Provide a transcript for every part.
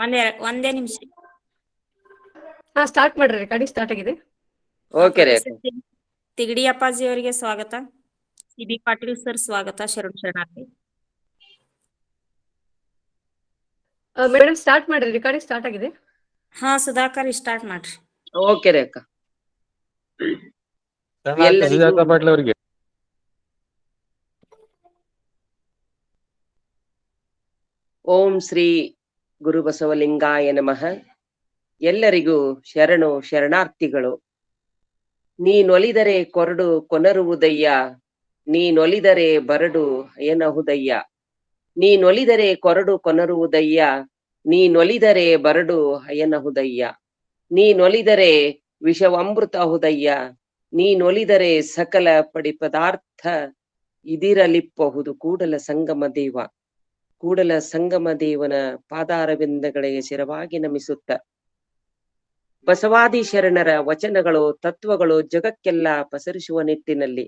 ಒಂದೇ ನಿಮಿಷ. ಸ್ಟಾರ್ಟ್ ಮಾಡ್ರಿ. ರೆಕಾರ್ಡಿಂಗ್ ಸ್ಟಾರ್ಟ್ ಆಗಿದೆ. ಓಕೆ ರೀ. ತಿಗಡಿ ಅಪ್ಪಾಜಿ ಅವರಿಗೆ ಸ್ವಾಗತ. ಸಿ.ಬಿ. ಪಾಟೀಲ್ ಸರ್ ಸ್ವಾಗತ. ಶರಣಾರ್ಥಿ. ಮೇಡಮ್ ಸ್ಟಾರ್ಟ್ ಮಾಡ್ರಿ. ರೆಕಾರ್ಡಿಂಗ್ ಸ್ಟಾರ್ಟ್ ಆಗಿದೆ. ಸುಧಾಕರ್ ಸ್ಟಾರ್ಟ್ ಮಾಡ್ರಿ. ಓಕೆ ರೀ ಅಕ್ಕ. ಪಾಟೀಲ್ ಅವರಿಗೆ ಓಂ ಶ್ರೀ ಗುರು ಬಸವಲಿಂಗಾಯ ನಮಃ. ಎಲ್ಲರಿಗೂ ಶರಣು ಶರಣಾರ್ಥಿಗಳು. ನೀನೊಲಿದರೆ ಕೊರಡು ಕೊನರುವುದಯ್ಯ, ನೀನೊಲಿದರೆ ಬರಡು ಏನಹುದಯ್ಯ. ನೀನೊಲಿದರೆ ಕೊರಡು ಕೊನರುವುದಯ್ಯ, ನೀನೊಲಿದರೆ ಬರಡು ಅಯನಹುದಯ್ಯ. ನೀನೊಲಿದರೆ ವಿಷವಮೃತ ಹುದಯ್ಯ, ನೀನೊಲಿದರೆ ಸಕಲ ಪಡಿ ಪದಾರ್ಥ ಇದಿರಲಿಪ್ಪಹುದು ಕೂಡಲ ಸಂಗಮ ದೇವ. ಕೂಡಲ ಸಂಗಮ ದೇವನ ಪಾದಾರವಿಂದಗಳಿಗೆ ಶಿರವಾಗಿ ನಮಿಸುತ್ತ ಬಸವಾದಿ ಶರಣರ ವಚನಗಳು ತತ್ವಗಳು ಜಗಕ್ಕೆಲ್ಲ ಪಸರಿಸುವ ನಿಟ್ಟಿನಲ್ಲಿ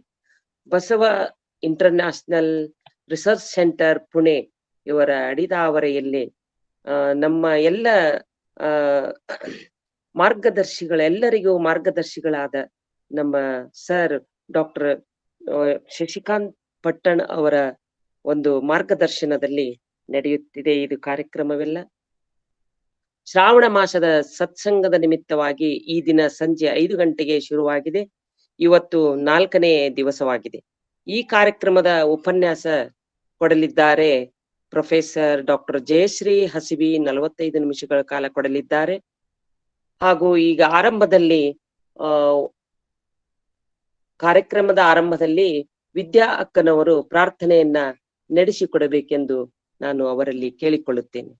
Basava international research centre Pune ಇವರ ಅಡಿದಾವರೆಯಲ್ಲಿ ನಮ್ಮ ಎಲ್ಲ ಮಾರ್ಗದರ್ಶಿಗಳೆಲ್ಲರಿಗೂ ಮಾರ್ಗದರ್ಶಿಗಳಾದ ನಮ್ಮ ಸರ್ ಡಾಕ್ಟರ್ ಶಶಿಕಾಂತ್ ಪಟ್ಟಣ್ ಅವರ ಒಂದು ಮಾರ್ಗದರ್ಶನದಲ್ಲಿ ನಡೆಯುತ್ತಿದೆ ಇದು ಕಾರ್ಯಕ್ರಮವೆಲ್ಲ. ಶ್ರಾವಣ ಮಾಸದ ಸತ್ಸಂಗದ ನಿಮಿತ್ತವಾಗಿ ಈ ದಿನ ಸಂಜೆ 5 ಗಂಟೆಗೆ ಶುರುವಾಗಿದೆ. ಇವತ್ತು 4ನೇ ದಿವಸವಾಗಿದೆ. ಈ ಕಾರ್ಯಕ್ರಮದ ಉಪನ್ಯಾಸ ಕೊಡಲಿದ್ದಾರೆ ಪ್ರೊಫೆಸರ್ ಡಾಕ್ಟರ್ ಜಯಶ್ರೀ ಹಸಿಬಿ. 45 ನಿಮಿಷಗಳ ಕಾಲ ಕೊಡಲಿದ್ದಾರೆ. ಹಾಗೂ ಈಗ ಕಾರ್ಯಕ್ರಮದ ಆರಂಭದಲ್ಲಿ ವಿದ್ಯಾ ಅಕ್ಕನವರು ಪ್ರಾರ್ಥನೆಯನ್ನ ನಡೆಸಿಕೊಡಬೇಕೆಂದು ನಾನು ಅವರಲ್ಲಿ ಕೇಳಿಕೊಳ್ಳುತ್ತೇನೆ.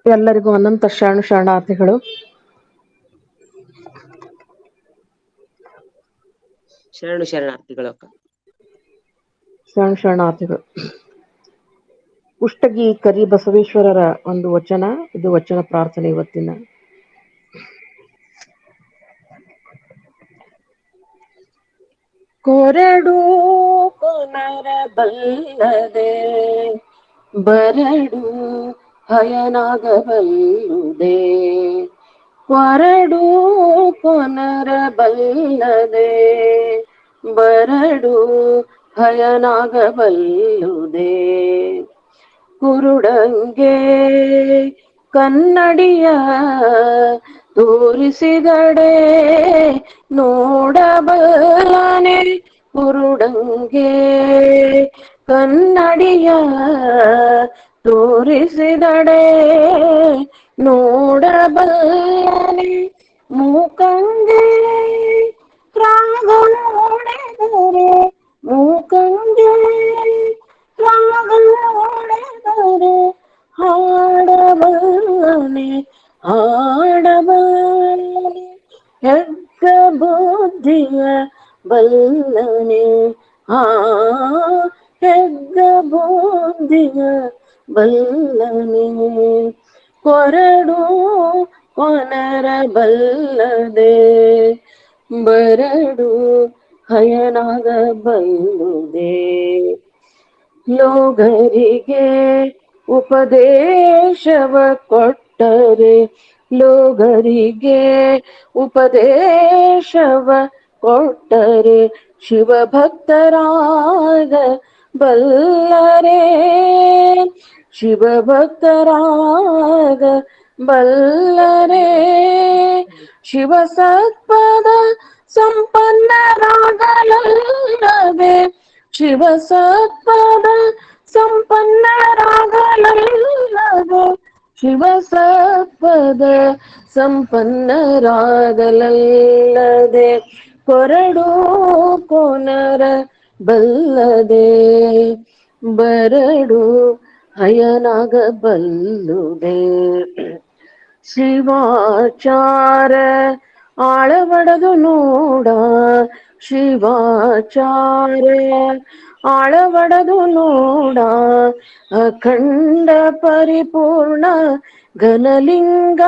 ಎಲ್ಲರಿಗೂ ಅನಂತ ಶರಣಾರ್ಥಿಗಳು. ಶರಣಾರ್ಥಿಗಳು ಅಕ್ಕ. ಶರಣಾರ್ಥಿಗಳು. ಕುಷ್ಟಗಿ ಕರಿ ಬಸವೇಶ್ವರರ ಒಂದು ವಚನ, ಇದು ವಚನ ಪ್ರಾರ್ಥನೆ ಇವತ್ತಿನ. ಕೊರಡು ಕೊನರ ಬಲ್ಲದೆ ಬರಡು ಹಯನಾಗಬಲ್ಲುದೆ. ಕೊರಡು ಕೊನರ ಬಲ್ಲದೆ ಬರಡು ಹಯನಾಗಬಲ್ಲುದೆ. ಕುರುಡಂಗೆ ಕನ್ನಡಿಯ ತೋರಿಸಿದಡೆ ನೋಡಬಲ್ಲನೆ. ಕುರುಡಂಗೆ ಕನ್ನಡಿಯ ತೋರಿಸಿದಡೆ ನೋಡಬಲ್ಲನೆ. ಮೂಕಂಗೆ ರಾಗ ನೋಡಿದರೆ ಮೂಕಂಗೆ ರಾಗ ನೋಡಿದರೆ ಹಾಡಬಲ್ಲನೆ ಹಾಡಬಲ್ಲನೆ. ಹೆಗ್ಗ ಬುದ್ಧಿಯ ಬಲ್ಲನೆ ಹೆಗ್ಗ ಬುದ್ಧಿಯ ಬಲ್ಲನೆ. ಕೊರಡು ಕೊನರ ಬಲ್ಲದೆ ಬರಡು ಹಯನಾಗಬಲ್ಲುದೆ. ಲೋಗರಿಗೆ ಉಪದೇಶವ ಕೊಟ್ಟರೆ ಲೋಗರಿಗೆ ಉಪದೇಶವ ಕೊಟ್ಟರೆ ಶಿವಭಕ್ತರಾಗ ಬಲ್ಲರೆ. ಶಿವಭಕ್ತರಾಗ ಬಲ್ಲರೆ. ಶಿವ ಸತ್ಪದ ಸಂಪನ್ನರಾಗಲಲ್ಲದೆ ಶಿವ ಸತ್ಪದ ಸಂಪನ್ನರಾಗಲಲ್ಲದೆ ಶಿವ ಸತ್ಪದ ಸಂಪನ್ನರಾಗಲಲ್ಲದೆ. ಕೊರಡು ಕೊನರ ಬಲ್ಲದೆ ಬರಡು ಹಯನಾಗಬಲ್ಲುದೆ. ಶಿವಾಚಾರ ಆಳವಡದು ನೋಡ ಶಿವಾಚಾರ ಆಳವಡದು ನೋಡ. ಅಖಂಡ ಪರಿಪೂರ್ಣ ಘನಲಿಂಗ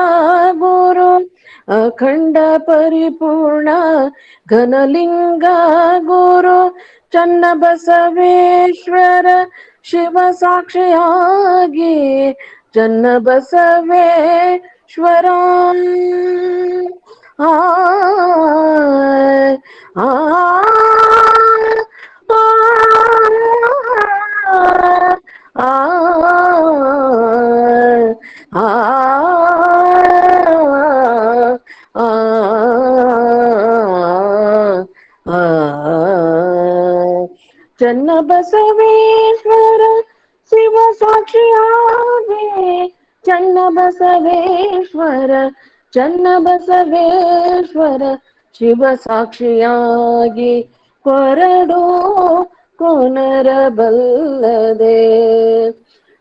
ಗುರು ಅಖಂಡ ಪರಿಪೂರ್ಣ ಘನಲಿಂಗ ಗುರು ಚನ್ನಬಸವೇಶ್ವರ ಶಿವ ಸಾಕ್ಷಿಯಾಗಿ ಚನ್ನಬಸವೇಶ್ವರ ಆ ಆ ಆ ಆ ಚನ್ನಬಸವೇಶ್ವರ ಶಿವ ಸಾಕ್ಷಿಯಾಗಿ ಚನ್ನಬಸವೇಶ್ವರ ಚನ್ನಬಸವೇಶ್ವರ ಶಿವ ಸಾಕ್ಷಿಯಾಗಿ ಕೊರಡು ಕೊನರಬಲ್ಲದೆ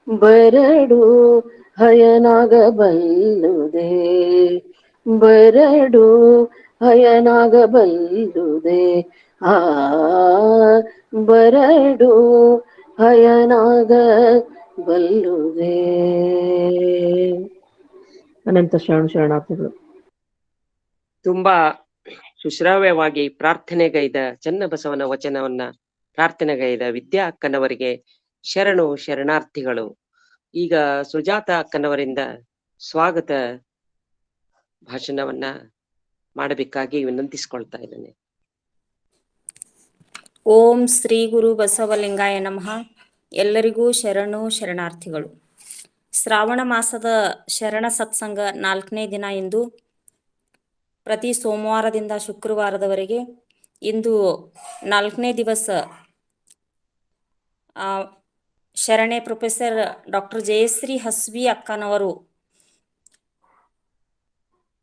ಬರಡು ಹಯನಾಗಬಲ್ಲುದೆ ಬರಡು ಹಯನಾಗಬಲ್ಲುದೆ ಆ ಬರಡು ಹಯನಾಗಬಲ್ಲುದೆ. ಅನಂತ ಶರಣಾರ್ಥಿಗಳು. ತುಂಬಾ ಸುಶ್ರಾವ್ಯವಾಗಿ ಪ್ರಾರ್ಥನೆಗೈದ ಚನ್ನಬಸವನ ವಚನವನ್ನ ಪ್ರಾರ್ಥನೆಗೈದ ವಿದ್ಯಾ ಅಕ್ಕನವರಿಗೆ ಶರಣು ಶರಣಾರ್ಥಿಗಳು. ಈಗ ಸುಜಾತ ಅಕ್ಕನವರಿಂದ ಸ್ವಾಗತ ಭಾಷಣವನ್ನ ಮಾಡಬೇಕಾಗಿ ವಿನಂತಿಸಿಕೊಳ್ತಾ ಇದ್ದೇನೆ. ಓಂ ಶ್ರೀ ಗುರು ಬಸವಲಿಂಗಾಯ ನಮಃ. ಎಲ್ಲರಿಗೂ ಶರಣು ಶರಣಾರ್ಥಿಗಳು. ಶ್ರಾವಣ ಮಾಸದ ಶರಣ ಸತ್ಸಂಗ 4ನೇ ದಿನ ಇಂದು. ಪ್ರತಿ ಸೋಮವಾರದಿಂದ ಶುಕ್ರವಾರದವರೆಗೆ ಇಂದು 4ನೇ ದಿವಸ ಶರಣೆ ಪ್ರೊಫೆಸರ್ ಡಾಕ್ಟರ್ ಜಯಶ್ರೀ ಹಸ್ವಿ ಅಕ್ಕನವರು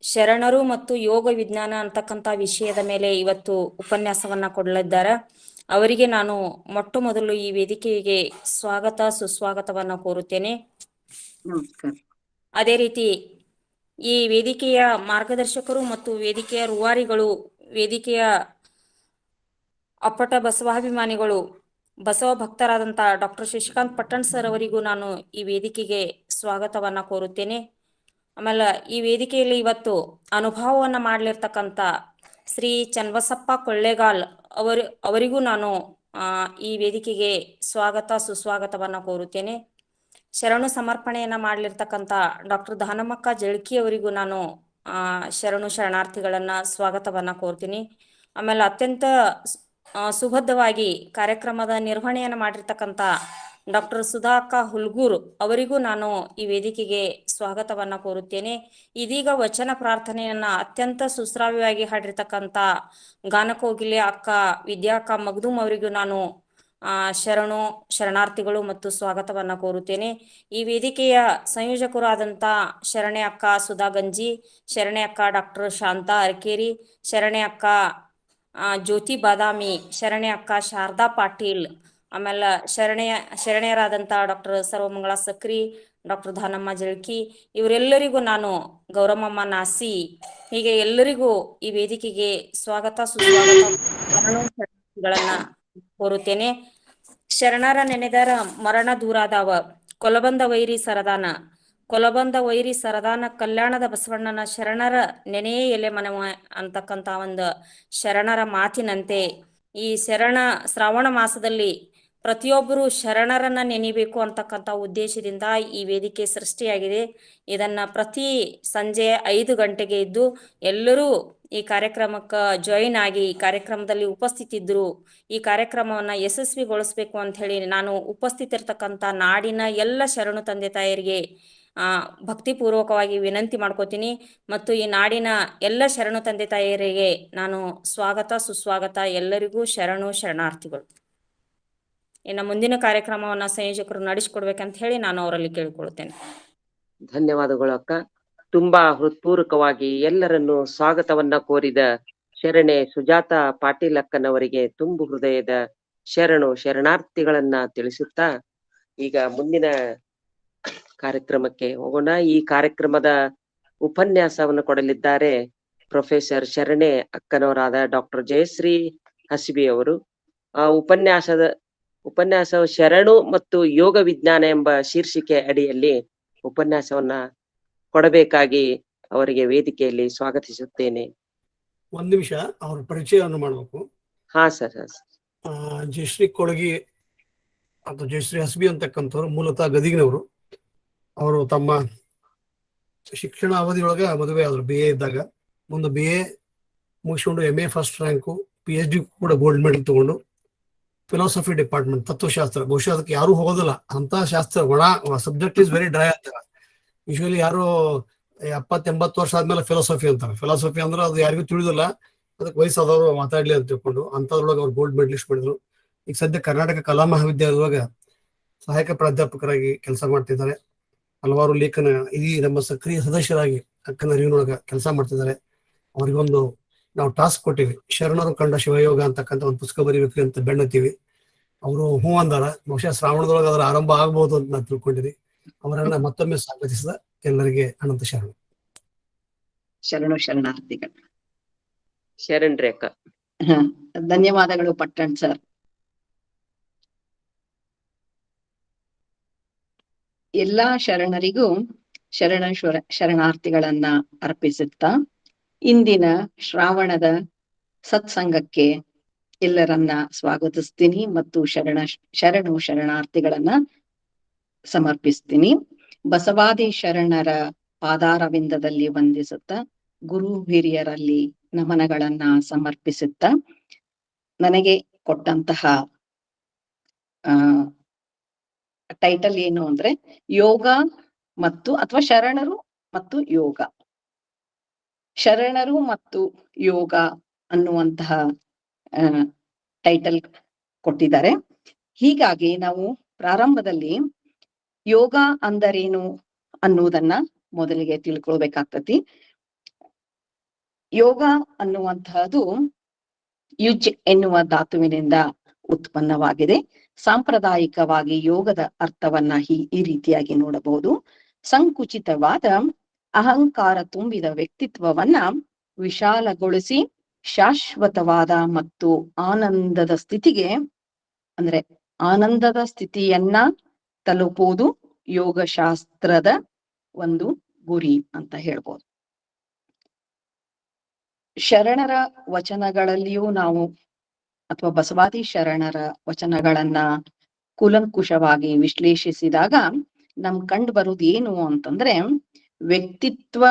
ಶರಣರು ಮತ್ತು ಯೋಗ ವಿಜ್ಞಾನ ಅಂತಕ್ಕಂಥ ವಿಷಯದ ಮೇಲೆ ಇವತ್ತು ಉಪನ್ಯಾಸವನ್ನ ಕೊಡಲಿದ್ದಾರೆ. ಅವರಿಗೆ ನಾನು ಮೊಟ್ಟ ಮೊದಲು ಈ ವೇದಿಕೆಗೆ ಸ್ವಾಗತ ಸುಸ್ವಾಗತವನ್ನ ಕೋರುತ್ತೇನೆ. ಅದೇ ರೀತಿ ಈ ವೇದಿಕೆಯ ಮಾರ್ಗದರ್ಶಕರು ಮತ್ತು ವೇದಿಕೆಯ ರೂವಾರಿಗಳು, ವೇದಿಕೆಯ ಅಪ್ಪಟ ಬಸವಾಭಿಮಾನಿಗಳು, ಬಸವ ಭಕ್ತರಾದಂಥ ಡಾಕ್ಟರ್ ಶಶಿಕಾಂತ್ ಪಟ್ಟಣ್ ಸರ್ ಅವರಿಗೂ ನಾನು ಈ ವೇದಿಕೆಗೆ ಸ್ವಾಗತವನ್ನ ಕೋರುತ್ತೇನೆ. ಆಮೇಲೆ ಈ ವೇದಿಕೆಯಲ್ಲಿ ಇವತ್ತು ಅನುಭವವನ್ನ ಮಾಡಲಿರ್ತಕ್ಕಂಥ ಶ್ರೀ ಚನ್ನಬಸಪ್ಪ ಕೊಳ್ಳೇಗಾಲ್ ಅವರಿಗೂ ನಾನು ಈ ವೇದಿಕೆಗೆ ಸ್ವಾಗತ ಸುಸ್ವಾಗತವನ್ನ ಕೋರುತ್ತೇನೆ. ಶರಣು ಸಮರ್ಪಣೆಯನ್ನ ಮಾಡಲಿರ್ತಕ್ಕಂಥ ಡಾಕ್ಟರ್ ದಾನಮಕ್ಕ ಜಳಕಿ ಅವರಿಗೂ ನಾನು ಶರಣು ಶರಣಾರ್ಥಿಗಳನ್ನ ಸ್ವಾಗತವನ್ನ ಕೋರ್ತೀನಿ. ಆಮೇಲೆ ಅತ್ಯಂತ ಸುಬದ್ಧವಾಗಿ ಕಾರ್ಯಕ್ರಮದ ನಿರ್ವಹಣೆಯನ್ನು ಮಾಡಿರ್ತಕ್ಕಂಥ ಡಾಕ್ಟರ್ ಸುಧಾಕ ಹುಲ್ಗೂರ್ ಅವರಿಗೂ ನಾನು ಈ ವೇದಿಕೆಗೆ ಸ್ವಾಗತವನ್ನ ಕೋರುತ್ತೇನೆ. ಇದೀಗ ವಚನ ಪ್ರಾರ್ಥನೆಯನ್ನ ಅತ್ಯಂತ ಸುಶ್ರಾವ್ಯವಾಗಿ ಹಾಡಿರ್ತಕ್ಕಂಥ ಗಾನಕೋಗಿಲೆ ಅಕ್ಕ ವಿದ್ಯಾ ಅಕ್ಕ ಮಗ್ದುಮ್ ಅವರಿಗೂ ನಾನು ಶರಣು ಶರಣಾರ್ಥಿಗಳು ಮತ್ತು ಸ್ವಾಗತವನ್ನ ಕೋರುತ್ತೇನೆ. ಈ ವೇದಿಕೆಯ ಸಂಯೋಜಕರು ಆದಂಥ ಶರಣೆ ಅಕ್ಕ ಸುಧಾ ಗಂಜಿ, ಶರಣೆ ಅಕ್ಕ ಡಾಕ್ಟರ್ ಶಾಂತಾ ಅರ್ಕೇರಿ, ಶರಣೆ ಅಕ್ಕ ಜ್ಯೋತಿ ಬಾದಾಮಿ, ಶರಣೆ ಅಕ್ಕ ಶಾರದಾ ಪಾಟೀಲ್, ಆಮೇಲೆ ಶರಣೆಯರಾದಂಥ ಡಾಕ್ಟರ್ ಸರ್ವಮಂಗಳ ಸಕ್ರಿ, ಡಾಕ್ಟರ್ ದಾನಮ್ಮ ಜಳಕಿ, ಇವರೆಲ್ಲರಿಗೂ ನಾನು ಗೌರಮ್ಮಮ್ಮ ನಾಸಿ, ಹೀಗೆ ಎಲ್ಲರಿಗೂ ಈ ವೇದಿಕೆಗೆ ಸ್ವಾಗತ ಸುಸ್ವಾಗತಗಳನ್ನ ಕೋರುತ್ತೇನೆ. ಶರಣರ ನೆನೆದರ ಮರಣ ದೂರಾದವ, ಕೊಲಬಂದ ವೈರಿ ಸರದಾನ, ಕೊಲಬಂದ ವೈರಿ ಸರದಾನ ಕಲ್ಯಾಣದ ಬಸವಣ್ಣನ ಶರಣರ ನೆನೆಯೇ ಎಲೆ ಮನವ ಅಂತಕ್ಕಂಥ ಒಂದು ಶರಣರ ಮಾತಿನಂತೆ ಈ ಶ್ರಾವಣ ಮಾಸದಲ್ಲಿ ಪ್ರತಿಯೊಬ್ಬರು ಶರಣರನ್ನ ನೆನೆಯಬೇಕು ಅಂತಕ್ಕಂಥ ಉದ್ದೇಶದಿಂದ ಈ ವೇದಿಕೆ ಸೃಷ್ಟಿಯಾಗಿದೆ. ಇದನ್ನ ಪ್ರತಿ ಸಂಜೆ 5 ಗಂಟೆಗೆ ಇದ್ದು ಎಲ್ಲರೂ ಈ ಕಾರ್ಯಕ್ರಮಕ್ಕೆ ಜಾಯಿನ್ ಆಗಿ ಈ ಕಾರ್ಯಕ್ರಮದಲ್ಲಿ ಉಪಸ್ಥಿತಿದ್ರು ಈ ಕಾರ್ಯಕ್ರಮವನ್ನ ಯಶಸ್ವಿಗೊಳಿಸ್ಬೇಕು ಅಂತ ಹೇಳಿ ನಾನು ಉಪಸ್ಥಿತಿರ್ತಕ್ಕಂಥ ನಾಡಿನ ಎಲ್ಲ ಶರಣು ತಂದೆ ತಾಯರಿಗೆ ಭಕ್ತಿಪೂರ್ವಕವಾಗಿ ವಿನಂತಿ ಮಾಡ್ಕೋತೀನಿ. ಮತ್ತು ಈ ನಾಡಿನ ಎಲ್ಲ ಶರಣು ತಂದೆ ತಾಯರಿಗೆ ನಾನು ಸ್ವಾಗತ ಸುಸ್ವಾಗತ, ಎಲ್ಲರಿಗೂ ಶರಣು ಶರಣಾರ್ಥಿಗಳು. ಇನ್ನು ಮುಂದಿನ ಕಾರ್ಯಕ್ರಮವನ್ನ ಸಂಯೋಜಕರು ನಡೆಸಿಕೊಡ್ಬೇಕಂತ ಹೇಳಿ ನಾನು ಅವರಲ್ಲಿ ಕೇಳಿಕೊಳ್ಳುತ್ತೇನೆ. ಧನ್ಯವಾದಗಳು ಅಕ್ಕ. ತುಂಬಾ ಹೃತ್ಪೂರ್ವಕವಾಗಿ ಎಲ್ಲರನ್ನು ಸ್ವಾಗತವನ್ನ ಕೋರಿದ ಶರಣೆ ಸುಜಾತ ಪಾಟೀಲ್ ಅಕ್ಕನವರಿಗೆ ತುಂಬು ಹೃದಯದ ಶರಣು ಶರಣಾರ್ಥಿಗಳನ್ನ ತಿಳಿಸುತ್ತಾ ಈಗ ಮುಂದಿನ ಕಾರ್ಯಕ್ರಮಕ್ಕೆ ಹೋಗೋಣ. ಈ ಕಾರ್ಯಕ್ರಮದ ಉಪನ್ಯಾಸವನ್ನು ಕೊಡಲಿದ್ದಾರೆ ಪ್ರೊಫೆಸರ್ ಶರಣೆ ಅಕ್ಕನವರಾದ ಡಾಕ್ಟರ್ ಜಯಶ್ರೀ ಹಸಿಬಿ ಅವರು. ಉಪನ್ಯಾಸ ಶರಣು ಮತ್ತು ಯೋಗ ವಿಜ್ಞಾನ ಎಂಬ ಶೀರ್ಷಿಕೆ ಅಡಿಯಲ್ಲಿ ಉಪನ್ಯಾಸವನ್ನ ಕೊಡಬೇಕಾಗಿ ಅವರಿಗೆ ವೇದಿಕೆಯಲ್ಲಿ ಸ್ವಾಗತಿಸುತ್ತೇನೆ. ಒಂದ್ ನಿಮಿಷ ಅವ್ರ ಪರಿಚಯವನ್ನು ಮಾಡಬೇಕು. ಹಾ ಸರ್. ಜಯಶ್ರೀ ಕೊಳಗಿ ಅಥವಾ ಜಯಶ್ರೀ ಹಸ್ಬಿ ಅಂತಕ್ಕಂಥವ್ರು ಮೂಲತಃ ಗದಗಿನವರು. ಅವರು ತಮ್ಮ ಶಿಕ್ಷಣ ಅವಧಿಯೊಳಗೆ ಮದುವೆ ಆದ್ರು BA ಇದ್ದಾಗ. ಮುಂದೆ BA ಮುಗಿಸ್ಕೊಂಡು MA ಫಸ್ಟ್ ರ್ಯಾಂಕು, PhD ಕೂಡ ಗೋಲ್ಡ್ ಮೆಡಲ್ ತಗೊಂಡು ಫಿಲಾಸಫಿ ಡಿಪಾರ್ಟ್ಮೆಂಟ್, ತತ್ವಶಾಸ್ತ್ರ. ಬಹುಶಃ ಅದಕ್ಕೆ ಯಾರು ಹೋಗೋದಿಲ್ಲ, ಅಂತ ಶಾಸ್ತ್ರ ಒಣ ಸಬ್ಜೆಕ್ಟ್ ಇಸ್ ವೆರಿ ಡ್ರೈ ಅಂತಾರೆ. ಯೂಶುವಲಿ ಯಾರು 70-80 ವರ್ಷ ಆದ್ಮೇಲೆ ಫಿಲಾಸಫಿ ಅಂತಾರೆ. ಫಿಲಾಸಫಿ ಅಂದ್ರೆ ಅದು ಯಾರಿಗೂ ತಿಳಿದಿಲ್ಲ, ಅದಕ್ಕೆ ವಯಸ್ಸಾದವರು ಮಾತಾಡ್ಲಿ ಅಂತ ತಿಳ್ಕೊಂಡು ಅಂಥದ್ರೊಳಗೆ ಅವ್ರು ಗೋಲ್ಡ್ ಮೆಡಲಿಸ್ಟ್ ಮಾಡಿದ್ರು. ಈಗ ಸದ್ಯ ಕರ್ನಾಟಕ ಕಲಾ ಮಹಾವಿದ್ಯಾಲಯದೊಳಗೆ ಸಹಾಯಕ ಪ್ರಾಧ್ಯಾಪಕರಾಗಿ ಕೆಲಸ ಮಾಡ್ತಿದ್ದಾರೆ. ಹಲವಾರು ಲೇಖನ ಈ ನಮ್ಮ ಸಕ್ರಿಯ ಸದಸ್ಯರಾಗಿ ಅಕ್ಕನ ಅರಿವಿನೊಳಗೆ ಕೆಲಸ ಮಾಡ್ತಿದ್ದಾರೆ. ಅವ್ರಿಗೊಂದು ನಾವು ಟಾಸ್ಕ್ ಕೊಟ್ಟಿವಿ, ಶರಣರು ಕಂಡ ಶಿವಯೋಗ ಅಂತಕ್ಕಂಥ ಒಂದು ಪುಸ್ತಕ ಬರೀಬೇಕು ಅಂತ ಬೆನ್ನತ್ತೀವಿ. ಅವರು ಹೂ ಅಂದಾರ. ಬಹುಶಃ ಶ್ರಾವಣದೊಳಗೆ ಅದರ ಆರಂಭ ಆಗ್ಬೋದು ಅಂತ ನಾನು ತಿಳ್ಕೊಂಡಿರಿ. ಅವರನ್ನ ಮತ್ತೊಮ್ಮೆ ಸ್ವಾಗತಿಸಿದ ಎಲ್ಲರಿಗೆ ಅನಂತ ಶರಣ. ಶರಣಾರ್ಥಿಗಳು. ಶರಣ್ರಿ ಅಕ್ಕ. ಧನ್ಯವಾದಗಳು ಪಟ್ಟಣ್ ಸರ್. ಎಲ್ಲಾ ಶರಣರಿಗೂ ಶರಣಾರ್ಥಿಗಳನ್ನ ಅರ್ಪಿಸುತ್ತಾ ಇಂದಿನ ಶ್ರಾವಣದ ಸತ್ಸಂಗಕ್ಕೆ ಎಲ್ಲರನ್ನ ಸ್ವಾಗತಿಸ್ತೀನಿ ಮತ್ತು ಶರಣಾರ್ಥಿಗಳನ್ನ ಸಮರ್ಪಿಸ್ತೀನಿ. ಬಸವಾದಿ ಶರಣರ ಪಾದಾರವಿಂದದಲ್ಲಿ ವಂದಿಸುತ್ತಾ ಗುರು ಹಿರಿಯರಲ್ಲಿ ನಮನಗಳನ್ನ ಸಮರ್ಪಿಸುತ್ತಾ ನನಗೆ ಕೊಟ್ಟಂತಹ ಟೈಟಲ್ ಏನು ಅಂದ್ರೆ ಯೋಗ ಮತ್ತು ಅಥವಾ ಶರಣರು ಮತ್ತು ಯೋಗ. ಶರಣರು ಮತ್ತು ಯೋಗ ಅನ್ನುವಂತಹ ಟೈಟಲ್ ಕೊಟ್ಟಿದ್ದಾರೆ. ಹೀಗಾಗಿ ನಾವು ಪ್ರಾರಂಭದಲ್ಲಿ ಯೋಗ ಅಂದರೇನು ಅನ್ನುವುದನ್ನ ಮೊದಲಿಗೆ ತಿಳ್ಕೊಳ್ಬೇಕಾಗ್ತತಿ. ಯೋಗ ಅನ್ನುವಂತಹದ್ದು ಯುಜ್ ಎನ್ನುವ ಧಾತುವಿನಿಂದ ಉತ್ಪನ್ನವಾಗಿದೆ. ಸಾಂಪ್ರದಾಯಿಕವಾಗಿ ಯೋಗದ ಅರ್ಥವನ್ನ ಈ ರೀತಿಯಾಗಿ ನೋಡಬಹುದು. ಸಂಕುಚಿತವಾದ ಅಹಂಕಾರ ತುಂಬಿದ ವ್ಯಕ್ತಿತ್ವವನ್ನ ವಿಶಾಲಗೊಳಿಸಿ ಶಾಶ್ವತವಾದ ಮತ್ತು ಆನಂದದ ಸ್ಥಿತಿಗೆ ಅಂದ್ರೆ ಆನಂದದ ಸ್ಥಿತಿಯನ್ನ ತಲುಪುವುದು ಯೋಗಶಾಸ್ತ್ರದ ಒಂದು ಗುರಿ ಅಂತ ಹೇಳ್ಬೋದು. ಶರಣರ ವಚನಗಳಲ್ಲಿಯೂ ನಾವು ಅಥವಾ ಬಸವಾದಿ ಶರಣರ ವಚನಗಳನ್ನ ಕೂಲಂಕುಷವಾಗಿ ವಿಶ್ಲೇಷಿಸಿದಾಗ ನಮ್ ಕಂಡು ಬರುವುದು ಏನು ಅಂತಂದ್ರೆ ವ್ಯಕ್ತಿತ್ವ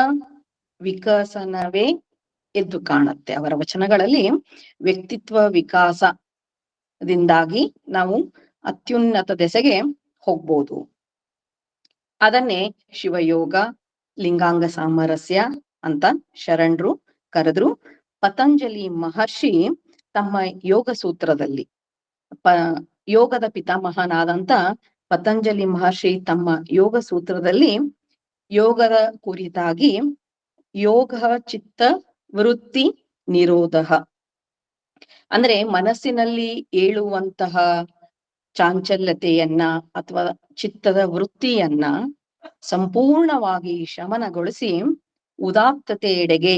ವಿಕಸನವೇ ಎದ್ದು ಕಾಣುತ್ತೆ. ಅವರ ವಚನಗಳಲ್ಲಿ ವ್ಯಕ್ತಿತ್ವ ವಿಕಾಸದಿಂದಾಗಿ ನಾವು ಅತ್ಯುನ್ನತ ದೆಸೆಗೆ ಹೋಗ್ಬೋದು. ಅದನ್ನೇ ಶಿವಯೋಗ, ಲಿಂಗಾಂಗ ಸಾಮರಸ್ಯ ಅಂತ ಶರಣರು ಕರೆದ್ರು. ಪತಂಜಲಿ ಮಹರ್ಷಿ ತಮ್ಮ ಯೋಗ ಸೂತ್ರದಲ್ಲಿ ಯೋಗದ ಪಿತಾಮಹನಾದಂತ ಪತಂಜಲಿ ಮಹರ್ಷಿ ತಮ್ಮ ಯೋಗ ಸೂತ್ರದಲ್ಲಿ ಯೋಗದ ಕುರಿತಾಗಿ ಯೋಗ ಚಿತ್ತ ವೃತ್ತಿ ನಿರೋಧ ಅಂದ್ರೆ ಮನಸ್ಸಿನಲ್ಲಿ ಏಳುವಂತಹ ಚಾಂಚಲ್ಯತೆಯನ್ನ ಅಥವಾ ಚಿತ್ತದ ವೃತ್ತಿಯನ್ನ ಸಂಪೂರ್ಣವಾಗಿ ಶಮನಗೊಳಿಸಿ ಉದಾತ್ತತೆಯೆಡೆಗೆ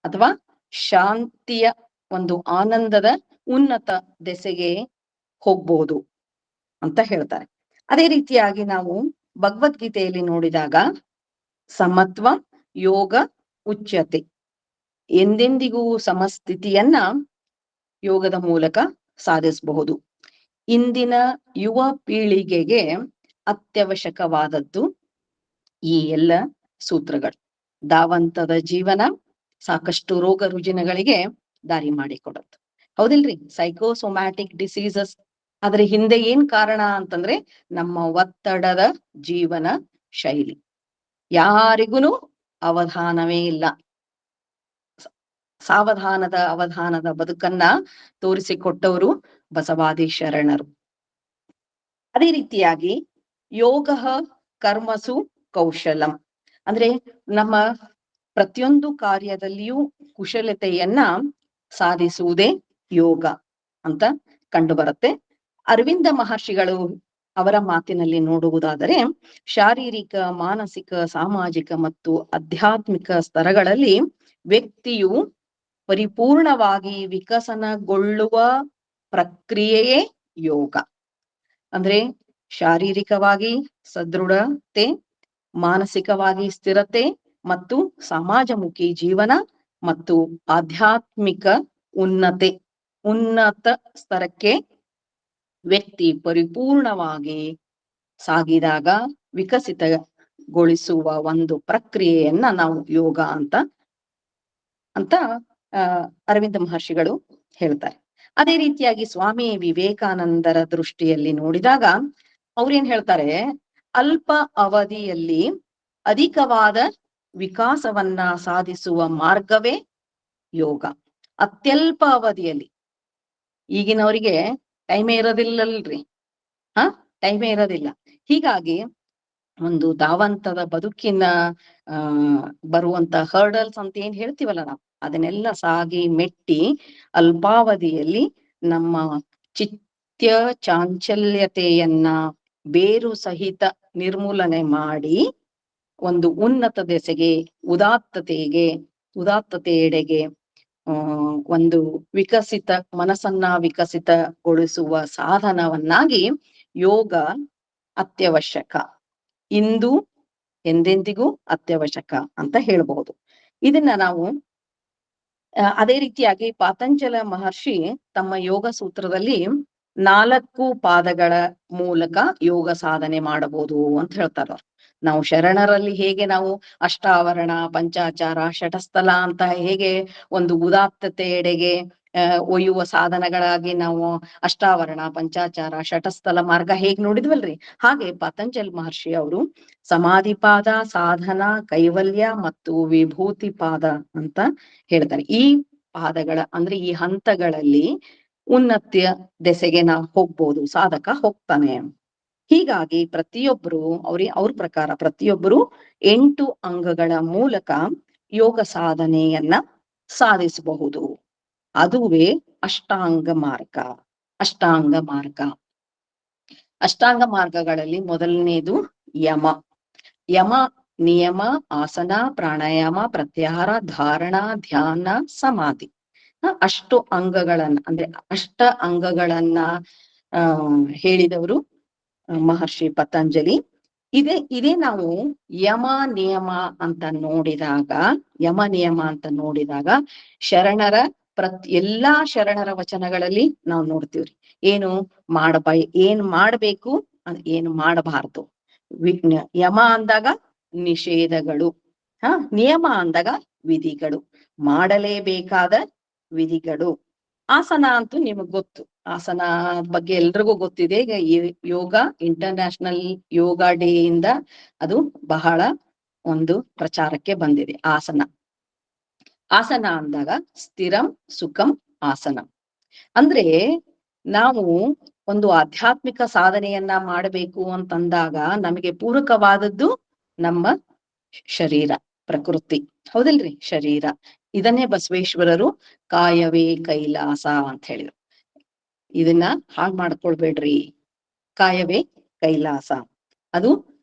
ಅಥವಾ ಶಾಂತಿಯ ಒಂದು ಆನಂದದ ಉನ್ನತ ದೆಸೆಗೆ ಹೋಗ್ಬೋದು ಅಂತ ಹೇಳ್ತಾರೆ. ಅದೇ ರೀತಿಯಾಗಿ ನಾವು ಭಗವದ್ಗೀತೆಯಲ್ಲಿ ನೋಡಿದಾಗ ಸಮತ್ವ ಯೋಗ ಉಚ್ಯತೆ, ಎಂದೆಂದಿಗೂ ಸಮಸ್ಥಿತಿಯನ್ನ ಯೋಗದ ಮೂಲಕ ಸಾಧಿಸಬಹುದು. ಇಂದಿನ ಯುವ ಪೀಳಿಗೆಗೆ ಅತ್ಯವಶ್ಯಕವಾದದ್ದು ಈ ಎಲ್ಲ ಸೂತ್ರಗಳು. ಧಾವಂತದ ಜೀವನ ಸಾಕಷ್ಟು ರೋಗ ರುಜಿನಗಳಿಗೆ ದಾರಿ ಮಾಡಿಕೊಡತ್ತು. ಹೌದಿಲ್ರಿ? ಸೈಕೋಸೊಮ್ಯಾಟಿಕ್ ಡಿಸೀಸಸ್ ಅದ್ರ ಹಿಂದೆ ಏನ್ ಕಾರಣ ಅಂತಂದ್ರೆ ನಮ್ಮ ಒತ್ತಡದ ಜೀವನ ಶೈಲಿ. ಯಾರಿಗೂ ಅವಧಾನವೇ ಇಲ್ಲ. ಅವಧಾನದ ಬದುಕನ್ನ ತೋರಿಸಿಕೊಟ್ಟವರು ಬಸವಾದಿ ಶರಣರು. ಅದೇ ರೀತಿಯಾಗಿ ಯೋಗ ಕರ್ಮಸು ಕೌಶಲಂ ಅಂದ್ರೆ ನಮ್ಮ ಪ್ರತಿಯೊಂದು ಕಾರ್ಯದಲ್ಲಿಯೂ ಕುಶಲತೆಯನ್ನ ಸಾಧಿಸುವುದೇ ಯೋಗ ಅಂತ ಕಂಡು ಬರುತ್ತೆ. ಅರವಿಂದ ಮಹರ್ಷಿಗಳು ಅವರ ಮಾತಿನಲ್ಲಿ ನೋಡುವುದಾದರೆ ಶಾರೀರಿಕ, ಮಾನಸಿಕ, ಸಾಮಾಜಿಕ ಮತ್ತು ಆಧ್ಯಾತ್ಮಿಕ ಸ್ತರಗಳಲ್ಲಿ ವ್ಯಕ್ತಿಯು ಪರಿಪೂರ್ಣವಾಗಿ ವಿಕಸನಗೊಳ್ಳುವ ಪ್ರಕ್ರಿಯೆಯೇ ಯೋಗ. ಅಂದ್ರೆ ಶಾರೀರಿಕವಾಗಿ ಸದೃಢತೆ, ಮಾನಸಿಕವಾಗಿ ಸ್ಥಿರತೆ ಮತ್ತು ಸಮಾಜಮುಖಿ ಜೀವನ ಮತ್ತು ಆಧ್ಯಾತ್ಮಿಕ ಉನ್ನತೆ ಉನ್ನತ ಸ್ತರಕ್ಕೆ ವ್ಯಕ್ತಿ ಪರಿಪೂರ್ಣವಾಗಿ ಸಾಗಿದಾಗ ವಿಕಸಿತಗೊಳಿಸುವ ಒಂದು ಪ್ರಕ್ರಿಯೆಯನ್ನ ನಾವು ಯೋಗ ಅಂತ ಅರವಿಂದ ಮಹರ್ಷಿಗಳು ಹೇಳ್ತಾರೆ. ಅದೇ ರೀತಿಯಾಗಿ ಸ್ವಾಮಿ ವಿವೇಕಾನಂದರ ದೃಷ್ಟಿಯಲ್ಲಿ ನೋಡಿದಾಗ ಅವ್ರೇನ್ ಹೇಳ್ತಾರೆ, ಅಲ್ಪ ಅವಧಿಯಲ್ಲಿ ಅಧಿಕವಾದ ವಿಕಾಸವನ್ನ ಸಾಧಿಸುವ ಮಾರ್ಗವೇ ಯೋಗ. ಅತ್ಯಲ್ಪ ಅವಧಿಯಲ್ಲಿ, ಈಗಿನವರಿಗೆ ಟೈಮೇ ಇರೋದಿಲ್ಲಲ್ರಿ, ಟೈಮೇ ಇರೋದಿಲ್ಲ. ಹೀಗಾಗಿ ಒಂದು ಧಾವಂತದ ಬದುಕಿನ ಬರುವಂತ ಹರ್ಡಲ್ಸ್ ಅಂತ ಏನ್ ಹೇಳ್ತೀವಲ್ಲ ನಾವು, ಅದನ್ನೆಲ್ಲ ಸಾಗಿ ಮೆಟ್ಟಿ ಅಲ್ಪಾವಧಿಯಲ್ಲಿ ನಮ್ಮ ಚಿತ್ಯ ಚಾಂಚಲ್ಯತೆಯನ್ನ ಬೇರು ಸಹಿತ ನಿರ್ಮೂಲನೆ ಮಾಡಿ ಒಂದು ಉನ್ನತ ದೆಸೆಗೆ ಉದಾತ್ತತೆಯೆಡೆಗೆ ಒಂದು ಮನಸ್ಸನ್ನ ವಿಕಸಿತಗೊಳಿಸುವ ಸಾಧನವನ್ನಾಗಿ ಯೋಗ ಅತ್ಯವಶ್ಯಕ, ಇಂದು ಎಂದೆಂದಿಗೂ ಅತ್ಯವಶ್ಯಕ ಅಂತ ಹೇಳ್ಬಹುದು. ಇದನ್ನ ನಾವು ಅದೇ ರೀತಿಯಾಗಿ ಪಾತಂಜಲ ಮಹರ್ಷಿ ತಮ್ಮ ಯೋಗ ಸೂತ್ರದಲ್ಲಿ 4 ಪಾದಗಳ ಮೂಲಕ ಯೋಗ ಸಾಧನೆ ಮಾಡಬಹುದು ಅಂತ ಹೇಳ್ತಾರ. ನಾವು ಶರಣರಲ್ಲಿ ಹೇಗೆ ನಾವು ಅಷ್ಟಾವರಣ, ಪಂಚಾಚಾರ, ಷಟಸ್ಥಲ ಅಂತ ಹೇಗೆ ಒಂದು ಉದಾತ್ತತೆಯೆಡೆಗೆ ಒಯ್ಯುವ ಸಾಧನಗಳಾಗಿ ನಾವು ಅಷ್ಟಾವರಣ, ಪಂಚಾಚಾರ, ಷಟಸ್ಥಲ ಮಾರ್ಗ ಹೇಗ್ ನೋಡಿದ್ವಲ್ರಿ, ಹಾಗೆ ಪತಂಜಲಿ ಮಹರ್ಷಿ ಅವರು ಸಮಾಧಿಪಾದ, ಸಾಧನ, ಕೈವಲ್ಯ ಮತ್ತು ವಿಭೂತಿ ಪಾದ ಅಂತ ಹೇಳ್ತಾರೆ. ಈ ಪಾದಗಳ ಅಂದ್ರೆ ಈ ಹಂತಗಳಲ್ಲಿ ಉನ್ನತಿಯ ದೆಸೆಗೆ ನಾವು ಹೋಗ್ಬೋದು, ಸಾಧಕ ಹೋಗ್ತಾನೆ. ಹೀಗಾಗಿ ಅವ್ರ ಪ್ರಕಾರ ಪ್ರತಿಯೊಬ್ಬರು 8 ಅಂಗಗಳ ಮೂಲಕ ಯೋಗ ಸಾಧನೆಯನ್ನ ಸಾಧಿಸಬಹುದು. ಅದುವೇ ಅಷ್ಟಾಂಗ ಮಾರ್ಗಗಳಲ್ಲಿ ಮೊದಲನೇದು ಯಮ ನಿಯಮ, ಆಸನ, ಪ್ರಾಣಾಯಾಮ, ಪ್ರತ್ಯಾಹಾರ, ಧಾರಣ, ಧ್ಯಾನ, ಸಮಾಧಿ. ಅಷ್ಟು ಅಂಗಗಳನ್ನ ಅಂದ್ರೆ ಅಂಗಗಳನ್ನ ಹೇಳಿದವರು ಮಹರ್ಷಿ ಪತಂಜಲಿ. ಇದೇ ನಾವು ಯಮ ನಿಯಮ ಅಂತ ನೋಡಿದಾಗ ಎಲ್ಲಾ ಶರಣರ ವಚನಗಳಲ್ಲಿ ನಾವು ನೋಡ್ತೀವ್ರಿ. ಏನ್ ಮಾಡ್ಬೇಕು, ಏನು ಮಾಡಬಾರ್ದು. ಯಮ ಅಂದಾಗ ನಿಷೇಧಗಳು, ನಿಯಮ ಅಂದಾಗ ವಿಧಿಗಳು, ಮಾಡಲೇಬೇಕಾದ ವಿಧಿಗಳು. ಆಸನ ಅಂತೂ ನಿಮಗ್ ಗೊತ್ತು, ಆಸನ ಬಗ್ಗೆ ಎಲ್ರಿಗೂ ಗೊತ್ತಿದೆ. ಈಗ ಯೋಗ ಇಂಟರ್ನ್ಯಾಷನಲ್ ಯೋಗ ಡೇ ಇಂದ ಅದು ಬಹಳ ಒಂದು ಪ್ರಚಾರಕ್ಕೆ ಬಂದಿದೆ. ಆಸನ ಅಂದಾಗ ಸ್ಥಿರಂ ಸುಖಂ ಆಸನಂ ಅಂದ್ರೆ ನಾವು ಒಂದು ಆಧ್ಯಾತ್ಮಿಕ ಸಾಧನೆಯನ್ನ ಮಾಡಬೇಕು ಅಂತಂದಾಗ ನಮಗೆ ಪೂರಕವಾದದ್ದು ನಮ್ಮ ಶರೀರ, ಪ್ರಕೃತಿ, ಹೌದಿಲ್ರಿ? ಶರೀರ. ಇದನ್ನೇ ಬಸವೇಶ್ವರರು ಕಾಯವೇ ಕೈಲಾಸ ಅಂತ ಹೇಳಿದ್ರು. ಇದನ್ನ ಹಾಳ್ ಮಾಡ್ಕೊಳ್ಬೇಡ್ರಿ, ಕಾಯವೇ ಕೈಲಾಸ. ಅದು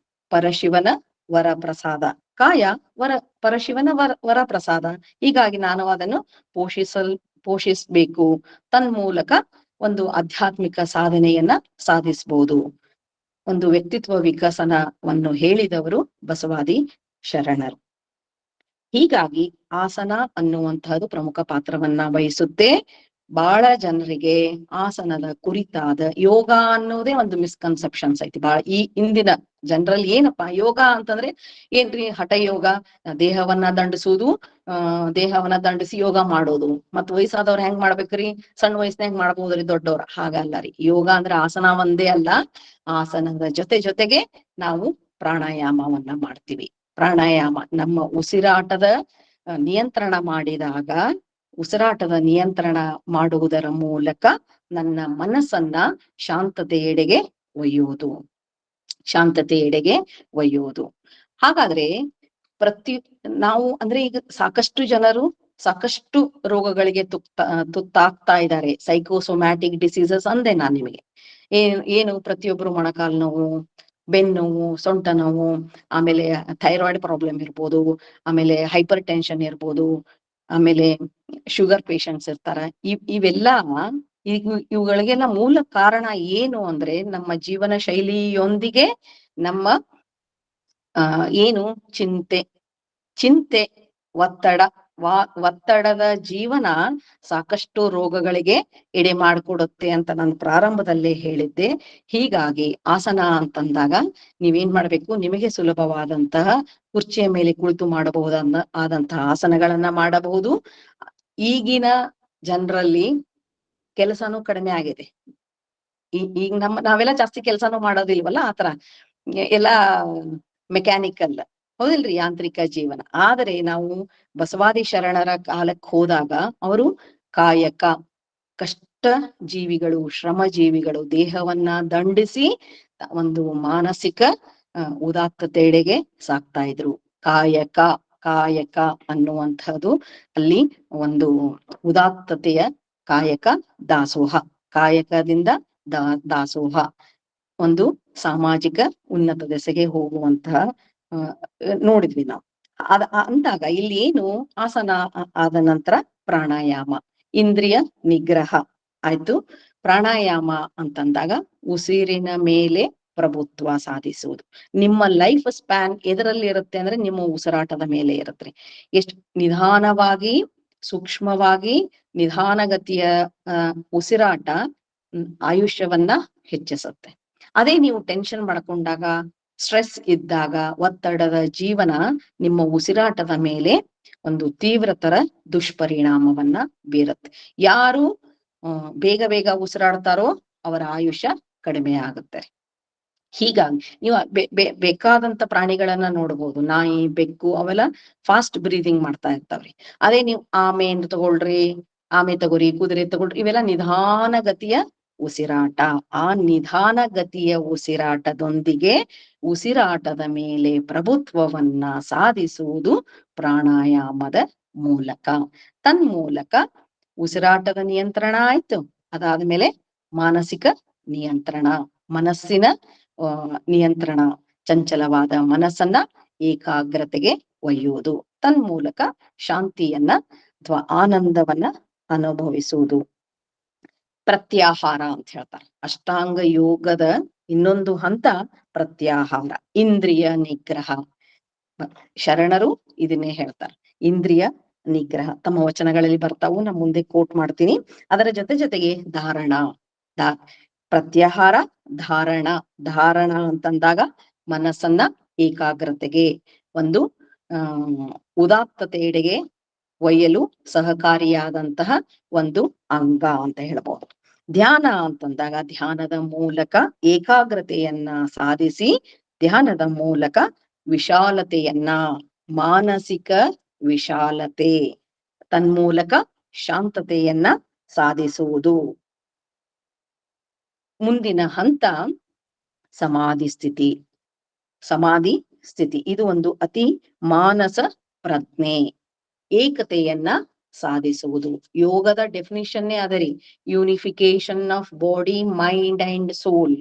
ಪರಶಿವನ ವರಪ್ರಸಾದ. ಕಾಯ ಪರಶಿವನ ವರಪ್ರಸಾದ. ಹೀಗಾಗಿ ನಾನು ಅದನ್ನು ಪೋಷಿಸ್ಬೇಕು. ತನ್ಮೂಲಕ ಒಂದು ಆಧ್ಯಾತ್ಮಿಕ ಸಾಧನೆಯನ್ನ ಸಾಧಿಸಬಹುದು. ಒಂದು ವ್ಯಕ್ತಿತ್ವ ವಿಕಸನವನ್ನು ಹೇಳಿದವರು ಬಸವಾದಿ ಶರಣರು. ಹೀಗಾಗಿ ಆಸನ ಅನ್ನುವಂತಹದ್ದು ಪ್ರಮುಖ ಪಾತ್ರವನ್ನ ವಹಿಸುತ್ತೆ. ಬಹಳ ಜನರಿಗೆ ಆಸನದ ಕುರಿತಾದ ಯೋಗ ಅನ್ನೋದೇ ಒಂದು ಮಿಸ್ಕನ್ಸೆಪ್ಷನ್ಸ್ ಐತಿ ಬಹಳ. ಈ ಇಂದಿನ ಜನರಲ್ಲಿ ಏನಪ್ಪಾ ಯೋಗ ಅಂತಂದ್ರೆ ಏನ್ರಿ? ಹಠ ಯೋಗ, ದೇಹವನ್ನ ದಂಡಿಸಿ ಯೋಗ ಮಾಡೋದು. ಮತ್ ವಯಸ್ಸಾದವ್ರ ಹೆಂಗ್ ಮಾಡ್ಬೇಕ್ರಿ? ಸಣ್ಣ ವಯಸ್ಸಿನಾಗ ಮಾಡ್ಬೋದ್ರಿ ದೊಡ್ಡವ್ರ? ಹಾಗಲ್ಲ ರೀ. ಯೋಗ ಅಂದ್ರೆ ಆಸನ ಒಂದೇ ಅಲ್ಲ, ಆಸನದ ಜೊತೆಗೆ ನಾವು ಪ್ರಾಣಾಯಾಮವನ್ನ ಮಾಡ್ತೀವಿ. ಪ್ರಾಣಾಯಾಮ ನಮ್ಮ ಉಸಿರಾಟದ ನಿಯಂತ್ರಣ ಮಾಡುವುದರ ಮೂಲಕ ನನ್ನ ಮನಸ್ಸನ್ನ ಶಾಂತತೆಯೆಡೆಗೆ ಒಯ್ಯುವುದು. ಹಾಗಾದ್ರೆ ನಾವು ಅಂದ್ರೆ ಈಗ ಸಾಕಷ್ಟು ಜನರು ಸಾಕಷ್ಟು ರೋಗಗಳಿಗೆ ತುತ್ತಾಗ್ತಾ ಇದ್ದಾರೆ. ಸೈಕೋಸೊಮ್ಯಾಟಿಕ್ ಡಿಸೀಸಸ್ ಅಂದೆ ನಾನ್ ನಿಮಗೆ. ಏನು ಪ್ರತಿಯೊಬ್ರು ಮೊಣಕಾಲು ನೋವು, ಬೆನ್ನೋವು, ಸೊಂಟ ನೋವು, ಆಮೇಲೆ ಥೈರಾಯ್ಡ್ ಪ್ರಾಬ್ಲಮ್ ಇರ್ಬೋದು, ಆಮೇಲೆ ಹೈಪರ್ ಟೆನ್ಷನ್ ಇರ್ಬೋದು, ಆಮೇಲೆ ಶುಗರ್ ಪೇಷಂಟ್ಸ್ ಇರ್ತಾರ. ಇವುಗಳಿಗೆಲ್ಲ ಮೂಲ ಕಾರಣ ಏನು ಅಂದ್ರೆ ನಮ್ಮ ಜೀವನ ಶೈಲಿಯೊಂದಿಗೆ ನಮ್ಮ ಏನು ಚಿಂತೆ, ಒತ್ತಡ ಒತ್ತಡದ ಜೀವನ ಸಾಕಷ್ಟು ರೋಗಗಳಿಗೆ ಎಡೆ ಮಾಡಿಕೊಡುತ್ತೆ ಅಂತ ನಾನು ಪ್ರಾರಂಭದಲ್ಲೇ ಹೇಳಿದ್ದೆ. ಹೀಗಾಗಿ ಆಸನ ಅಂತಂದಾಗ ನೀವೇನ್ ಮಾಡ್ಬೇಕು, ನಿಮಗೆ ಸುಲಭವಾದಂತಹ ಕುರ್ಚಿಯ ಮೇಲೆ ಕುಳಿತು ಆದಂತಹ ಆಸನಗಳನ್ನ ಮಾಡಬಹುದು. ಈಗಿನ ಜನರಲ್ಲಿ ಕೆಲಸನೂ ಕಡಿಮೆ ಆಗಿದೆ. ಈಗ ನಾವೆಲ್ಲ ಜಾಸ್ತಿ ಕೆಲಸನೂ ಮಾಡೋದಿಲ್ವಲ್ಲ, ಆತರ ಎಲ್ಲಾ ಮೆಕ್ಯಾನಿಕಲ್, ಹೌದಿಲ್ರಿ, ಯಾಂತ್ರಿಕ ಜೀವನ. ಆದರೆ ನಾವು ಬಸವಾದಿ ಶರಣರ ಕಾಲಕ್ಕೆ ಹೋದಾಗ ಅವರು ಕಾಯಕ, ಕಷ್ಟ ಜೀವಿಗಳು, ಶ್ರಮ ಜೀವಿಗಳು, ದೇಹವನ್ನ ದಂಡಿಸಿ ಒಂದು ಮಾನಸಿಕ ಉದಾತ್ತತೆಡೆಗೆ ಸಾಕ್ತಾ ಇದ್ರು. ಕಾಯಕ ಅನ್ನುವಂಥದ್ದು ಅಲ್ಲಿ ಒಂದು ಉದಾತ್ತತೆಯ ಕಾಯಕ, ದಾಸೋಹ, ಕಾಯಕದಿಂದ ದಾಸೋಹ, ಒಂದು ಸಾಮಾಜಿಕ ಉನ್ನತ ದೆಸೆಗೆ ಹೋಗುವಂತಹ ನೋಡಿದ್ವಿ ನಾವು. ಅಂದಾಗ ಇಲ್ಲಿ ಏನು ಆಸನ ಆದ ನಂತರ ಪ್ರಾಣಾಯಾಮ, ಇಂದ್ರಿಯ ನಿಗ್ರಹ ಆಯ್ತು. ಪ್ರಾಣಾಯಾಮ ಅಂತಂದಾಗ ಉಸಿರಿನ ಮೇಲೆ ಪ್ರಭುತ್ವ ಸಾಧಿಸುವುದು. ನಿಮ್ಮ ಲೈಫ್ ಸ್ಪ್ಯಾನ್ ಎದರಲ್ಲಿ ಇರುತ್ತೆ ಅಂದ್ರೆ ನಿಮ್ಮ ಉಸಿರಾಟದ ಮೇಲೆ ಇರುತ್ತೆ. ಎಷ್ಟು ನಿಧಾನವಾಗಿ, ಸೂಕ್ಷ್ಮವಾಗಿ, ನಿಧಾನಗತಿಯ ಉಸಿರಾಟ ಆಯುಷ್ಯವನ್ನ ಹೆಚ್ಚಿಸುತ್ತೆ. ಅದೇ ನೀವು ಟೆನ್ಷನ್ ಮಾಡ್ಕೊಂಡಾಗ, ಸ್ಟ್ರೆಸ್ ಇದ್ದಾಗ, ಒತ್ತಡದ ಜೀವನ ನಿಮ್ಮ ಉಸಿರಾಟದ ಮೇಲೆ ಒಂದು ತೀವ್ರತರ ದುಷ್ಪರಿಣಾಮವನ್ನ ಬೀರುತ್ತೆ. ಯಾರು ಬೇಗ ಉಸಿರಾಡ್ತಾರೋ ಅವರ ಆಯುಷ್ಯ ಕಡಿಮೆ ಆಗುತ್ತೆ. ಹೀಗಾಗಿ ನೀವು ಬೇಕಾದಂತ ಪ್ರಾಣಿಗಳನ್ನ ನೋಡ್ಬೋದು. ನಾಯಿ, ಬೆಕ್ಕು ಅವೆಲ್ಲ ಫಾಸ್ಟ್ ಬ್ರೀದಿಂಗ್ ಮಾಡ್ತಾ ಇರ್ತಾವ್ರಿ. ಅದೇ ನೀವು ಆಮೆ ತಗೋರಿ, ಕುದುರೆ ತಗೊಳ್ರಿ, ಇವೆಲ್ಲ ನಿಧಾನಗತಿಯ ಉಸಿರಾಟ. ಆ ನಿಧಾನಗತಿಯ ಉಸಿರಾಟದೊಂದಿಗೆ ಉಸಿರಾಟದ ಮೇಲೆ ಪ್ರಭುತ್ವವನ್ನ ಸಾಧಿಸುವುದು ಪ್ರಾಣಾಯಾಮದ ಮೂಲಕ. ತನ್ಮೂಲಕ ಉಸಿರಾಟದ ನಿಯಂತ್ರಣ ಆಯ್ತು. ಅದಾದ್ಮೇಲೆ ಮಾನಸಿಕ ನಿಯಂತ್ರಣ, ಮನಸ್ಸಿನ ನಿಯಂತ್ರಣ, ಚಂಚಲವಾದ ಮನಸ್ಸನ್ನ ಏಕಾಗ್ರತೆಗೆ ಒಯ್ಯುವುದು. ತನ್ಮೂಲಕ ಶಾಂತಿಯನ್ನ ಅಥವಾ ಆನಂದವನ್ನ ಅನುಭವಿಸುವುದು. ಪ್ರತ್ಯಾಹಾರ ಅಂತ ಹೇಳ್ತಾರೆ. ಅಷ್ಟಾಂಗ ಯೋಗದ ಇನ್ನೊಂದು ಹಂತ ಪ್ರತ್ಯಾಹಾರ, ಇಂದ್ರಿಯ ನಿಗ್ರಹ. ಶರಣರು ಇದನ್ನೇ ಹೇಳ್ತಾರೆ, ಇಂದ್ರಿಯ ನಿಗ್ರಹ. ತಮ್ಮ ವಚನಗಳಲ್ಲಿ ಬರ್ತಾವು, ನಾ ಮುಂದೆ ಕೋಟ್ ಮಾಡ್ತೀನಿ. ಅದರ ಜೊತೆಗೆ ಪ್ರತ್ಯಾಹಾರ, ಧಾರಣ ಅಂತಂದಾಗ ಮನಸ್ಸನ್ನ ಏಕಾಗ್ರತೆಗೆ, ಒಂದು ಉದಾತ್ತತೆಯೆಡೆಗೆ ಒಯ್ಯಲು ಸಹಕಾರಿಯಾದಂತಹ ಒಂದು ಅಂಗ ಅಂತ ಹೇಳ್ಬಹುದು. ಧ್ಯಾನ ಅಂತಂದಾಗ ಧ್ಯಾನದ ಮೂಲಕ ಏಕಾಗ್ರತೆಯನ್ನ ಸಾಧಿಸಿ, ಧ್ಯಾನದ ಮೂಲಕ ವಿಶಾಲತೆಯನ್ನ, ಮಾನಸಿಕ ವಿಶಾಲತೆ, ತನ್ಮೂಲಕ ಶಾಂತತೆಯನ್ನ ಸಾಧಿಸುವುದು. ಮುಂದಿನ ಹಂತ ಸಮಾಧಿ ಸ್ಥಿತಿ. ಇದು ಒಂದು ಅತಿ ಮಾನಸ ಪ್ರಜ್ಞೆ, ಏಕತೆಯನ್ನ ಸಾಧಿಸುವುದು. ಯೋಗದ ಡೆಫಿನಿಷನ್ನೇ ಅದರಿ, unification of body, mind and soul.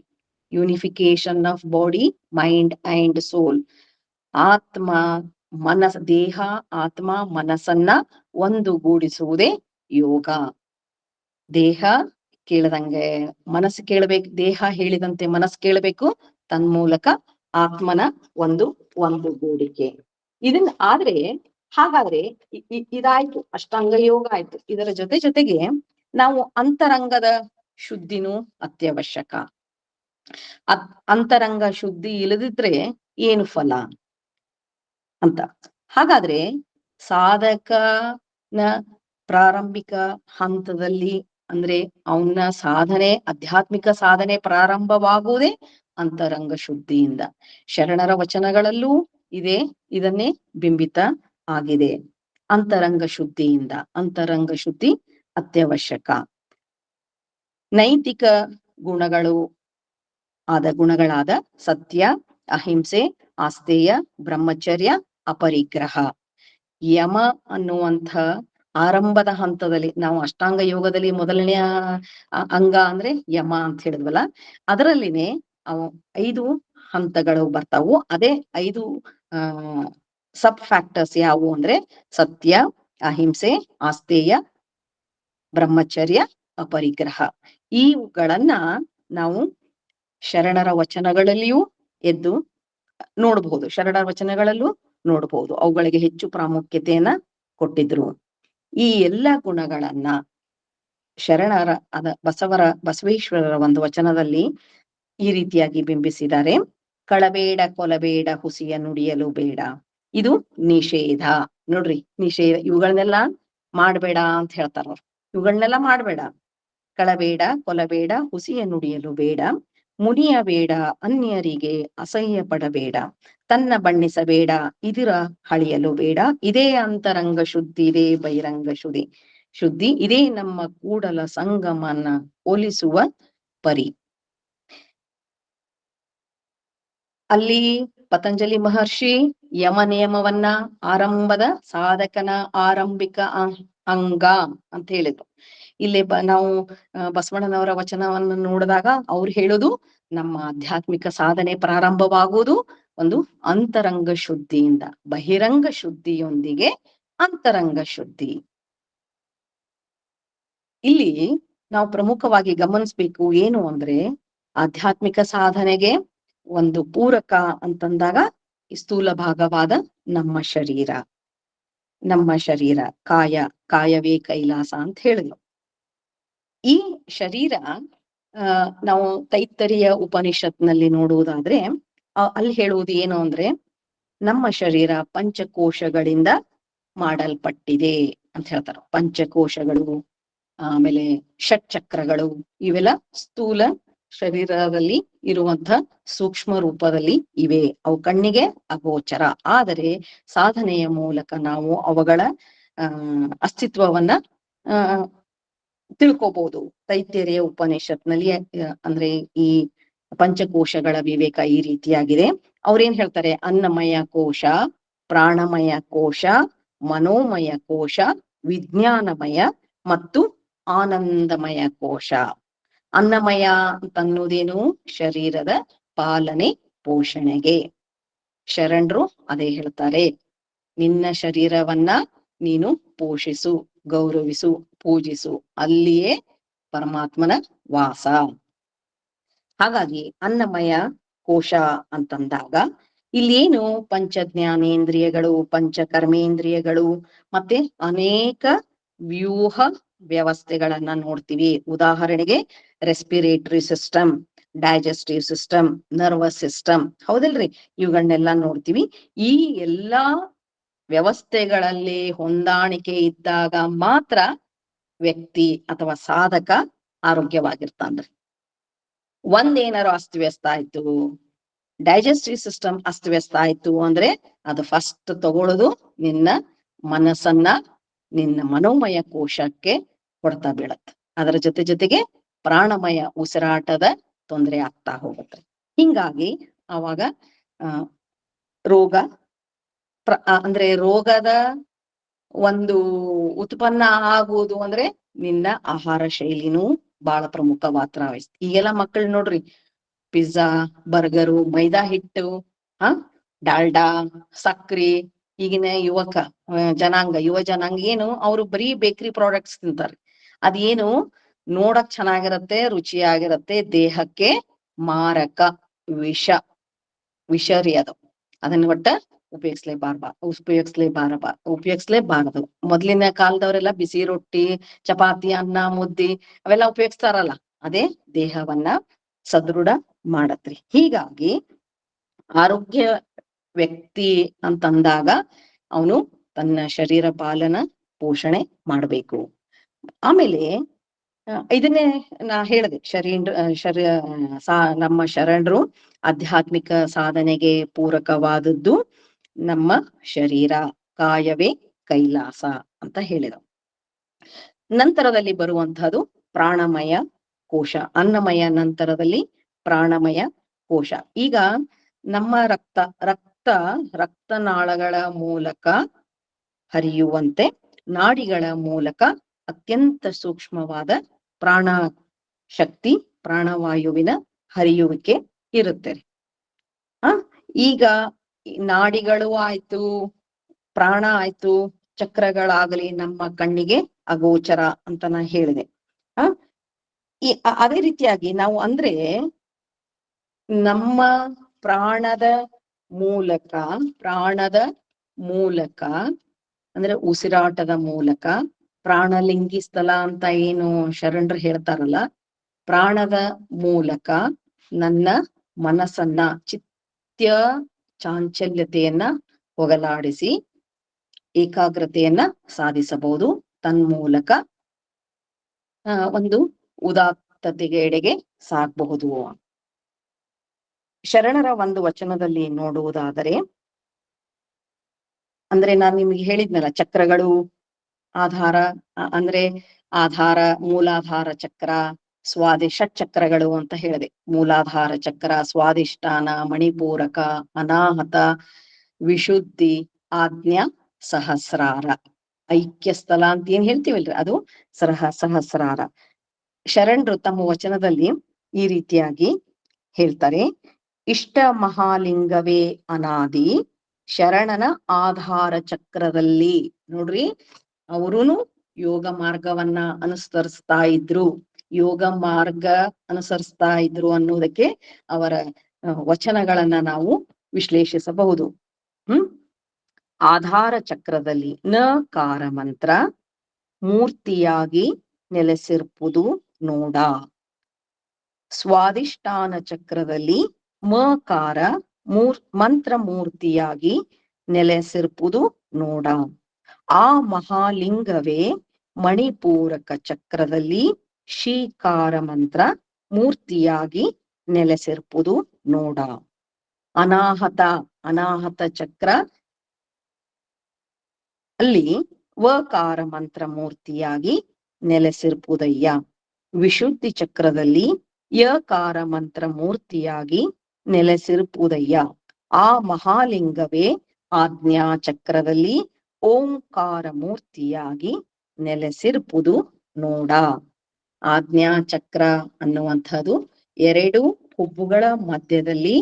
Unification of body, mind and soul. ದೇಹ, ಆತ್ಮ, ಮನಸ್ಸನ್ನ ಒಂದುಗೂಡಿಸುವುದೇ ಯೋಗ. ದೇಹ ಕೇಳದಂಗೆ ಮನಸ್ಸು ಕೇಳಬೇಕು, ದೇಹ ಹೇಳಿದಂತೆ ಮನಸ್ಸು ಕೇಳಬೇಕು, ತನ್ಮೂಲಕ ಆತ್ಮನ ಒಂದುಗೂಡಿಕೆ. ಹಾಗಾದ್ರೆ ಇದಾಯ್ತು, ಅಷ್ಟಾಂಗ ಯೋಗ ಆಯ್ತು. ಇದರ ಜೊತೆಗೆ ನಾವು ಅಂತರಂಗದ ಶುದ್ಧಿನೂ ಅತ್ಯವಶ್ಯಕ. ಅಂತರಂಗ ಶುದ್ಧಿ ಇಲ್ಲದಿದ್ರೆ ಏನು ಫಲ ಅಂತ. ಹಾಗಾದ್ರೆ ಸಾಧಕನ ಪ್ರಾರಂಭಿಕ ಹಂತದಲ್ಲಿ ಅಂದ್ರೆ ಅವನ ಸಾಧನೆ, ಆಧ್ಯಾತ್ಮಿಕ ಸಾಧನೆ ಪ್ರಾರಂಭವಾಗುವುದೇ ಅಂತರಂಗ ಶುದ್ಧಿಯಿಂದ. ಶರಣರ ವಚನಗಳಲ್ಲೂ ಇದನ್ನೇ ಬಿಂಬಿತ ಆಗಿದೆ. ಅಂತರಂಗ ಶುದ್ಧಿಯಿಂದ. ಅಂತರಂಗ ಶುದ್ಧಿ ಅತ್ಯವಶ್ಯಕ. ನೈತಿಕ ಗುಣಗಳಾದ ಸತ್ಯ, ಅಹಿಂಸೆ, ಆಸ್ತೇಯ, ಬ್ರಹ್ಮಚರ್ಯ, ಅಪರಿಗ್ರಹ. ಯಮ ಅನ್ನುವಂಥ ಆರಂಭದ ಹಂತದಲ್ಲಿ, ನಾವು ಅಷ್ಟಾಂಗ ಯೋಗದಲ್ಲಿ ಮೊದಲನೆಯ ಅಂಗ ಅಂದ್ರೆ ಯಮ ಅಂತ ಹೇಳಿದ್ವಲ್ಲ, ಅದರಲ್ಲಿನೇ 5 ಹಂತಗಳು ಬರ್ತಾವು. ಅದೇ 5 ಸಬ್ ಫ್ಯಾಕ್ಟರ್ಸ್ ಯಾವುವು ಅಂದ್ರೆ ಸತ್ಯ, ಅಹಿಂಸೆ, ಆಸ್ತೇಯ, ಬ್ರಹ್ಮಚರ್ಯ, ಅಪರಿಗ್ರಹ. ಇವುಗಳನ್ನ ನಾವು ಶರಣರ ವಚನಗಳಲ್ಲಿಯೂ ನೋಡಬಹುದು. ಅವುಗಳಿಗೆ ಹೆಚ್ಚು ಪ್ರಾಮುಖ್ಯತೆಯನ್ನ ಕೊಟ್ಟಿದ್ರು. ಈ ಎಲ್ಲ ಗುಣಗಳನ್ನ ಶರಣರ ಬಸವೇಶ್ವರರ ಒಂದು ವಚನದಲ್ಲಿ ಈ ರೀತಿಯಾಗಿ ಬಿಂಬಿಸಿದ್ದಾರೆ. ಕಳಬೇಡ ಕೊಲಬೇಡ ಹುಸಿಯ ನುಡಿಯಲು ಬೇಡ, ಇದು ನಿಷೇಧ. ನೋಡ್ರಿ, ನಿಷೇಧ, ಇವುಗಳನ್ನೆಲ್ಲ ಮಾಡ್ಬೇಡ ಅಂತ ಹೇಳ್ತಾರ ಅವ್ರು. ಇವುಗಳನ್ನೆಲ್ಲ ಮಾಡ್ಬೇಡ. ಕಳಬೇಡ ಕೊಲಬೇಡ ಹುಸಿಯ ನುಡಿಯಲು ಬೇಡ, ಮುನಿಯಬೇಡ ಅನ್ಯರಿಗೆ ಅಸಹ್ಯ ಪಡಬೇಡ, ತನ್ನ ಬಣ್ಣಿಸಬೇಡ ಇದಿರ ಹಳಿಯಲು ಬೇಡ, ಇದೇ ಅಂತರಂಗ ಶುದ್ಧಿ, ಇದೇ ಬಹಿರಂಗ ಶುದ್ಧಿ, ಇದೇ ನಮ್ಮ ಕೂಡಲ ಸಂಗಮನ ಒಲಿಸುವ ಪರಿ. ಅಲ್ಲಿ ಪತಂಜಲಿ ಮಹರ್ಷಿ ಯಮ ನಿಯಮವನ್ನ ಆರಂಭದ ಸಾಧಕನ ಆರಂಭಿಕ ಅಂಗ ಅಂತ ಹೇಳಿದ್ರು. ಇಲ್ಲಿ ನಾವು ಬಸವಣ್ಣನವರ ವಚನವನ್ನು ನೋಡಿದಾಗ ಅವ್ರು ಹೇಳುದು, ನಮ್ಮ ಆಧ್ಯಾತ್ಮಿಕ ಸಾಧನೆ ಪ್ರಾರಂಭವಾಗುವುದು ಒಂದು ಅಂತರಂಗ ಶುದ್ಧಿಯಿಂದ, ಬಹಿರಂಗ ಶುದ್ಧಿಯೊಂದಿಗೆ ಅಂತರಂಗ ಶುದ್ಧಿ. ಇಲ್ಲಿ ನಾವು ಪ್ರಮುಖವಾಗಿ ಗಮನಿಸ್ಬೇಕು ಏನು ಅಂದ್ರೆ, ಆಧ್ಯಾತ್ಮಿಕ ಸಾಧನೆಗೆ ಒಂದು ಪೂರಕ ಅಂತಂದಾಗ ಸ್ಥೂಲ ಭಾಗವಾದ ನಮ್ಮ ಶರೀರ ಕಾಯವೇ ಕೈಲಾಸ ಅಂತ ಹೇಳಿದ್ರು. ಈ ಶರೀರ ನಾವು ತೈತ್ತರಿಯ ಉಪನಿಷತ್ನಲ್ಲಿ ನೋಡುವುದಾದ್ರೆ ಅಲ್ಲಿ ಹೇಳುವುದು ಏನು ಅಂದ್ರೆ, ನಮ್ಮ ಶರೀರ ಪಂಚಕೋಶಗಳಿಂದ ಮಾಡಲ್ಪಟ್ಟಿದೆ ಅಂತ ಹೇಳ್ತಾರೆ. ಪಂಚಕೋಶಗಳು, ಆಮೇಲೆ ಷಟ್ಚಕ್ರಗಳು, ಇವೆಲ್ಲ ಸ್ಥೂಲ ಶರೀರದಲ್ಲಿ ಇರುವಂತ ಸೂಕ್ಷ್ಮ ರೂಪದಲ್ಲಿ ಇವೆ. ಅವು ಕಣ್ಣಿಗೆ ಅಗೋಚರ, ಆದರೆ ಸಾಧನೆಯ ಮೂಲಕ ನಾವು ಅವುಗಳ ಅಸ್ತಿತ್ವವನ್ನ ತಿಳ್ಕೋಬಹುದು. ತೈತ್ತರಿಯ ಉಪನಿಷತ್ನಲ್ಲಿ ಅಂದ್ರೆ ಈ ಪಂಚಕೋಶಗಳ ವಿವೇಕ ಈ ರೀತಿಯಾಗಿದೆ. ಅವ್ರೇನ್ ಹೇಳ್ತಾರೆ, ಅನ್ನಮಯ ಕೋಶ, ಪ್ರಾಣಮಯ ಕೋಶ, ಮನೋಮಯ ಕೋಶ, ವಿಜ್ಞಾನಮಯ ಮತ್ತು ಆನಂದಮಯ ಕೋಶ. ಅನ್ನಮಯ ಅಂತ ಅನ್ನೋದೇನು, ಶರೀರದ ಪಾಲನೆ ಪೋಷಣೆಗೆ. ಶರಣರು ಅದೇ ಹೇಳ್ತಾರೆ, ನಿನ್ನ ಶರೀರವನ್ನ ನೀನು ಪೋಷಿಸು, ಗೌರವಿಸು, ಪೂಜಿಸು, ಅಲ್ಲಿಯೇ ಪರಮಾತ್ಮನ ವಾಸ. ಹಾಗಾಗಿ ಅನ್ನಮಯ ಕೋಶ ಅಂತಂದಾಗ ಇಲ್ಲೇನು ಪಂಚ ಜ್ಞಾನೇಂದ್ರಿಯಗಳು, ಪಂಚ ಕರ್ಮೇಂದ್ರಿಯಗಳು, ಮತ್ತೆ ಅನೇಕ ವ್ಯೂಹ ವ್ಯವಸ್ಥೆಗಳನ್ನ ನೋಡ್ತೀವಿ. ಉದಾಹರಣೆಗೆ respiratory system, digestive system, nervous system, ಹೌದಲ್ರಿ? ಇವುಗಳನ್ನೆಲ್ಲ ನೋಡ್ತೀವಿ. ಈ ಎಲ್ಲಾ ವ್ಯವಸ್ಥೆಗಳಲ್ಲಿ ಹೊಂದಾಣಿಕೆ ಇದ್ದಾಗ ಮಾತ್ರ ವ್ಯಕ್ತಿ ಅಥವಾ ಸಾಧಕ ಆರೋಗ್ಯವಾಗಿರ್ತಾನ್ರಿ. ಒಂದೇನಾರು ಅಸ್ತವ್ಯಸ್ತ ಆಯ್ತು, ಡೈಜೆಸ್ಟಿವ್ ಸಿಸ್ಟಮ್ ಅಸ್ತವ್ಯಸ್ತ ಆಯ್ತು ಅಂದ್ರೆ ಅದು ಫಸ್ಟ್ ತಗೊಳ್ಳೋದು ನಿನ್ನ ಮನಸ್ಸನ್ನ, ನಿನ್ನ ಮನೋಮಯ ಕೋಶಕ್ಕೆ ಹೊಡ್ತಾ ಬೀಳತ್ತೆ. ಅದರ ಜೊತೆಗೆ ಪ್ರಾಣಮಯ ಉಸಿರಾಟದ ತೊಂದರೆ ಆಗ್ತಾ ಹೋಗುತ್ತೆ. ಹಿಂಗಾಗಿ ಅವಾಗ ರೋಗ ಅಂದ್ರೆ ರೋಗದ ಒಂದು ಉತ್ಪನ್ನ ಆಗುವುದು ಅಂದ್ರೆ ನಿನ್ನ ಆಹಾರ ಶೈಲಿನೂ ಬಹಳ ಪ್ರಮುಖ ಪಾತ್ರ ವಹಿಸ್ತು. ಈಗೆಲ್ಲ ಮಕ್ಕಳು ನೋಡ್ರಿ, ಪಿಜ್ಜಾ, ಬರ್ಗರು, ಮೈದಾ ಹಿಟ್ಟು, ಡಾಲ್ಡಾ, ಸಕ್ರಿ, ಈಗಿನ ಯುವ ಜನಾಂಗ ಏನು, ಅವರು ಬರೀ ಬೇಕರಿ ಪ್ರಾಡಕ್ಟ್ಸ್ ತಿಂತಾರೆ. ಅದೇನು ನೋಡಕ್ ಚೆನ್ನಾಗಿರತ್ತೆ, ರುಚಿಯಾಗಿರತ್ತೆ, ದೇಹಕ್ಕೆ ಮಾರಕ, ವಿಷರಿ ಅದು. ಅದನ್ನ ಒಟ್ಟ ಉಪಯೋಗಿಸ್ಲೇಬಾರದು. ಮೊದ್ಲಿನ ಕಾಲದವರೆಲ್ಲ ಬಿಸಿ ರೊಟ್ಟಿ, ಚಪಾತಿ, ಅನ್ನ, ಮುದ್ದಿ ಅವೆಲ್ಲ ಉಪಯೋಗಿಸ್ತಾರಲ್ಲ, ಅದೇ ದೇಹವನ್ನ ಸದೃಢ ಮಾಡತ್ರಿ. ಹೀಗಾಗಿ ಆರೋಗ್ಯ ವ್ಯಕ್ತಿ ಅಂತಂದಾಗ ಅವನು ತನ್ನ ಶರೀರ ಪಾಲನ ಪೋಷಣೆ ಮಾಡಬೇಕು. ಆಮೇಲೆ ಇದನ್ನೇ ನಾ ಹೇಳಿದೆ, ನಮ್ಮ ಶರಣರು ಆಧ್ಯಾತ್ಮಿಕ ಸಾಧನೆಗೆ ಪೂರಕವಾದದ್ದು ನಮ್ಮ ಶರೀರ, ಕಾಯವೇ ಕೈಲಾಸ ಅಂತ ಹೇಳಿದರು. ನಂತರದಲ್ಲಿ ಬರುವಂತಹದ್ದು ಪ್ರಾಣಮಯ ಕೋಶ. ಅನ್ನಮಯ ನಂತರದಲ್ಲಿ ಪ್ರಾಣಮಯ ಕೋಶ. ಈಗ ನಮ್ಮ ರಕ್ತನಾಳಗಳ ಮೂಲಕ ಹರಿಯುವಂತೆ ನಾಡಿಗಳ ಮೂಲಕ ಅತ್ಯಂತ ಸೂಕ್ಷ್ಮವಾದ ಪ್ರಾಣ ಶಕ್ತಿ, ಪ್ರಾಣವಾಯುವಿನ ಹರಿಯುವಿಕೆ ಇರುತ್ತೆ. ಈಗ ನಾಡಿಗಳು ಆಯ್ತು, ಪ್ರಾಣ ಆಯ್ತು, ಚಕ್ರಗಳಾಗಲಿ ನಮ್ಮ ಕಣ್ಣಿಗೆ ಅಗೋಚರ ಅಂತ ನಾ ಹೇಳಿದೆ. ಅದೇ ರೀತಿಯಾಗಿ ನಾವು ಅಂದ್ರೆ ನಮ್ಮ ಪ್ರಾಣದ ಮೂಲಕ ಅಂದ್ರೆ ಉಸಿರಾಟದ ಮೂಲಕ ಪ್ರಾಣಲಿಂಗಿ ಸ್ಥಳ ಅಂತ ಏನು ಶರಣರು ಹೇಳ್ತಾರಲ್ಲ, ಪ್ರಾಣದ ಮೂಲಕ ನನ್ನ ಮನಸ್ಸನ್ನ ಚಿತ್ಯ ಚಾಂಚಲ್ಯತೆಯನ್ನ ಹೋಗಲಾಡಿಸಿ ಏಕಾಗ್ರತೆಯನ್ನ ಸಾಧಿಸಬಹುದು. ತನ್ಮೂಲಕ ಒಂದು ಉದಾತ್ತತೆಗೆ ಎಡೆಗೆ ಸಾಗಬಹುದು. ಶರಣರ ಒಂದು ವಚನದಲ್ಲಿ ನೋಡುವುದಾದರೆ, ಅಂದ್ರೆ ನಾನು ನಿಮ್ಗೆ ಹೇಳಿದ್ನಲ್ಲ, ಚಕ್ರಗಳು ಆಧಾರ ಅಂದ್ರೆ ಆಧಾರ, ಮೂಲಾಧಾರ ಚಕ್ರ, ಷಟ್ಚಕ್ರಗಳು ಅಂತ ಹೇಳಿದೆ. ಮೂಲಾಧಾರ ಚಕ್ರ, ಸ್ವಾದಿಷ್ಠಾನ, ಮಣಿಪೂರಕ, ಅನಾಹತ, ವಿಶುದ್ಧಿ, ಆಜ್ಞಾ, ಸಹಸ್ರಾರ, ಐಕ್ಯ ಸ್ಥಳ ಅಂತ ಏನ್ ಹೇಳ್ತೀವಲ್ರಿ, ಅದು ಸಹಸ್ರಾರ. ಶರಣರು ತಮ್ಮ ವಚನದಲ್ಲಿ ಈ ರೀತಿಯಾಗಿ ಹೇಳ್ತಾರೆ, ಇಷ್ಟ ಮಹಾಲಿಂಗವೇ ಅನಾದಿ ಶರಣನ ಆಧಾರ ಚಕ್ರದಲ್ಲಿ. ನೋಡ್ರಿ, ಅವರುನು ಯೋಗ ಮಾರ್ಗವನ್ನ ಅನುಸರಿಸ್ತಾ ಇದ್ರು, ಯೋಗ ಮಾರ್ಗ ಅನುಸರಿಸ್ತಾ ಇದ್ರು ಅನ್ನೋದಕ್ಕೆ ಅವರ ವಚನಗಳನ್ನ ನಾವು ವಿಶ್ಲೇಷಿಸಬಹುದು. ಆಧಾರ ಚಕ್ರದಲ್ಲಿ ನಕಾರ ಮಂತ್ರ ಮೂರ್ತಿಯಾಗಿ ನೆಲೆಸಿರ್ಪುದು ನೋಡ. ಸ್ವಾದಿಷ್ಠಾನ ಚಕ್ರದಲ್ಲಿ ಮಕಾರ ಮಂತ್ರ ಮೂರ್ತಿಯಾಗಿ ನೆಲೆಸಿರ್ಪುದು ನೋಡ. ಆ ಮಹಾಲಿಂಗವೇ ಮಣಿಪೂರಕ ಚಕ್ರದಲ್ಲಿ ಶೀಕಾರ ಮಂತ್ರ ಮೂರ್ತಿಯಾಗಿ ನೆಲೆಸಿರ್ಪುದು ನೋಡ. ಅನಾಹತ ಚಕ್ರ ಅಲ್ಲಿ ವಕಾರ ಮಂತ್ರ ಮೂರ್ತಿಯಾಗಿ ನೆಲೆಸಿರ್ಪುದಯ್ಯ. ವಿಶುದ್ಧಿ ಚಕ್ರದಲ್ಲಿ ಯಕಾರ ಮಂತ್ರ ಮೂರ್ತಿಯಾಗಿ ನೆಲೆಸಿರ್ಪುದಯ್ಯ. ಆ ಮಹಾಲಿಂಗವೇ ಆಜ್ಞಾ ಚಕ್ರದಲ್ಲಿ ಓಂಕಾರ ಮೂರ್ತಿಯಾಗಿ ನೆಲೆಸಿರ್ಪುದು ನೋಡ. ಆಜ್ಞಾ ಚಕ್ರ ಅನ್ನುವಂಥದ್ದು 2 ಹುಬ್ಬುಗಳ ಮಧ್ಯದಲ್ಲಿ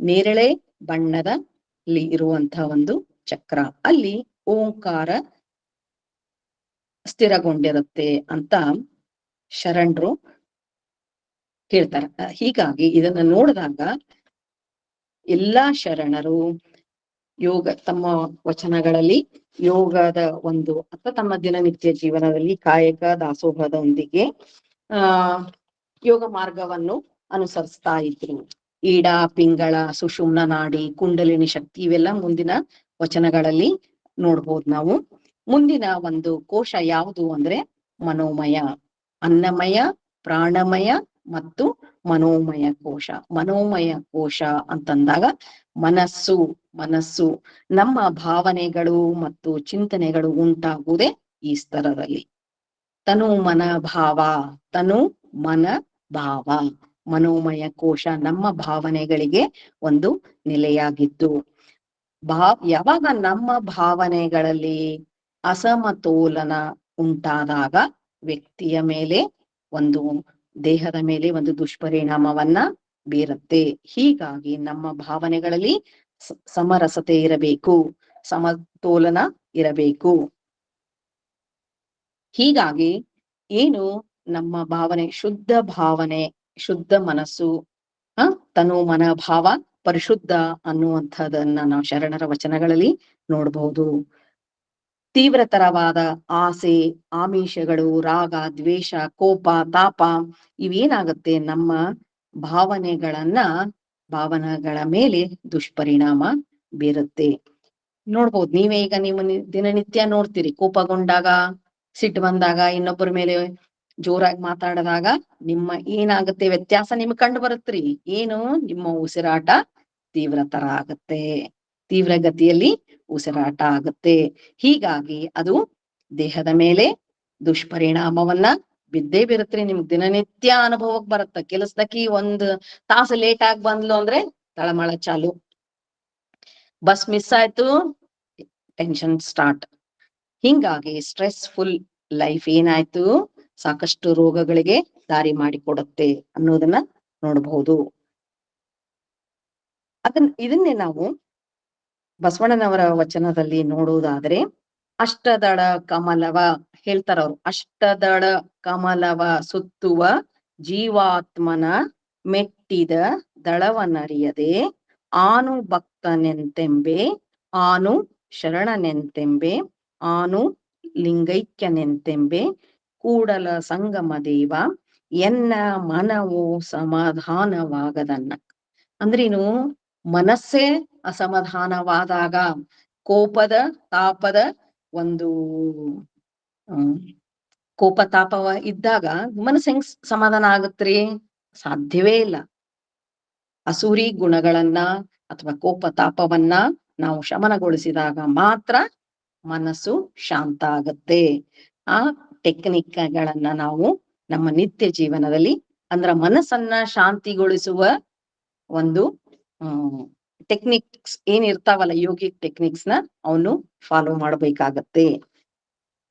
ನೇರಳೆ ಬಣ್ಣದಲ್ಲಿ ಇರುವಂತಹ ಒಂದು ಚಕ್ರ. ಅಲ್ಲಿ ಓಂಕಾರ ಸ್ಥಿರಗೊಂಡಿರುತ್ತೆ ಅಂತ ಶರಣರು ಹೇಳ್ತಾರೆ. ಹೀಗಾಗಿ ಇದನ್ನ ನೋಡಿದಾಗ ಎಲ್ಲಾ ಶರಣರು ತಮ್ಮ ವಚನಗಳಲ್ಲಿ ಯೋಗದ ಒಂದು ಅಥವಾ ತಮ್ಮ ದಿನನಿತ್ಯ ಜೀವನದಲ್ಲಿ ಕಾಯಕ ದಾಸೋಹದೊಂದಿಗೆ ಯೋಗ ಮಾರ್ಗವನ್ನು ಅನುಸರಿಸ್ತಾ ಇದ್ರು. ಈಡ, ಪಿಂಗಳ, ಸುಷುಮ್ನ ನಾಡಿ, ಕುಂಡಲಿನಿ ಶಕ್ತಿ, ಇವೆಲ್ಲ ಮುಂದಿನ ವಚನಗಳಲ್ಲಿ ನೋಡ್ಬೋದು ನಾವು. ಮುಂದಿನ ಒಂದು ಕೋಶ ಯಾವುದು ಅಂದ್ರೆ ಮನೋಮಯ. ಅನ್ನಮಯ, ಪ್ರಾಣಮಯ ಮತ್ತು ಮನೋಮಯ ಕೋಶ. ಮನೋಮಯ ಕೋಶ ಅಂತಂದಾಗ ಮನಸ್ಸು ನಮ್ಮ ಭಾವನೆಗಳು ಮತ್ತು ಚಿಂತನೆಗಳು ಉಂಟಾಗುವುದೇ ಈ ಸ್ತರದಲ್ಲಿ. ತನು ಮನ ಭಾವ ಮನೋಮಯ ಕೋಶ ನಮ್ಮ ಭಾವನೆಗಳಿಗೆ ಒಂದು ನೆಲೆಯಾಗಿದ್ದು, ಯಾವಾಗ ನಮ್ಮ ಭಾವನೆಗಳಲ್ಲಿ ಅಸಮತೋಲನ ಉಂಟಾದಾಗ ವ್ಯಕ್ತಿಯ ಮೇಲೆ ದೇಹದ ಮೇಲೆ ಒಂದು ದುಷ್ಪರಿಣಾಮವನ್ನ ಬೀರುತ್ತೆ. ಹೀಗಾಗಿ ನಮ್ಮ ಭಾವನೆಗಳಲ್ಲಿ ಸಮರಸತೆ ಇರಬೇಕು, ಸಮತೋಲನ ಇರಬೇಕು. ಹೀಗಾಗಿ ಏನು ನಮ್ಮ ಭಾವನೆ, ಶುದ್ಧ ಮನಸ್ಸು, ತನು ಮನ ಭಾವ ಪರಿಶುದ್ಧ ಅನ್ನುವಂಥದ್ದನ್ನ ನಾವು ಶರಣರ ವಚನಗಳಲ್ಲಿ ನೋಡಬಹುದು. ತೀವ್ರತರವಾದ ಆಸೆ, ಆಮಿಷಗಳು, ರಾಗ, ದ್ವೇಷ, ಕೋಪ, ತಾಪ ಇವೇನಾಗುತ್ತೆ ನಮ್ಮ ಭಾವನೆಗಳ ಮೇಲೆ ದುಷ್ಪರಿಣಾಮ ಬೀರುತ್ತೆ. ನೋಡ್ಬೋದು, ನೀವೇ ಈಗ ನೀವು ದಿನನಿತ್ಯ ನೋಡ್ತೀರಿ, ಕೋಪಗೊಂಡಾಗ, ಸಿಟ್ಟು ಬಂದಾಗ, ಇನ್ನೊಬ್ಬರ ಮೇಲೆ ಜೋರಾಗಿ ಮಾತಾಡಿದಾಗ ನಿಮ್ಮ ಏನಾಗುತ್ತೆ ವ್ಯತ್ಯಾಸ ನಿಮ್ಗೆ ಕಂಡು ಬರುತ್ತ್ರಿ. ಏನು, ನಿಮ್ಮ ಉಸಿರಾಟ ತೀವ್ರತರ ಆಗತ್ತೆ, ತೀವ್ರಗತಿಯಲ್ಲಿ ಉಸಿರಾಟ ಆಗುತ್ತೆ. ಹೀಗಾಗಿ ಅದು ದೇಹದ ಮೇಲೆ ದುಷ್ಪರಿಣಾಮವನ್ನ ಬಿದ್ದೇ ಬೀರುತ್ರಿ. ನಿಮ್ಗೆ ದಿನನಿತ್ಯ ಅನುಭವಕ್ಕೆ ಬರುತ್ತ. ಕೆಲಸದಕ್ಕಿ 1 ತಾಸು ಲೇಟ್ ಆಗಿ ಬಂದ್ಲು ಅಂದ್ರೆ ತಳಮಳ ಚಾಲು, ಬಸ್ ಮಿಸ್ ಆಯ್ತು, ಟೆನ್ಷನ್ ಸ್ಟಾರ್ಟ್. ಹಿಂಗಾಗಿ ಸ್ಟ್ರೆಸ್ಫುಲ್ ಲೈಫ್ ಏನಾಯ್ತು, ಸಾಕಷ್ಟು ರೋಗಗಳಿಗೆ ದಾರಿ ಮಾಡಿಕೊಡುತ್ತೆ ಅನ್ನೋದನ್ನ ನೋಡಬಹುದು. ಇದನ್ನೇ ನಾವು ಬಸವಣ್ಣನವರ ವಚನದಲ್ಲಿ ನೋಡುವುದಾದ್ರೆ, ಅಷ್ಟದಳ ಕಮಲವ ಹೇಳ್ತಾರ ಅವ್ರು. ಅಷ್ಟದಳ ಕಮಲವ ಸುತ್ತುವ ಜೀವಾತ್ಮನ ಮೆಟ್ಟಿದ ದಳವನರಿಯದೆ ಆನು ಭಕ್ತನೆಂತೆಂಬೆ, ಆನು ಶರಣನೆಂತೆಂಬೆ, ಆನು ಲಿಂಗೈಕ್ಯನೆಂತೆಂಬೆ ಕೂಡಲ ಸಂಗಮ ದೇವ ಎನ್ನ ಮನವು ಸಮಾಧಾನವಾಗದನ್ನ. ಅಂದ್ರೇನು? ಮನಸ್ಸೇ ಅಸಮಾಧಾನವಾದಾಗ, ಕೋಪದ ತಾಪದ ಒಂದು ಕೋಪ ತಾಪವ ಇದ್ದಾಗ ಮನಸ್ಸು ಹೆಂಗ್ ಸಮಾಧಾನ ಆಗತ್ರಿ? ಸಾಧ್ಯವೇ ಇಲ್ಲ. ಅಸೂರಿ ಗುಣಗಳನ್ನ ಅಥವಾ ಕೋಪ ತಾಪವನ್ನ ನಾವು ಶಮನಗೊಳಿಸಿದಾಗ ಮಾತ್ರ ಮನಸ್ಸು ಶಾಂತ ಆಗತ್ತೆ. ಆ ಟೆಕ್ನಿಕ್ಗಳನ್ನ ನಾವು ನಮ್ಮ ನಿತ್ಯ ಜೀವನದಲ್ಲಿ, ಅಂದ್ರ ಮನಸ್ಸನ್ನ ಶಾಂತಿಗೊಳಿಸುವ ಒಂದು ಟೆಕ್ನಿಕ್ಸ್ ಏನಿರ್ತಾವಲ್ಲ, ಯೋಗಿಕ್ ಟೆಕ್ನಿಕ್ಸ್ ನ ಅವನು ಫಾಲೋ ಮಾಡ್ಬೇಕಾಗತ್ತೆ.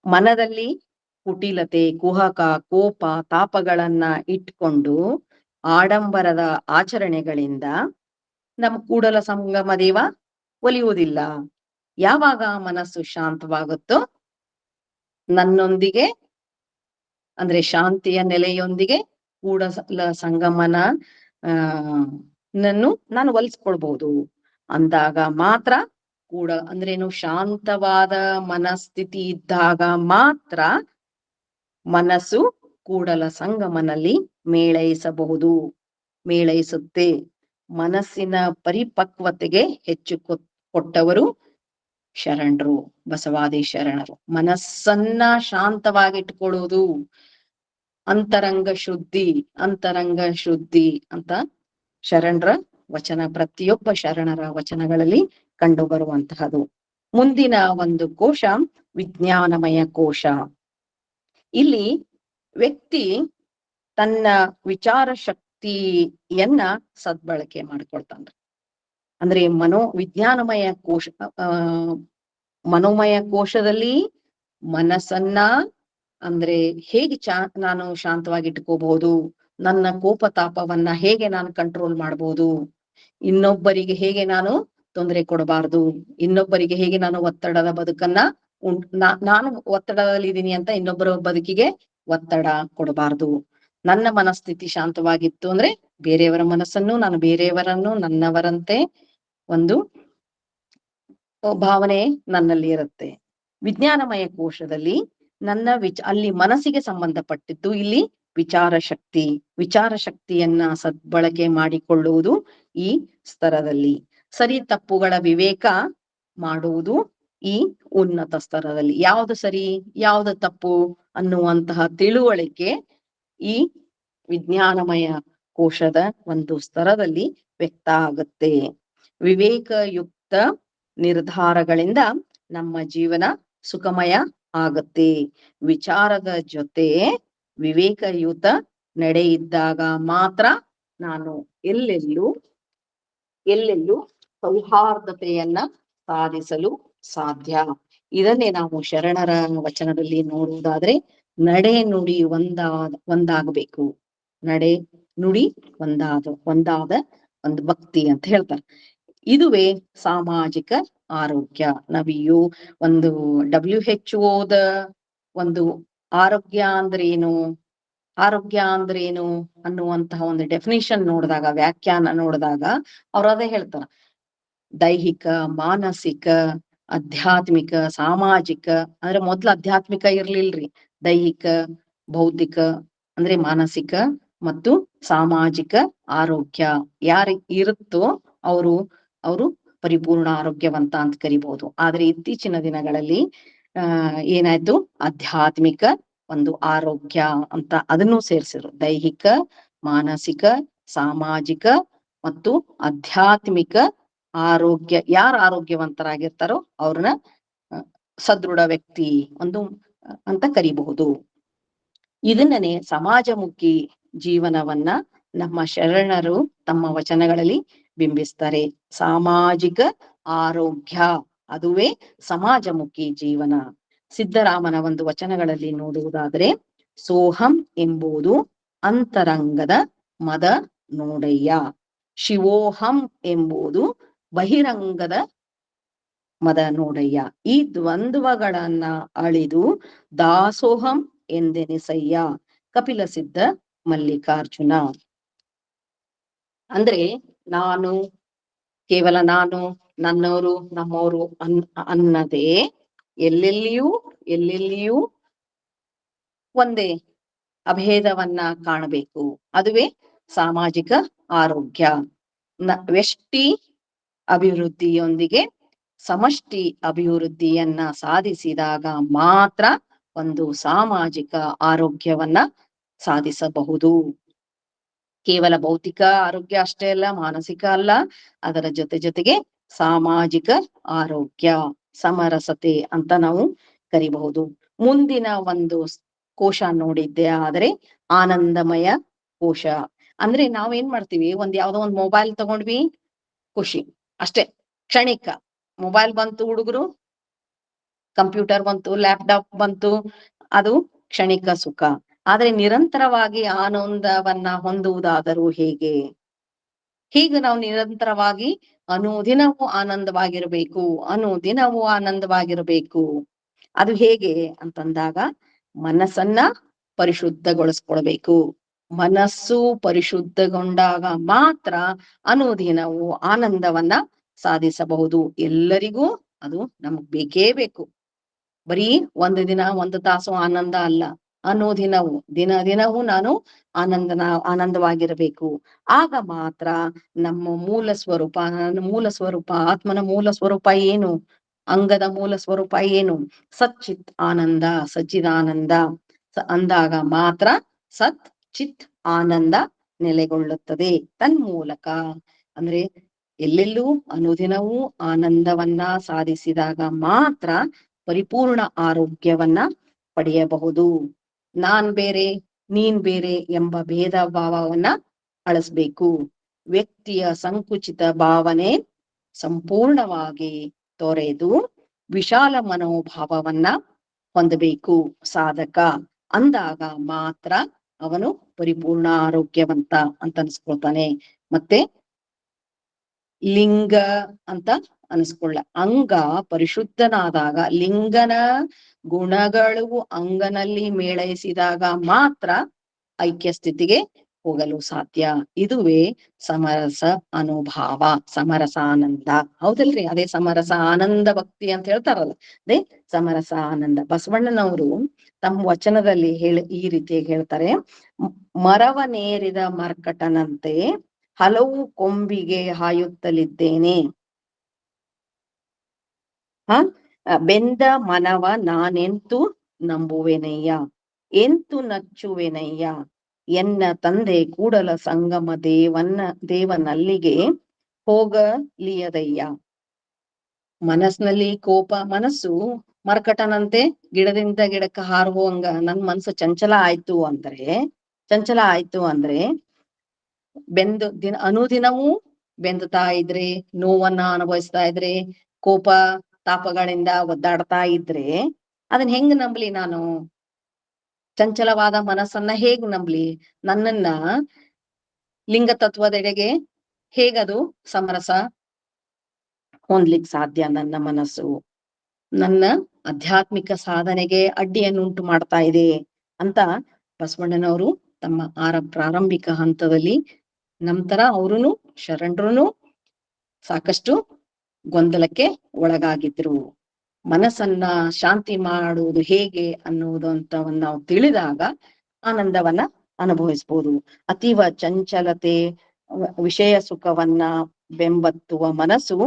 ಮನದಲ್ಲಿ ಕುಟಿಲತೆ, ಕುಹಕ, ಕೋಪ, ತಾಪಗಳನ್ನ ಇಟ್ಕೊಂಡು ಆಡಂಬರದ ಆಚರಣೆಗಳಿಂದ ನಮ್ಮ ಕೂಡಲ ಸಂಗಮ ದೇವ ಒಲಿಯುವುದಿಲ್ಲ. ಯಾವಾಗ ಮನಸ್ಸು ಶಾಂತವಾಗುತ್ತೋ, ನನ್ನೊಂದಿಗೆ ಅಂದ್ರೆ ಶಾಂತಿಯ ನೆಲೆಯೊಂದಿಗೆ ಕೂಡಲ ಸಂಗಮನ ನಾನು ಒಲಿಸ್ಕೊಳ್ಬಹುದು ಅಂದಾಗ ಮಾತ್ರ ಅಂದ್ರೇನು, ಶಾಂತವಾದ ಮನಸ್ಥಿತಿ ಇದ್ದಾಗ ಮಾತ್ರ ಮನಸ್ಸು ಕೂಡಲ ಸಂಗಮನಲ್ಲಿ ಮೇಳೈಸುತ್ತೆ. ಮನಸ್ಸಿನ ಪರಿಪಕ್ವತೆಗೆ ಹೆಚ್ಚು ಕೊಟ್ಟವರು ಶರಣರು, ಬಸವಾದಿ ಶರಣರು. ಮನಸ್ಸನ್ನ ಶಾಂತವಾಗಿಟ್ಕೊಳ್ಳುವುದು ಅಂತರಂಗ ಶುದ್ಧಿ ಅಂತ ಶರಣರ ವಚನ, ಪ್ರತಿಯೊಬ್ಬ ಶರಣರ ವಚನಗಳಲ್ಲಿ ಕಂಡು ಬರುವಂತಹದು. ಮುಂದಿನ ಒಂದು ಕೋಶ ವಿಜ್ಞಾನಮಯ ಕೋಶ. ಇಲ್ಲಿ ವ್ಯಕ್ತಿ ತನ್ನ ವಿಚಾರ ಶಕ್ತಿಯನ್ನ ಸದ್ಬಳಕೆ ಮಾಡ್ಕೊಳ್ತಾನ್ರಿ. ಅಂದ್ರೆ ವಿಜ್ಞಾನಮಯ ಕೋಶ, ಮನೋಮಯ ಕೋಶದಲ್ಲಿ ಮನಸ್ಸನ್ನ ಅಂದ್ರೆ ಹೇಗೆ ನಾನು ಶಾಂತವಾಗಿ ಇಟ್ಕೋಬಹುದು, ನನ್ನ ಕೋಪ ತಾಪವನ್ನ ಹೇಗೆ ನಾನು ಕಂಟ್ರೋಲ್ ಮಾಡ್ಬೋದು, ಇನ್ನೊಬ್ಬರಿಗೆ ಹೇಗೆ ನಾನು ತೊಂದರೆ ಕೊಡಬಾರ್ದು, ಇನ್ನೊಬ್ಬರಿಗೆ ಹೇಗೆ ನಾನು ಒತ್ತಡದ ಬದುಕನ್ನ ನಾನು ಒತ್ತಡದಲ್ಲಿ ಇದೀನಿ ಅಂತ ಇನ್ನೊಬ್ಬರ ಬದುಕಿಗೆ ಒತ್ತಡ ಕೊಡಬಾರ್ದು. ನನ್ನ ಮನಸ್ಥಿತಿ ಶಾಂತವಾಗಿತ್ತು ಅಂದ್ರೆ ಬೇರೆಯವರ ಮನಸ್ಸನ್ನು, ನಾನು ಬೇರೆಯವರನ್ನು ನನ್ನವರಂತೆ ಒಂದು ಭಾವನೆ ನನ್ನಲ್ಲಿ ಇರುತ್ತೆ. ವಿಜ್ಞಾನಮಯ ಕೋಶದಲ್ಲಿ ಅಲ್ಲಿ ಮನಸ್ಸಿಗೆ ಸಂಬಂಧಪಟ್ಟಿದ್ದು, ಇಲ್ಲಿ ವಿಚಾರ ಶಕ್ತಿಯನ್ನ ಸದ್ಬಳಕೆ ಮಾಡಿಕೊಳ್ಳುವುದು ಈ ಸ್ತರದಲ್ಲಿ. ಸರಿ ತಪ್ಪುಗಳ ವಿವೇಕ ಮಾಡುವುದು ಈ ಉನ್ನತ ಸ್ತರದಲ್ಲಿ. ಯಾವುದು ಸರಿ ಯಾವುದು ತಪ್ಪು ಅನ್ನುವಂತಹ ತಿಳುವಳಿಕೆ ಈ ವಿಜ್ಞಾನಮಯ ಕೋಶದ ಒಂದು ಸ್ತರದಲ್ಲಿ ವ್ಯಕ್ತ ಆಗುತ್ತೆ. ವಿವೇಕಯುಕ್ತ ನಿರ್ಧಾರಗಳಿಂದ ನಮ್ಮ ಜೀವನ ಸುಖಮಯ ಆಗುತ್ತೆ. ವಿಚಾರದ ಜೊತೆ ವಿವೇಕಯುತ ನಡೆ ಇದ್ದಾಗ ಮಾತ್ರ ನಾನು ಎಲ್ಲೆಲ್ಲೂ ಸೌಹಾರ್ದತೆಯನ್ನ ಸಾಧಿಸಲು ಸಾಧ್ಯ. ಇದನ್ನೇ ನಾವು ಶರಣರ ವಚನದಲ್ಲಿ ನೋಡುವುದಾದ್ರೆ, ನಡೆ ನುಡಿ ಒಂದಾಗಬೇಕು. ನಡೆ ನುಡಿ ಒಂದಾದ ಒಂದು ಭಕ್ತಿ ಅಂತ ಹೇಳ್ತಾರೆ. ಇದುವೇ ಸಾಮಾಜಿಕ ಆರೋಗ್ಯ. ನಾವಿಯು ಒಂದು WHO ಒಂದು ಆರೋಗ್ಯ ಅಂದ್ರೇನು ಅನ್ನುವಂತಹ ಒಂದು ಡೆಫಿನಿಷನ್ ನೋಡಿದಾಗ, ವ್ಯಾಖ್ಯಾನ ನೋಡಿದಾಗ ಅವ್ರು ಅದೇ ಹೇಳ್ತಾರ. ದೈಹಿಕ, ಮಾನಸಿಕ, ಆಧ್ಯಾತ್ಮಿಕ, ಸಾಮಾಜಿಕ. ಅಂದ್ರೆ ಮೊದ್ಲು ಆಧ್ಯಾತ್ಮಿಕ ಇರ್ಲಿಲ್ರಿ, ದೈಹಿಕ, ಬೌದ್ಧಿಕ ಅಂದ್ರೆ ಮಾನಸಿಕ ಮತ್ತು ಸಾಮಾಜಿಕ ಆರೋಗ್ಯ ಯಾರು ಇರುತ್ತೋ ಅವರು ಪರಿಪೂರ್ಣ ಆರೋಗ್ಯವಂತ ಅಂತ ಕರಿಬಹುದು. ಆದ್ರೆ ಇತ್ತೀಚಿನ ದಿನಗಳಲ್ಲಿ ಏನಾಯ್ತು, ಆಧ್ಯಾತ್ಮಿಕ ಒಂದು ಆರೋಗ್ಯ ಅಂತ ಅದನ್ನು ಸೇರಿಸಿದ್ರು. ದೈಹಿಕ, ಮಾನಸಿಕ, ಸಾಮಾಜಿಕ ಮತ್ತು ಆಧ್ಯಾತ್ಮಿಕ ಆರೋಗ್ಯ. ಯಾರು ಆರೋಗ್ಯವಂತರಾಗಿರ್ತಾರೋ ಅವ್ರನ್ನ ಸದೃಢ ವ್ಯಕ್ತಿ ಅಂತ ಕರಿಬಹುದು. ಇದನ್ನೇ ಸಮಾಜಮುಖಿ ಜೀವನವನ್ನ ನಮ್ಮ ಶರಣರು ತಮ್ಮ ವಚನಗಳಲ್ಲಿ ಬಿಂಬಿಸ್ತಾರೆ. ಸಾಮಾಜಿಕ ಆರೋಗ್ಯ ಅದುವೇ ಸಮಾಜಮುಖಿ ಜೀವನ. ಸಿದ್ದರಾಮನ ಒಂದು ವಚನಗಳಲ್ಲಿ ನೋಡುವುದಾದ್ರೆ, ಸೋಹಂ ಎಂಬುದು ಅಂತರಂಗದ ಮದ ನೋಡಯ್ಯ, ಶಿವೋಹಂ ಎಂಬುದು ಬಹಿರಂಗದ ಮದ ನೋಡಯ್ಯ. ಈ ದ್ವಂದ್ವಗಳನ್ನ ಅಳಿದು ದಾಸೋಹಂ ಎಂದೆನಿಸಯ್ಯ. ಕಪಿಲ ಸಿದ್ಧ ಮಲ್ಲಿಕಾರ್ಜುನ. ಅಂದ್ರೆ ಕೇವಲ ನಾನು, ನನ್ನವರು, ನಮ್ಮವರು ಅನ್ನದೇ ಎಲ್ಲೆಲ್ಲಿಯೂ ಒಂದೇ ಅಭೇದವನ್ನ ಕಾಣಬೇಕು. ಅದುವೇ ಸಾಮಾಜಿಕ ಆರೋಗ್ಯ. ವ್ಯಷ್ಟಿ ಅಭಿವೃದ್ಧಿಯೊಂದಿಗೆ ಸಮಷ್ಟಿ ಅಭಿವೃದ್ಧಿಯನ್ನ ಸಾಧಿಸಿದಾಗ ಮಾತ್ರ ಒಂದು ಸಾಮಾಜಿಕ ಆರೋಗ್ಯವನ್ನ ಸಾಧಿಸಬಹುದು. ಕೇವಲ ಭೌತಿಕ ಆರೋಗ್ಯ ಅಷ್ಟೇ ಅಲ್ಲ, ಮಾನಸಿಕ ಅಲ್ಲ, ಅದರ ಜೊತೆಗೆ ಸಾಮಾಜಿಕ ಆರೋಗ್ಯ, ಸಮರಸತೆ ಅಂತ ನಾವು ಕರಿಬಹುದು. ಮುಂದಿನ ಒಂದು ಕೋಶ ನೋಡಿದ್ದೆ ಆದರೆ ಆನಂದಮಯ ಕೋಶ. ಅಂದ್ರೆ ನಾವೇನ್ ಮಾಡ್ತೀವಿ, ಯಾವ್ದೋ ಒಂದ್ ಮೊಬೈಲ್ ತಗೊಂಡ್ವಿ, ಖುಷಿ ಅಷ್ಟೇ, ಕ್ಷಣಿಕ. ಮೊಬೈಲ್ ಬಂತು, ಹುಡುಗರು ಕಂಪ್ಯೂಟರ್ ಬಂತು, ಲ್ಯಾಪ್ಟಾಪ್ ಬಂತು, ಅದು ಕ್ಷಣಿಕ ಸುಖ. ಆದ್ರೆ ನಿರಂತರವಾಗಿ ಆನಂದವನ್ನ ಹೊಂದುವುದಾದರೂ ಹೇಗೆ? ಹೀಗೆ ನಾವು ನಿರಂತರವಾಗಿ ಅನುದಿನವೂ ಆನಂದವಾಗಿರಬೇಕು. ಅದು ಹೇಗೆ ಅಂತಂದಾಗ ಮನಸ್ಸನ್ನ ಪರಿಶುದ್ಧಗೊಳಿಸ್ಕೊಳ್ಬೇಕು. ಮನಸ್ಸು ಪರಿಶುದ್ಧಗೊಂಡಾಗ ಮಾತ್ರ ಅನುದಿನವೂ ಆನಂದವನ್ನ ಸಾಧಿಸಬಹುದು. ಎಲ್ಲರಿಗೂ ಅದು ನಮಗ್ ಬೇಕೇ ಬೇಕು. ಬರೀ ಒಂದು ದಿನ ಒಂದು ತಾಸು ಆನಂದ ಅಲ್ಲ, ಅನುದಿನವೂ ದಿನವೂ ನಾನು ಆನಂದವಾಗಿರಬೇಕು. ಆಗ ಮಾತ್ರ ನಮ್ಮ ಮೂಲ ಸ್ವರೂಪ, ಆತ್ಮನ ಮೂಲ ಸ್ವರೂಪ ಏನು, ಅಂಗದ ಮೂಲ ಸ್ವರೂಪ ಏನು, ಸಚ್ಚಿತ್ ಆನಂದ, ಸಚ್ಚಿದಾನಂದ ಅಂದಾಗ ಮಾತ್ರ ಸತ್ ಚಿತ್ ಆನಂದ ನೆಲೆಗೊಳ್ಳುತ್ತದೆ. ತನ್ಮೂಲಕ ಅಂದ್ರೆ ಎಲ್ಲೆಲ್ಲೂ ಅನುದಿನವೂ ಆನಂದವನ್ನ ಸಾಧಿಸಿದಾಗ ಮಾತ್ರ ಪರಿಪೂರ್ಣ ಆರೋಗ್ಯವನ್ನ ಪಡೆಯಬಹುದು. ನಾನ್ ಬೇರೆ ನೀನ್ ಬೇರೆ ಎಂಬ ಭೇದ ಭಾವವನ್ನ ಅಳಿಸ್ಬೇಕು. ವ್ಯಕ್ತಿಯ ಸಂಕುಚಿತ ಭಾವನೆ ಸಂಪೂರ್ಣವಾಗಿ ತೊರೆದು ವಿಶಾಲ ಮನೋಭಾವವನ್ನ ಹೊಂದಬೇಕು ಸಾಧಕ. ಅಂದಾಗ ಮಾತ್ರ ಅವನು ಪರಿಪೂರ್ಣ ಆರೋಗ್ಯವಂತ ಅಂತ ಅನ್ಸ್ಕೊಳ್ತಾನೆ. ಮತ್ತೆ ಲಿಂಗ ಅಂತ ಅಂಗ ಪರಿಶುದ್ಧನಾದಾಗ, ಲಿಂಗನ ಗುಣಗಳು ಅಂಗನಲ್ಲಿ ಮೇಳೈಸಿದಾಗ ಮಾತ್ರ ಐಕ್ಯ ಸ್ಥಿತಿಗೆ ಹೋಗಲು ಸಾಧ್ಯ. ಇದುವೇ ಸಮರಸ ಅನುಭಾವ, ಸಮರಸ ಆನಂದ. ಹೌದಲ್ರಿ? ಅದೇ ಸಮರಸ ಆನಂದ ಭಕ್ತಿ ಅಂತ ಹೇಳ್ತಾರಲ್ಲ, ಅದೇ ಸಮರಸ ಆನಂದ. ಬಸವಣ್ಣನವರು ತಮ್ಮ ವಚನದಲ್ಲಿ ಈ ರೀತಿಯಾಗಿ ಹೇಳ್ತಾರೆ, ಮರವನೇರಿದ ಮರ್ಕಟನಂತೆ ಹಲವು ಕೊಂಬಿಗೆ ಹಾಯುತ್ತಲಿದ್ದೇನೆ. ಬೆಂದ ಮನವ ನಾನೆಂತು ನಂಬುವೆನಯ್ಯ, ಎಂತು ನಚ್ಚುವೆನಯ್ಯ, ಎನ್ನ ತಂದೆ ಕೂಡಲ ಸಂಗಮ ದೇವನಲ್ಲಿಗೆ ಹೋಗಲಿಯದಯ್ಯ. ಮನಸ್ಸಿನಲ್ಲಿ ಕೋಪ, ಮನಸ್ಸು ಮರ್ಕಟನಂತೆ ಗಿಡದಿಂದ ಗಿಡಕ್ಕೆ ಹಾರುವಂಗ ನನ್ ಮನಸ್ಸು ಚಂಚಲ ಆಯ್ತು ಅಂದ್ರೆ ಅನುದಿನವೂ ಬೆಂದುತ್ತಾ ಇದ್ರೆ, ನೋವನ್ನ ಅನುಭವಿಸ್ತಾ ಇದ್ರೆ, ಕೋಪ ತಾಪಗಳಿಂದ ಒದ್ದಾಡ್ತಾ ಇದ್ರೆ ಅದನ್ನ ಹೆಂಗ್ ನಂಬಲಿ ನಾನು? ಚಂಚಲವಾದ ಮನಸ್ಸನ್ನ ಹೇಗ್ ನಂಬಲಿ? ನನ್ನನ್ನ ಲಿಂಗ ತತ್ವದೆಡೆಗೆ ಹೇಗದು ಸಮರಸ ಹೊಂದ್ಲಿಕ್ ಸಾಧ್ಯ? ನನ್ನ ಮನಸ್ಸು ನನ್ನ ಆಧ್ಯಾತ್ಮಿಕ ಸಾಧನೆಗೆ ಅಡ್ಡಿಯನ್ನುಂಟು ಮಾಡ್ತಾ ಇದೆ ಅಂತ ಬಸವಣ್ಣನವರು ತಮ್ಮ ಪ್ರಾರಂಭಿಕ ಹಂತದಲ್ಲಿ, ನಂತರ ಅವರುನು ಶರಣರು ಸಾಕಷ್ಟು ಗೊಂದಲಕ್ಕೆ ಒಳಗಾಗಿದ್ರು. ಮನಸ್ಸನ್ನ ಶಾಂತಿ ಮಾಡುವುದು ಹೇಗೆ ಅನ್ನುವುದಂತವನ್ನ ನಾವು ತಿಳಿದಾಗ ಆನಂದವನ್ನ ಅನುಭವಿಸ್ಬೋದು. ಅತೀವ ಚಂಚಲತೆ, ವಿಷಯ ಸುಖವನ್ನ ಬೆಂಬತ್ತುವ ಮನಸ್ಸು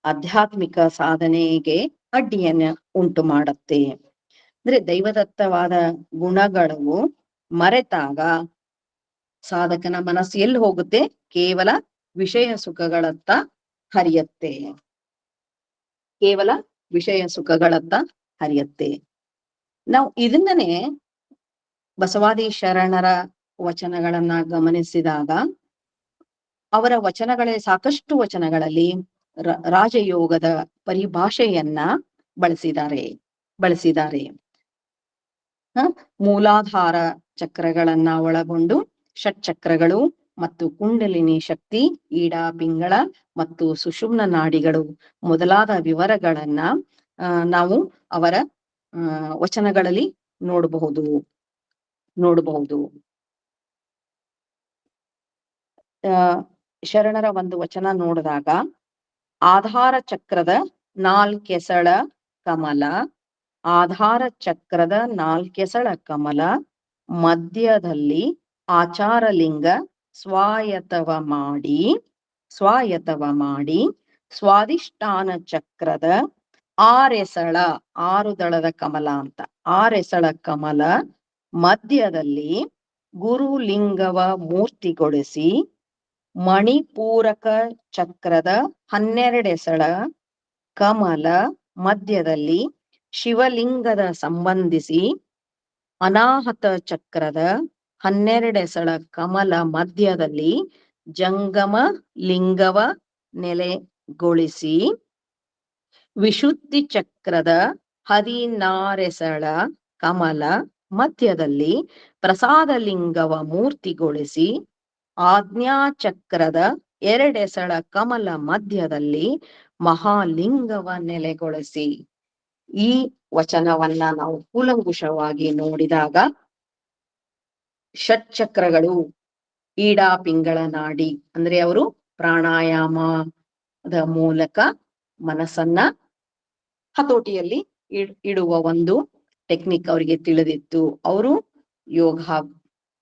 ಆಧ್ಯಾತ್ಮಿಕ ಸಾಧನೆಗೆ ಅಡ್ಡಿಯನ್ನ ಉಂಟು ಮಾಡುತ್ತೆ. ಅಂದ್ರೆ ದೈವದತ್ತವಾದ ಗುಣಗಳು ಮರೆತಾಗ ಸಾಧಕನ ಮನಸ್ಸು ಎಲ್ಲಿ ಹೋಗುತ್ತೆ? ಕೇವಲ ವಿಷಯ ಸುಖಗಳತ್ತ ಹರಿಯತ್ತೆ. ನಾವು ಇದನ್ನೇ ಬಸವಾದಿ ಶರಣರ ವಚನಗಳನ್ನ ಗಮನಿಸಿದಾಗ ಅವರ ಸಾಕಷ್ಟು ವಚನಗಳಲ್ಲಿ ರಾಜಯೋಗದ ಪರಿಭಾಷೆಯನ್ನ ಬಳಸಿದ್ದಾರೆ. ಮೂಲಾಧಾರ ಚಕ್ರಗಳನ್ನ ಒಳಗೊಂಡು ಷಟ್ಚಕ್ರಗಳು ಮತ್ತು ಕುಂಡಲಿನಿ ಶಕ್ತಿ, ಈಡ ಪಿಂಗಳ ಮತ್ತು ಸುಷುಮ್ನ ನಾಡಿಗಳು ಮೊದಲಾದ ವಿವರಗಳನ್ನ ನಾವು ಅವರ ವಚನಗಳಲ್ಲಿ ನೋಡಬಹುದು. ಶರಣರ ಒಂದು ವಚನ ನೋಡಿದಾಗ, ಆಧಾರ ಚಕ್ರದ ನಾಲ್ಕೆಸಳ ಕಮಲ ಆಧಾರ ಚಕ್ರದ ನಾಲ್ಕೆಸಳ ಕಮಲ ಮಧ್ಯದಲ್ಲಿ ಆಚಾರಲಿಂಗ ಸ್ವಾಯತ್ತವ ಮಾಡಿ ಸ್ವಾದಿಷ್ಠಾನ ಚಕ್ರದ ಆರೆಸಳ, 6 ದಳದ ಕಮಲ ಅಂತ, 6 ಎಸಳ ಕಮಲ ಮಧ್ಯದಲ್ಲಿ ಗುರುಲಿಂಗವ ಮೂರ್ತಿಗೊಳಿಸಿ ಮಣಿಪೂರಕ ಚಕ್ರದ 12 ಎಸಳ ಕಮಲ ಮಧ್ಯದಲ್ಲಿ ಶಿವಲಿಂಗದ ಸಂಬಂಧಿಸಿ ಅನಾಹತ ಚಕ್ರದ 12 ಎಸಳ ಕಮಲ ಮಧ್ಯದಲ್ಲಿ ಜಂಗಮ ಲಿಂಗವ ನೆಲೆಗೊಳಿಸಿ ವಿಶುದ್ಧಿ ಚಕ್ರದ 16 ಎಸಳ ಕಮಲ ಮಧ್ಯದಲ್ಲಿ ಪ್ರಸಾದ ಲಿಂಗವ ಮೂರ್ತಿಗೊಳಿಸಿ ಆಜ್ಞಾ ಚಕ್ರದ 2 ಎಸಳ ಕಮಲ ಮಧ್ಯದಲ್ಲಿ ಮಹಾಲಿಂಗವ ನೆಲೆಗೊಳಿಸಿ. ಈ ವಚನವನ್ನ ನಾವು ಕೂಲಂಕುಷವಾಗಿ ನೋಡಿದಾಗ ಷಟ್ಚಕ್ರಗಳು ಈಡಾ ಪಿಂಗಳ ನಾಡಿ ಅಂದ್ರೆ ಅವರು ಪ್ರಾಣಾಯಾಮದ ಮೂಲಕ ಮನಸ್ಸನ್ನ ಹತೋಟಿಯಲ್ಲಿ ಇಡುವ ಒಂದು ಟೆಕ್ನಿಕ್ ಅವರಿಗೆ ತಿಳಿದಿತ್ತು. ಅವರು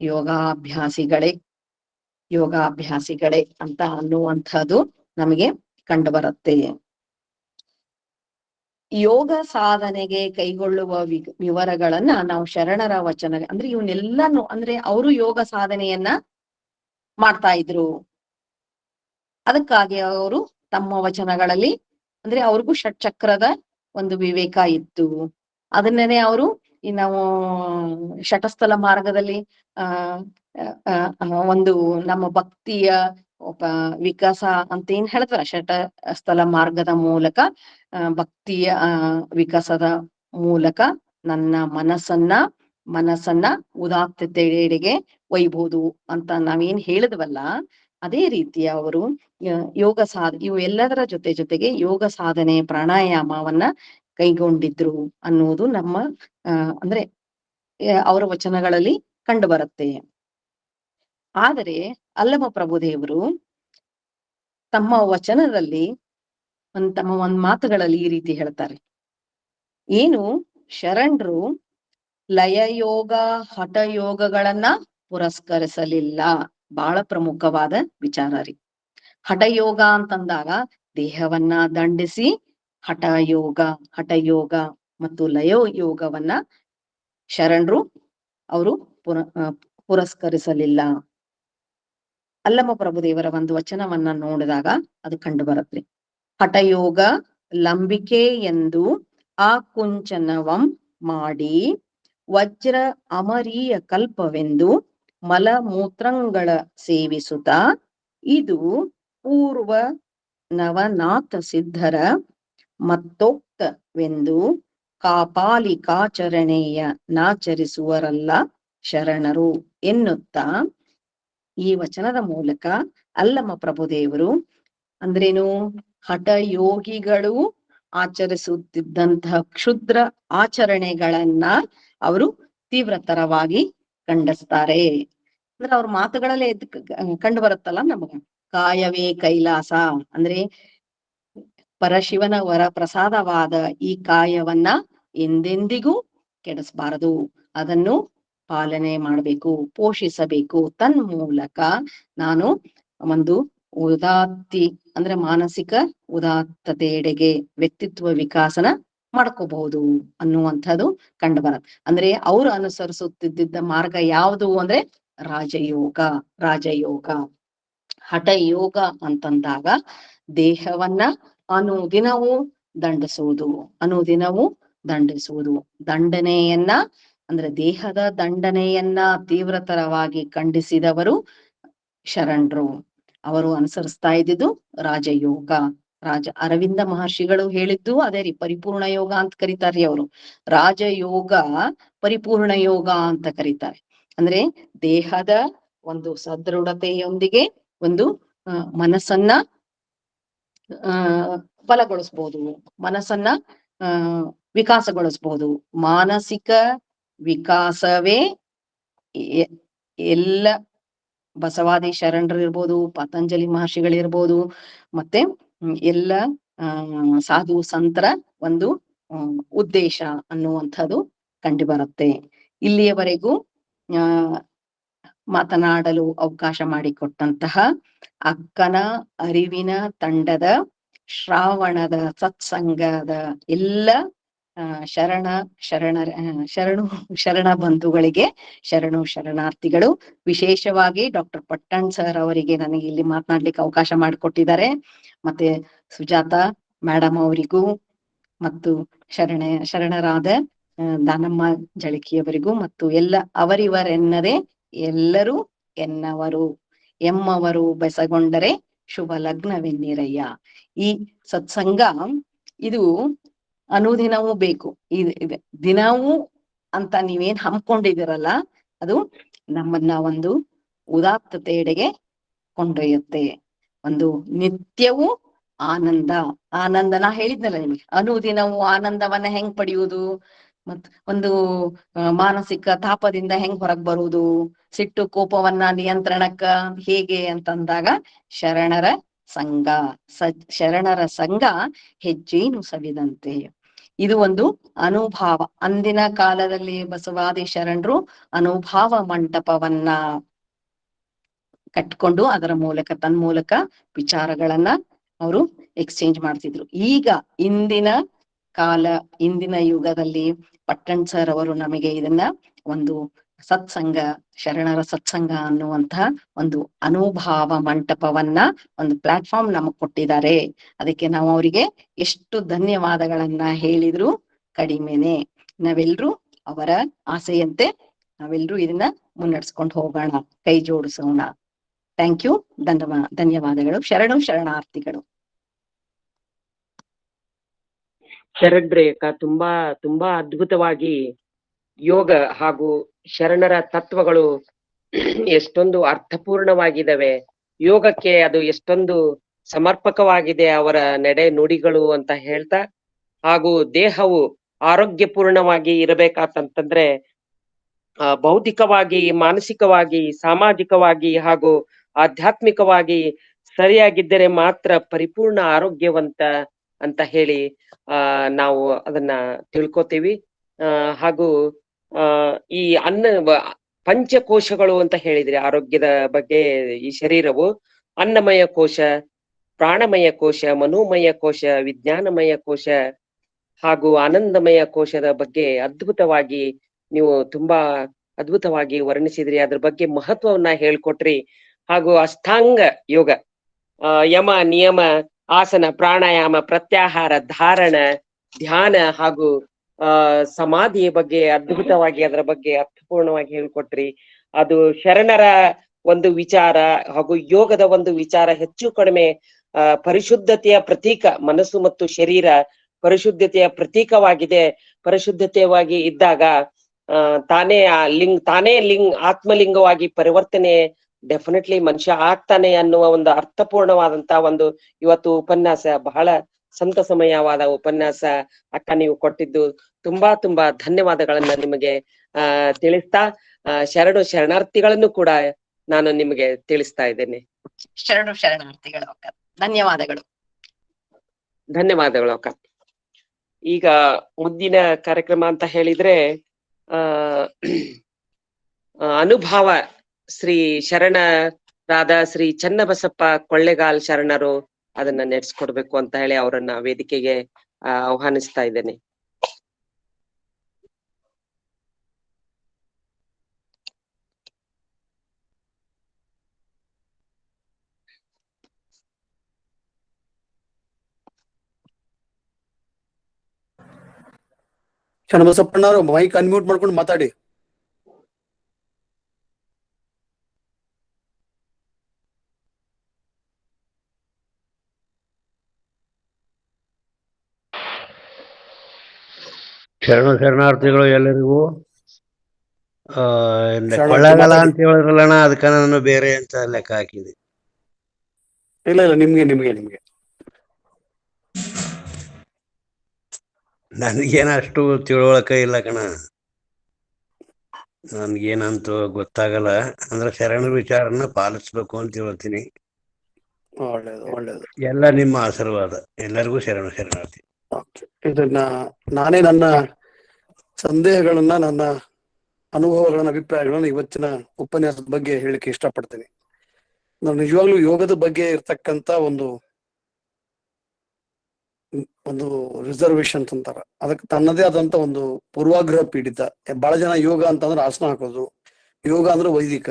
ಯೋಗಾಭ್ಯಾಸಿಗಳೇ ಅಂತ ಅನ್ನುವಂಥದ್ದು ನಮಗೆ ಕಂಡು ಬರುತ್ತೆ. ಯೋಗ ಸಾಧನೆಗೆ ಕೈಗೊಳ್ಳುವ ವಿವರಗಳನ್ನ ನಾವು ಶರಣರ ವಚನ ಅಂದ್ರೆ ಇವನ್ನೆಲ್ಲಾನು ಅಂದ್ರೆ ಅವರು ಯೋಗ ಸಾಧನೆಯನ್ನ ಮಾಡ್ತಾ ಇದ್ರು. ಅದಕ್ಕಾಗಿ ಅವರು ತಮ್ಮ ವಚನಗಳಲ್ಲಿ ಅಂದ್ರೆ ಅವ್ರಿಗೂ ಷಟ್ಚಕ್ರದ ಒಂದು ವಿವೇಕ ಇತ್ತು. ಅದನ್ನೇ ಅವರು ನಾವು ಶಟಸ್ಥಲ ಮಾರ್ಗದಲ್ಲಿ ಒಂದು ನಮ್ಮ ಭಕ್ತಿಯ ವಿಕಾಸ ಅಂತ ಏನ್ ಹೇಳ್ತಾರ, ಶಟಸ್ಥಲ ಮಾರ್ಗದ ಮೂಲಕ ಭಕ್ತಿಯ ವಿಕಾಸದ ಮೂಲಕ ನನ್ನ ಮನಸ್ಸನ್ನ ಉದಾತ್ತತೆಯೆಡೆಗೆ ಒಯ್ಬಹುದು ಅಂತ ನಾವೇನ್ ಹೇಳಿದ್ವಲ್ಲ, ಅದೇ ರೀತಿಯ ಅವರು ಇವು ಎಲ್ಲದರ ಜೊತೆಗೆ ಯೋಗ ಸಾಧನೆ ಪ್ರಾಣಾಯಾಮವನ್ನ ಕೈಗೊಂಡಿದ್ರು ಅನ್ನುವುದು ನಮ್ಮ ಅಂದ್ರೆ ಅವರ ವಚನಗಳಲ್ಲಿ ಕಂಡು ಬರುತ್ತೆ. ಆದರೆ ಅಲ್ಲಮ ಪ್ರಭುದೇವರು ತಮ್ಮ ವಚನದಲ್ಲಿ ತಮ್ಮ ಮಾತುಗಳಲ್ಲಿ ಈ ರೀತಿ ಹೇಳ್ತಾರೆ, ಏನು ಶರಣರು ಲಯಯೋಗ ಹಠಯೋಗಗಳನ್ನ ಪುರಸ್ಕರಿಸಲಿಲ್ಲ. ಬಹಳ ಪ್ರಮುಖವಾದ ವಿಚಾರ ರೀ. ಹಠಯೋಗ ಅಂತಂದಾಗ ದೇಹವನ್ನ ದಂಡಿಸಿ ಹಠಯೋಗ ಮತ್ತು ಲಯಯೋಗವನ್ನ ಶರಣರು ಅವರು ಪುರಸ್ಕರಿಸಲಿಲ್ಲ. ಅಲ್ಲಮ ಪ್ರಭುದೇವರ ಒಂದು ವಚನವನ್ನ ನೋಡಿದಾಗ ಅದು ಕಂಡು ಬರುತ್ತೆ. ಹಠಯೋಗ ಲಂಬಿಕೆ ಎಂದು ಆ ಕುಂಚನವಂ ಮಾಡಿ ವಜ್ರ ಅಮರೀಯ ಕಲ್ಪವೆಂದು ಮಲಮೂತ್ರಗಳ ಸೇವಿಸುತ್ತ ಇದು ಪೂರ್ವ ನವನಾಥ ಸಿದ್ಧರ ಮತ್ತೋಕ್ತವೆಂದು ಕಾಪಾಲಿಕಾಚರಣೆಯ ನಾಚರಿಸುವರಲ್ಲ ಶರಣರು ಎನ್ನುತ್ತಾ ಈ ವಚನದ ಮೂಲಕ ಅಲ್ಲಮ ಪ್ರಭುದೇವರು ಅಂದ್ರೇನು, ಹಠಯೋಗಿಗಳು ಆಚರಿಸುತ್ತಿದ್ದಂತಹ ಕ್ಷುದ್ರ ಆಚರಣೆಗಳನ್ನ ಅವರು ತೀವ್ರತರವಾಗಿ ಖಂಡಿಸ್ತಾರೆ. ಅಂದ್ರೆ ಅವ್ರ ಮಾತುಗಳಲ್ಲೇ ಕಂಡು ಬರುತ್ತಲ್ಲ ನಮಗ, ಕಾಯವೇ ಕೈಲಾಸ ಅಂದ್ರೆ ಪರಶಿವನ ವರ ಪ್ರಸಾದವಾದ ಈ ಕಾಯವನ್ನ ಎಂದೆಂದಿಗೂ ಕೆಡಿಸಬಾರದು, ಅದನ್ನು ಪಾಲನೆ ಮಾಡಬೇಕು, ಪೋಷಿಸಬೇಕು. ತನ್ಮೂಲಕ ನಾನು ಒಂದು ಅಂದ್ರೆ ಮಾನಸಿಕ ಉದಾತ್ತತೆಯೆಡೆಗೆ ವ್ಯಕ್ತಿತ್ವ ವಿಕಾಸನ ಮಾಡ್ಕೋಬಹುದು ಅನ್ನುವಂಥದ್ದು ಕಂಡು ಬರತ್ತೆ. ಅಂದ್ರೆ ಅವರು ಅನುಸರಿಸುತ್ತಿದ್ದ ಮಾರ್ಗ ಯಾವುದು ಅಂದ್ರೆ ರಾಜಯೋಗ. ಹಠಯೋಗ ಅಂತಂದಾಗ ದೇಹವನ್ನ ಅನುದಿನವೂ ದಂಡಿಸುವುದು ದಂಡನೆಯನ್ನ ಅಂದ್ರೆ ದೇಹದ ದಂಡನೆಯನ್ನ ತೀವ್ರತರವಾಗಿ ಖಂಡಿಸಿದವರು ಶರಣರು. ಅವರು ಅನುಸರಿಸ್ತಾ ಇದ್ದಿದ್ದು ರಾಜಯೋಗ. ಅರವಿಂದ ಮಹರ್ಷಿಗಳು ಹೇಳಿದ್ದು ಅದೇ ರೀ, ಪರಿಪೂರ್ಣ ಯೋಗ ಅಂತ ಕರೀತಾರ್ರಿ ಅವರು. ರಾಜಯೋಗ ಪರಿಪೂರ್ಣ ಯೋಗ ಅಂತ ಕರೀತಾರೆ. ಅಂದ್ರೆ ದೇಹದ ಒಂದು ಸದೃಢತೆಯೊಂದಿಗೆ ಒಂದು ಮನಸ್ಸನ್ನ ಬಲಗೊಳಿಸ್ಬೋದು, ಮನಸ್ಸನ್ನ ವಿಕಾಸಗೊಳಿಸ್ಬೋದು. ಮಾನಸಿಕ ವಿಕಾಸವೇ ಎಲ್ಲ ಬಸವಾದಿ ಶರಣರು ಇರ್ಬೋದು, ಪತಂಜಲಿ ಮಹರ್ಷಿಗಳಿರ್ಬೋದು, ಮತ್ತೆ ಎಲ್ಲ ಸಾಧು ಸಂತರ ಒಂದು ಉದ್ದೇಶ ಅನ್ನುವಂಥದ್ದು ಕಂಡು ಬರುತ್ತೆ. ಇಲ್ಲಿಯವರೆಗೂ ಆ ಮಾತನಾಡಲು ಅವಕಾಶ ಮಾಡಿಕೊಟ್ಟಂತಹ ಅಕ್ಕನ ಅರಿವಿನ ತಂಡದ ಶ್ರಾವಣದ ಸತ್ಸಂಗದ ಎಲ್ಲ ಶರಣ ಬಂಧುಗಳಿಗೆ ಶರಣಾರ್ಥಿಗಳು. ವಿಶೇಷವಾಗಿ ಡಾಕ್ಟರ್ ಪಟ್ಟಣ್ ಸರ್ ಅವರಿಗೆ ನನಗೆ ಇಲ್ಲಿ ಮಾತನಾಡ್ಲಿಕ್ಕೆ ಅವಕಾಶ ಮಾಡಿಕೊಟ್ಟಿದ್ದಾರೆ. ಮತ್ತೆ ಸುಜಾತ ಮೇಡಮ್ ಅವರಿಗೂ ಮತ್ತು ಶರಣರಾದ ದಾನಮ್ಮ ಜಳಕಿಯವರಿಗೂ ಮತ್ತು ಎಲ್ಲ ಅವರಿವರೆನ್ನದೆ ಎಲ್ಲರೂ ಎನ್ನವರು ಎಮ್ಮವರು ಬೆಸಗೊಂಡರೆ ಶುಭ ಲಗ್ನವೆನ್ನಿರಯ್ಯ. ಈ ಸತ್ಸಂಗ ಇದು ಅನುದಿನವೂ ಬೇಕು. ದಿನವೂ ಅಂತ ನೀವೇನ್ ಹಮ್ಮಿಕೊಂಡಿದಿರಲ್ಲ, ಅದು ನಮ್ಮನ್ನ ಒಂದು ಉದಾತ್ತತೆಯೆಡೆಗೆ ಕೊಂಡೊಯ್ಯುತ್ತೆ. ಒಂದು ನಿತ್ಯವೂ ಆನಂದ ನಾ ಹೇಳಿದ್ನಲ್ಲ ನಿಮಗೆ, ಅನುದಿನವೂ ಆನಂದವನ್ನ ಹೆಂಗ್ ಪಡೆಯುವುದು, ಮತ್ ಒಂದು ಮಾನಸಿಕ ತಾಪದಿಂದ ಹೆಂಗ್ ಹೊರಗ್ ಬರುವುದು, ಸಿಟ್ಟು ಕೋಪವನ್ನ ನಿಯಂತ್ರಣಕ್ಕ ಹೇಗೆ ಅಂತಂದಾಗ ಶರಣರ ಸಂಘ ಹೆಜ್ಜೇನು ಸವಿದಂತೆ. ಇದು ಒಂದು ಅನುಭಾವ. ಅಂದಿನ ಕಾಲದಲ್ಲಿ ಬಸವಾದಿ ಶರಣರು ಅನುಭಾವ ಮಂಟಪವನ್ನ ಕಟ್ಕೊಂಡು ಅದರ ಮೂಲಕ ವಿಚಾರಗಳನ್ನ ಅವರು ಎಕ್ಸ್ಚೇಂಜ್ ಮಾಡ್ತಿದ್ರು. ಈಗ ಇಂದಿನ ಯುಗದಲ್ಲಿ ಪಟ್ಟಣ್ ಸರ್ ಅವರು ನಮಗೆ ಇದನ್ನ ಒಂದು ಸತ್ಸಂಗ, ಶರಣರ ಸತ್ಸಂಗ ಅನ್ನುವಂತಹ ಒಂದು ಅನುಭಾವ ಮಂಟಪವನ್ನ, ಒಂದು ಪ್ಲಾಟ್ಫಾರ್ಮ್ ನಮಗ್ ಕೊಟ್ಟಿದ್ದಾರೆ. ಅದಕ್ಕೆ ನಾವು ಅವರಿಗೆ ಎಷ್ಟು ಧನ್ಯವಾದಗಳನ್ನ ಹೇಳಿದ್ರು ಕಡಿಮೆನೆ. ನಾವೆಲ್ರೂ ಅವರ ಆಸೆಯಂತೆ ನಾವೆಲ್ರೂ ಇದನ್ನ ಮುನ್ನಡೆಸ್ಕೊಂಡು ಹೋಗೋಣ, ಕೈ ಜೋಡಿಸೋಣ. ಥ್ಯಾಂಕ್ ಯು, ಧನ್ಯವಾದಗಳು. ಶರಣಾರ್ಥಿಗಳು. ಶರಣ್ರೇ ಅಕ್ಕ, ತುಂಬಾ ಅದ್ಭುತವಾಗಿ ಯೋಗ ಹಾಗೂ ಶರಣರ ತತ್ವಗಳು ಎಷ್ಟೊಂದು ಅರ್ಥಪೂರ್ಣವಾಗಿದ್ದಾವೆ. ಯೋಗಕ್ಕೆ ಅದು ಎಷ್ಟೊಂದು ಸಮರ್ಪಕವಾಗಿದೆ ಅವರ ನಡೆ ನುಡಿಗಳು ಅಂತ ಹೇಳ್ತಾ, ಹಾಗೂ ದೇಹವು ಆರೋಗ್ಯಪೂರ್ಣವಾಗಿ ಇರಬೇಕಾತಂತಂದ್ರೆ ಬೌದ್ಧಿಕವಾಗಿ, ಮಾನಸಿಕವಾಗಿ, ಸಾಮಾಜಿಕವಾಗಿ ಹಾಗೂ ಆಧ್ಯಾತ್ಮಿಕವಾಗಿ ಸರಿಯಾಗಿದ್ದರೆ ಮಾತ್ರ ಪರಿಪೂರ್ಣ ಆರೋಗ್ಯವಂತ ಅಂತ ಹೇಳಿ ನಾವು ಅದನ್ನ ತಿಳ್ಕೊತೀವಿ. ಹಾಗೂ ಈ ಪಂಚಕೋಶಗಳು ಅಂತ ಹೇಳಿದ್ರಿ ಆರೋಗ್ಯದ ಬಗ್ಗೆ. ಈ ಶರೀರವು ಅನ್ನಮಯ ಕೋಶ, ಪ್ರಾಣಮಯ ಕೋಶ, ಮನೋಮಯ ಕೋಶ, ವಿಜ್ಞಾನಮಯ ಕೋಶ ಹಾಗೂ ಆನಂದಮಯ ಕೋಶದ ಬಗ್ಗೆ ಅದ್ಭುತವಾಗಿ ನೀವು ತುಂಬಾ ಅದ್ಭುತವಾಗಿ ವರ್ಣಿಸಿದ್ರಿ. ಅದ್ರ ಬಗ್ಗೆ ಮಹತ್ವವನ್ನ ಹೇಳ್ಕೊಟ್ರಿ. ಹಾಗೂ ಅಷ್ಟಾಂಗ ಯೋಗ, ಯಮ, ನಿಯಮ, ಆಸನ, ಪ್ರಾಣಾಯಾಮ, ಪ್ರತ್ಯಾಹಾರ, ಧಾರಣ, ಧ್ಯಾನ ಹಾಗೂ ಸಮಾಧಿಯ ಬಗ್ಗೆ ಅದ್ಭುತವಾಗಿ ಅದರ ಬಗ್ಗೆ ಅರ್ಥಪೂರ್ಣವಾಗಿ ಹೇಳ್ಕೊಟ್ರಿ. ಅದು ಶರಣರ ಒಂದು ವಿಚಾರ ಹಾಗೂ ಯೋಗದ ಒಂದು ವಿಚಾರ ಹೆಚ್ಚು ಕಡಿಮೆ ಪರಿಶುದ್ಧತೆಯ ಪ್ರತೀಕ. ಮನಸ್ಸು ಮತ್ತು ಶರೀರ ಪರಿಶುದ್ಧತೆಯ ಪ್ರತೀಕವಾಗಿದೆ. ಪರಿಶುದ್ಧತೆಯಾಗಿ ಇದ್ದಾಗ ತಾನೇ ಆತ್ಮಲಿಂಗವಾಗಿ ಪರಿವರ್ತನೆ ಡೆಫಿನೆಟ್ಲಿ ಮನುಷ್ಯ ಆಗ್ತಾನೆ ಅನ್ನುವ ಒಂದು ಅರ್ಥಪೂರ್ಣವಾದಂತ ಒಂದು ಇವತ್ತು ಉಪನ್ಯಾಸ, ಬಹಳ ಸಂತಸಮಯವಾದ ಉಪನ್ಯಾಸ ಅಕ್ಕ ನೀವು ಕೊಟ್ಟಿದ್ದು. ತುಂಬಾ ಧನ್ಯವಾದಗಳನ್ನ ನಿಮಗೆ ತಿಳಿಸ್ತಾ, ಶರಣಾರ್ಥಿಗಳನ್ನು ಕೂಡ ನಾನು ನಿಮಗೆ ತಿಳಿಸ್ತಾ ಇದ್ದೇನೆ. ಶರಣಾರ್ಥಿಗಳು ಅಕ್ಕ, ಧನ್ಯವಾದಗಳು. ಧನ್ಯವಾದಗಳು ಅಕ್ಕ. ಈಗ ಮುಂದಿನ ಕಾರ್ಯಕ್ರಮ ಅಂತ ಹೇಳಿದ್ರೆ ಅನುಭವ ಶ್ರೀ ಶರಣರಾದ ಶ್ರೀ ಚನ್ನಬಸಪ್ಪ ಕೊಳ್ಳೇಗಾಲ್ ಶರಣರು ಅದನ್ನ ನಡೆಸ್ಕೊಡ್ಬೇಕು ಅಂತ ಹೇಳಿ ಅವರನ್ನ ವೇದಿಕೆಗೆ ಆಹ್ವಾನಿಸ್ತಾ ಇದ್ದೇನೆ. ಚನ್ನಬಸಪ್ಪಣ್ಣವರು ಮೈಕ್ ಅನ್ಮ್ಯೂಟ್ ಮಾಡ್ಕೊಂಡು ಮಾತಾಡಿ. ಶರಣಾರ್ಥಿಗಳು ಎಲ್ಲರಿಗೂ. ಕೊಳ್ಳೇಗಾಲ ಅಂತ ಹೇಳಿದ್ರಲ್ಲಣ್ಣ, ಅದಕ್ಕ ನಾನು ಬೇರೆ ಅಂತ ಲೆಕ್ಕ ಹಾಕಿದೆ. ಇಲ್ಲ ನಿಮ್ಗೆ ನನ್ಗೇನ ಅಷ್ಟು ತಿಳುವಳಿಕೆ ಇಲ್ಲ ಕಣ, ನನ್ಗೇನಂತೂ ಗೊತ್ತಾಗಲ್ಲ. ಅಂದ್ರೆ ಶರಣರ ವಿಚಾರನ ಪಾಲಿಸ್ಬೇಕು ಅಂತ ಹೇಳ್ತೀನಿ. ಒಳ್ಳೇದು. ಎಲ್ಲ ನಿಮ್ಮ ಆಶೀರ್ವಾದ. ಎಲ್ಲರಿಗೂ ಶರಣಾರ್ಥಿ. ಇದನ್ನ ನಾನೇ ನನ್ನ ಸಂದೇಹಗಳನ್ನ, ನನ್ನ ಅನುಭವಗಳನ್ನ, ಅಭಿಪ್ರಾಯಗಳನ್ನ ಇವತ್ತಿನ ಉಪನ್ಯಾಸದ ಬಗ್ಗೆ ಹೇಳಿಕ್ಕೆ ಇಷ್ಟಪಡ್ತೀನಿ. ನಾವು ನಿಜವಾಗ್ಲೂ ಯೋಗದ ಬಗ್ಗೆ ಇರ್ತಕ್ಕಂತ ಒಂದು ರಿಸರ್ವೇಶನ್ ಅಂತಾರ, ಅದಕ್ಕೆ ತನ್ನದೇ ಆದಂತ ಒಂದು ಪೂರ್ವಾಗ್ರಹ ಪೀಡಿತ. ಬಹಳ ಜನ ಯೋಗ ಅಂತಂದ್ರೆ ಆಸನ ಹಾಕೋದು, ಯೋಗ ಅಂದ್ರೆ ವೈದಿಕ,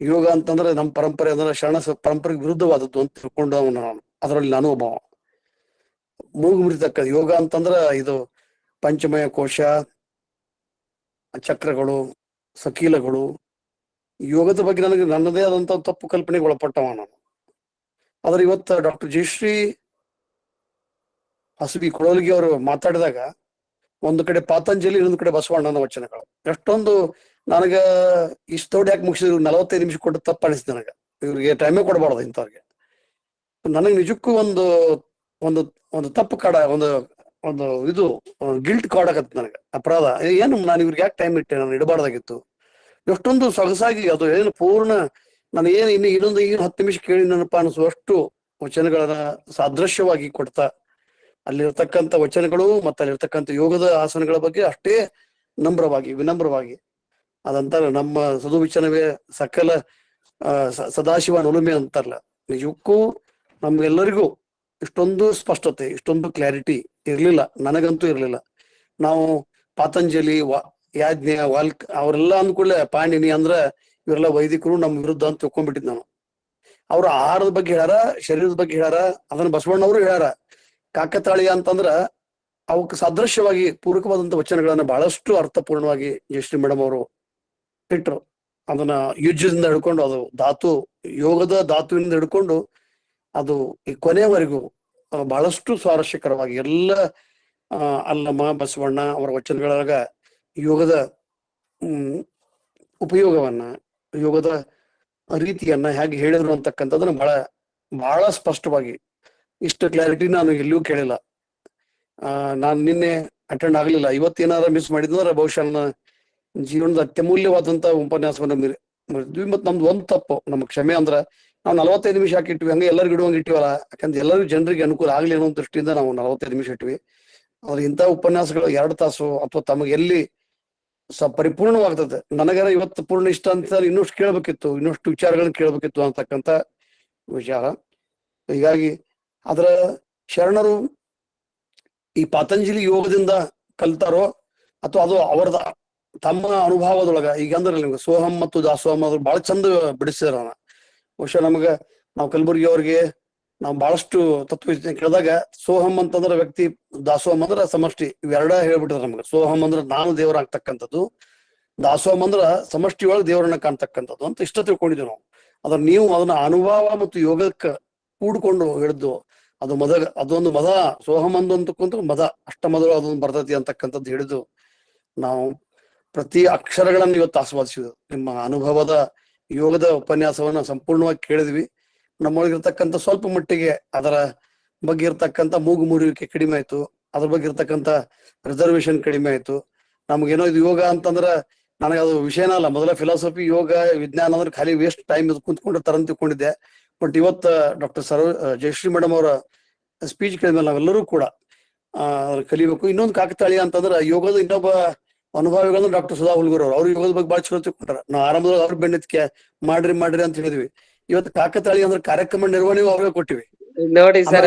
ಯೋಗ ಅಂತಂದ್ರೆ ನಮ್ಮ ಪರಂಪರೆ ಅಂದ್ರೆ ಶರಣ ಪರಂಪರೆಗೆ ವಿರುದ್ಧವಾದದ್ದು ಅಂತ ತಿಳ್ಕೊಂಡು ನಾನು ಅದರಲ್ಲಿ ನಾನು ಒಬ್ಬ. ಮೂಗು ಮುರಿತಕ್ಕ ಯೋಗ ಅಂತಂದ್ರ ಇದು ಪಂಚಮಯ ಕೋಶ, ಚಕ್ರಗಳು, ಸಕೀಲಗಳು, ಯೋಗದ ಬಗ್ಗೆ ನನಗೆ ನನ್ನದೇ ಆದಂತ ತಪ್ಪು ಕಲ್ಪನೆಗೆ ಒಳಪಟ್ಟವ ನಾನು. ಆದ್ರೆ ಇವತ್ತು ಡಾಕ್ಟರ್ ಜಯಶ್ರೀ ಹಸಬಿ ಕೊಳಲ್ಗಿ ಅವರು ಮಾತಾಡಿದಾಗ ಒಂದು ಕಡೆ ಪಾತಂಜಲಿ, ಇನ್ನೊಂದು ಕಡೆ ಬಸವಣ್ಣನ ವಚನಗಳು, ಎಷ್ಟೊಂದು ನನಗ ಇಷ್ಟೋಡಿ ಯಾಕೆ ಮುಗಿಸಿದ್ರು 45 ನಿಮಿಷ ಕೊಟ್ಟು ತಪ್ಪು ಅನಿಸ್ತು ನನಗೆ. ಇವ್ರಿಗೆ ಟೈಮೇ ಕೊಡಬಾರ್ದು ಇಂಥವ್ರಿಗೆ. ನನಗೆ ನಿಜಕ್ಕೂ ಒಂದು ಒಂದು ಒಂದು ತಪ್ಪು ಕಾಡ, ಒಂದು ಇದು ಗಿಲ್ಟ್ ಕಾಡಕತ್ತು ನನಗೆ, ಅಪರಾಧ. ಏನು ನಾನು ಇವ್ರಿಗೆ ಯಾಕೆ ಟೈಮ್ ಇಟ್ಟೆ, ನಾನು ಇಡಬಾರ್ದಾಗಿತ್ತು. ಎಷ್ಟೊಂದು ಸೊಗಸಾಗಿ ಅದು ಏನು ಪೂರ್ಣ ನಾನು ಏನು ಇನ್ನೊಂದು 10 ನಿಮಿಷ ಕೇಳಿ ನೆನಪ ಅನಿಸುವಷ್ಟು ವಚನಗಳನ್ನ ಸಾದೃಶ್ಯವಾಗಿ ಕೊಡ್ತಾ, ಅಲ್ಲಿರ್ತಕ್ಕಂಥ ವಚನಗಳು ಮತ್ತು ಅಲ್ಲಿರ್ತಕ್ಕಂಥ ಯೋಗದ ಆಸನಗಳ ಬಗ್ಗೆ ಅಷ್ಟೇ ವಿನಮ್ರವಾಗಿ ಅದಂತಾರ ನಮ್ಮ ಸದುವಿಚನವೇ ಸಕಲ ಸದಾಶಿವ ಒಲುಮೆ ಅಂತಾರಲ್ಲ, ನಿಜಕ್ಕೂ ನಮ್ಗೆಲ್ಲರಿಗೂ ಇಷ್ಟೊಂದು ಸ್ಪಷ್ಟತೆ, ಇಷ್ಟೊಂದು ಕ್ಲಾರಿಟಿ ಇರ್ಲಿಲ್ಲ, ನನಗಂತೂ ಇರ್ಲಿಲ್ಲ. ನಾವು ಪಾತಂಜಲಿ, ಯಾಜ್ಞ, ವಾಲ್ಕ್ ಅವರೆಲ್ಲ ಅಂದ್ಕೂಡ್ಲೆ ಪಾಣಿನಿ ಅಂದ್ರ ಇವರೆಲ್ಲ ವೈದಿಕರು ನಮ್ಮ ವಿರುದ್ಧ ಅಂತ ತಿಳ್ಕೊಂಡ್ಬಿಟ್ಟಿದ್ ನಾನು. ಅವ್ರು ಆಹಾರದ ಬಗ್ಗೆ ಹೇಳ್ಯಾರ, ಶರೀರದ ಬಗ್ಗೆ ಹೇಳ್ಯಾರ, ಅದನ್ನ ಬಸವಣ್ಣವರು ಹೇಳ್ಯಾರ. ಕಾಕತಾಳೀಯ ಅಂತಂದ್ರ ಅವಕ್ಕೆ ಸಾದೃಶ್ಯವಾಗಿ ಪೂರಕವಾದಂತ ವಚನಗಳನ್ನ ಬಹಳಷ್ಟು ಅರ್ಥಪೂರ್ಣವಾಗಿ ಜಯಶ್ರೀ ಮೇಡಮ್ ಅವರು ಇಟ್ರು. ಅದನ್ನ ಯುಜ್ಯದಿಂದ ಹಿಡ್ಕೊಂಡು, ಅದು ಯೋಗದ ಧಾತುವಿನಿಂದ ಹಿಡ್ಕೊಂಡು ಅದು ಈ ಕೊನೆಯವರೆಗೂ ಬಹಳಷ್ಟು ಸ್ವಾರಸ್ಯಕರವಾಗಿ ಎಲ್ಲ ಅಲ್ಲಮ್ಮ ಬಸವಣ್ಣ ಅವರ ವಚನಗಳಾಗ ಯೋಗದ ಉಪಯೋಗವನ್ನ, ಯೋಗದ ರೀತಿಯನ್ನ ಹೇಗೆ ಹೇಳಿದ್ರು ಅಂತಕ್ಕಂಥದ್ದನ್ನ ಬಹಳ ಸ್ಪಷ್ಟವಾಗಿ, ಇಷ್ಟು ಕ್ಲಾರಿಟಿ ನಾನು ಎಲ್ಲಿಯೂ ಕೇಳಿಲ್ಲ. ನಾನು ನಿನ್ನೆ ಅಟೆಂಡ್ ಆಗ್ಲಿಲ್ಲ. ಇವತ್ತೇನಾರ ಮಿಸ್ ಮಾಡಿದ್ರೆ ಬಹುಶಃ ನನ್ನ ಜೀವನದ ಅತ್ಯಮೂಲ್ಯವಾದಂತ ಉಪನ್ಯಾಸವನ್ನ ಮರಿದ್ವಿ. ಮತ್ ನಮ್ದು ಒಂದು ತಪ್ಪು, ನಮ್ಗೆ ಕ್ಷಮೆ. ಅಂದ್ರ ನಾವು 45 ನಿಮಿಷ ಹಾಕಿಟ್ವಿ, ಹಂಗೆ ಎಲ್ಲರಿಗೂ ಇಡುವಂಗೆ ಇಟ್ಟಿವಲ್ಲ, ಯಾಕಂದ್ರೆ ಎಲ್ಲರಿಗೂ ಜನರಿಗೆ ಅನುಕೂಲ ಆಗ್ಲಿ ಅನ್ನೋ ದೃಷ್ಟಿಯಿಂದ ನಾವು 45 ನಿಮಿಷ ಇಟ್ವಿ. ಅವ್ರ ಇಂಥ ಉಪನ್ಯಾಸಗಳು 2 ತಾಸು ಅಥವಾ ತಮಗೆ ಎಲ್ಲಿ ಪರಿಪೂರ್ಣವಾಗ್ತದೆ. ನನಗಾರ ಇವತ್ತು ಪೂರ್ಣ ಇಷ್ಟ ಅಂತ ಇನ್ನಷ್ಟು ಕೇಳ್ಬೇಕಿತ್ತು, ಇನ್ನಷ್ಟು ವಿಚಾರಗಳನ್ನ ಕೇಳ್ಬೇಕಿತ್ತು ಅಂತಕ್ಕಂಥ ವಿಚಾರ. ಹೀಗಾಗಿ ಅದರ ಶರಣರು ಈ ಪಾತಂಜಲಿ ಯೋಗದಿಂದ ಕಲ್ತಾರೋ ಅಥವಾ ಅದು ಅವರದ ತಮ್ಮ ಅನುಭವದೊಳಗ, ಈಗ ಅಂದ್ರೆ ನಿಮ್ಗೆ ಸೋಹಂ ಮತ್ತು ದಾಸೋಹಂ ಅದ್ರ ಬಹಳ ಚಂದ ಬಿಡಿಸಿದಾರ. ಬಹುಶಃ ನಾವು ಕಲಬುರ್ಗಿ ಅವ್ರಿಗೆ ನಾವು ಬಹಳಷ್ಟು ತತ್ವ ಕೇಳಿದಾಗ ಸೋಹಂ ಅಂತಂದ್ರೆ ವ್ಯಕ್ತಿ, ದಾಸೋಹಂ ಅಂದ್ರೆ ಸಮಷ್ಟಿ, ಇವೆರಡ ಹೇಳ್ಬಿಟ್ಟಿದ್ರು ನಮ್ಗೆ. ಸೋಹಂ ಅಂದ್ರೆ ನಾನು ದೇವರಾಗ್ತಕ್ಕಂಥದ್ದು, ದಾಸೋಹಂ ಅಂದ್ರ ಸಮಷ್ಟಿ ಒಳಗೆ ದೇವರನ್ನ ಕಾಣ್ತಕ್ಕಂಥದ್ದು ಅಂತ ಇಷ್ಟ ತಿಳ್ಕೊಂಡಿದ್ವಿ ನಾವು. ಅದ್ರ ನೀವು ಅದನ್ನ ಅನುಭವ ಮತ್ತು ಯೋಗಕ್ಕೆ ಕೂಡ್ಕೊಂಡು ಹಿಡಿದು ಅದೊಂದು ಮದ, ಸೋಹಂ ಅಂತಕ್ಕಂಥ ಮದ, ಅಷ್ಟಮದಳು ಅದೊಂದು ಬರ್ತೈತಿ ಅಂತಕ್ಕಂಥದ್ದು ಹಿಡಿದು ನಾವು ಪ್ರತಿ ಅಕ್ಷರಗಳನ್ನು ಇವತ್ತು ಆಸ್ವಾದಿಸಿದ್ವಿ. ನಿಮ್ಮ ಅನುಭವದ ಯೋಗದ ಉಪನ್ಯಾಸವನ್ನ ಸಂಪೂರ್ಣವಾಗಿ ಕೇಳಿದ್ವಿ. ನಮ್ಮೊಳಗಿರ್ತಕ್ಕಂಥ ಸ್ವಲ್ಪ ಮಟ್ಟಿಗೆ ಅದರ ಬಗ್ಗೆ ಇರ್ತಕ್ಕಂಥ ಮೂಗು ಮುರಿಯುವಿಕೆ ಕಡಿಮೆ ಆಯ್ತು, ಅದ್ರ ಬಗ್ಗೆ ಇರ್ತಕ್ಕಂಥ ರಿಸರ್ವೇಶನ್ ಕಡಿಮೆ ಆಯ್ತು. ನಮ್ಗೇನೋ ಇದು ಯೋಗ ಅಂತಂದ್ರ ನನಗೆ ಅದು ವಿಷಯನ ಅಲ್ಲ. ಮೊದಲ ಫಿಲಾಸಫಿ, ಯೋಗ, ವಿಜ್ಞಾನ ಅಂದ್ರೆ ಖಾಲಿ ವೇಸ್ಟ್ ಟೈಮ್ ಕುಂತ್ಕೊಂಡಿರ್ತಾರ ಅಂತ ತಿಳ್ಕೊಂಡಿದ್ದೆ. ಬಟ್ ಇವತ್ತು ಡಾಕ್ಟರ್ ಜಯಶ್ರೀ ಮೇಡಮ್ ಅವರ ಸ್ಪೀಚ್ ಕೇಳಿದ್ಮೇಲೆ ನಾವೆಲ್ಲರೂ ಕೂಡ ಕಲಿಬೇಕು. ಇನ್ನೊಂದು ಕಾಕತಾಳೀಯ ಅಂತಂದ್ರೆ ಯೋಗದ ಇನ್ನೊಬ್ಬ ಅನುಭವಿಗಳು ಡಾಕ್ಟರ್ ಸುಧಾ ಹುಲ್ಗೂರ್ ಅವ್ರು ಯೋಗದ ಬಗ್ಗೆ ಭಾಳ ಚಲೋ ತಿಳ್ಕೊಂಡ್ರ. ನಾವು ಆರಂಭದಲ್ಲಿ ಅವ್ರ ಬೆನ್ನೆತ್ಕೆ ಮಾಡ್ರಿ ಅಂತ ಹೇಳಿದ್ವಿ. ಇವತ್ತು ಕಾಕತಾಳಿ ಅಂದ್ರೆ ಕಾರ್ಯಕ್ರಮ ನಿರ್ವಹಣೆಗೂ ಅವ್ರಿಗೆ ಕೊಟ್ಟಿವಿ. ನೋಡಿ ಸರ್,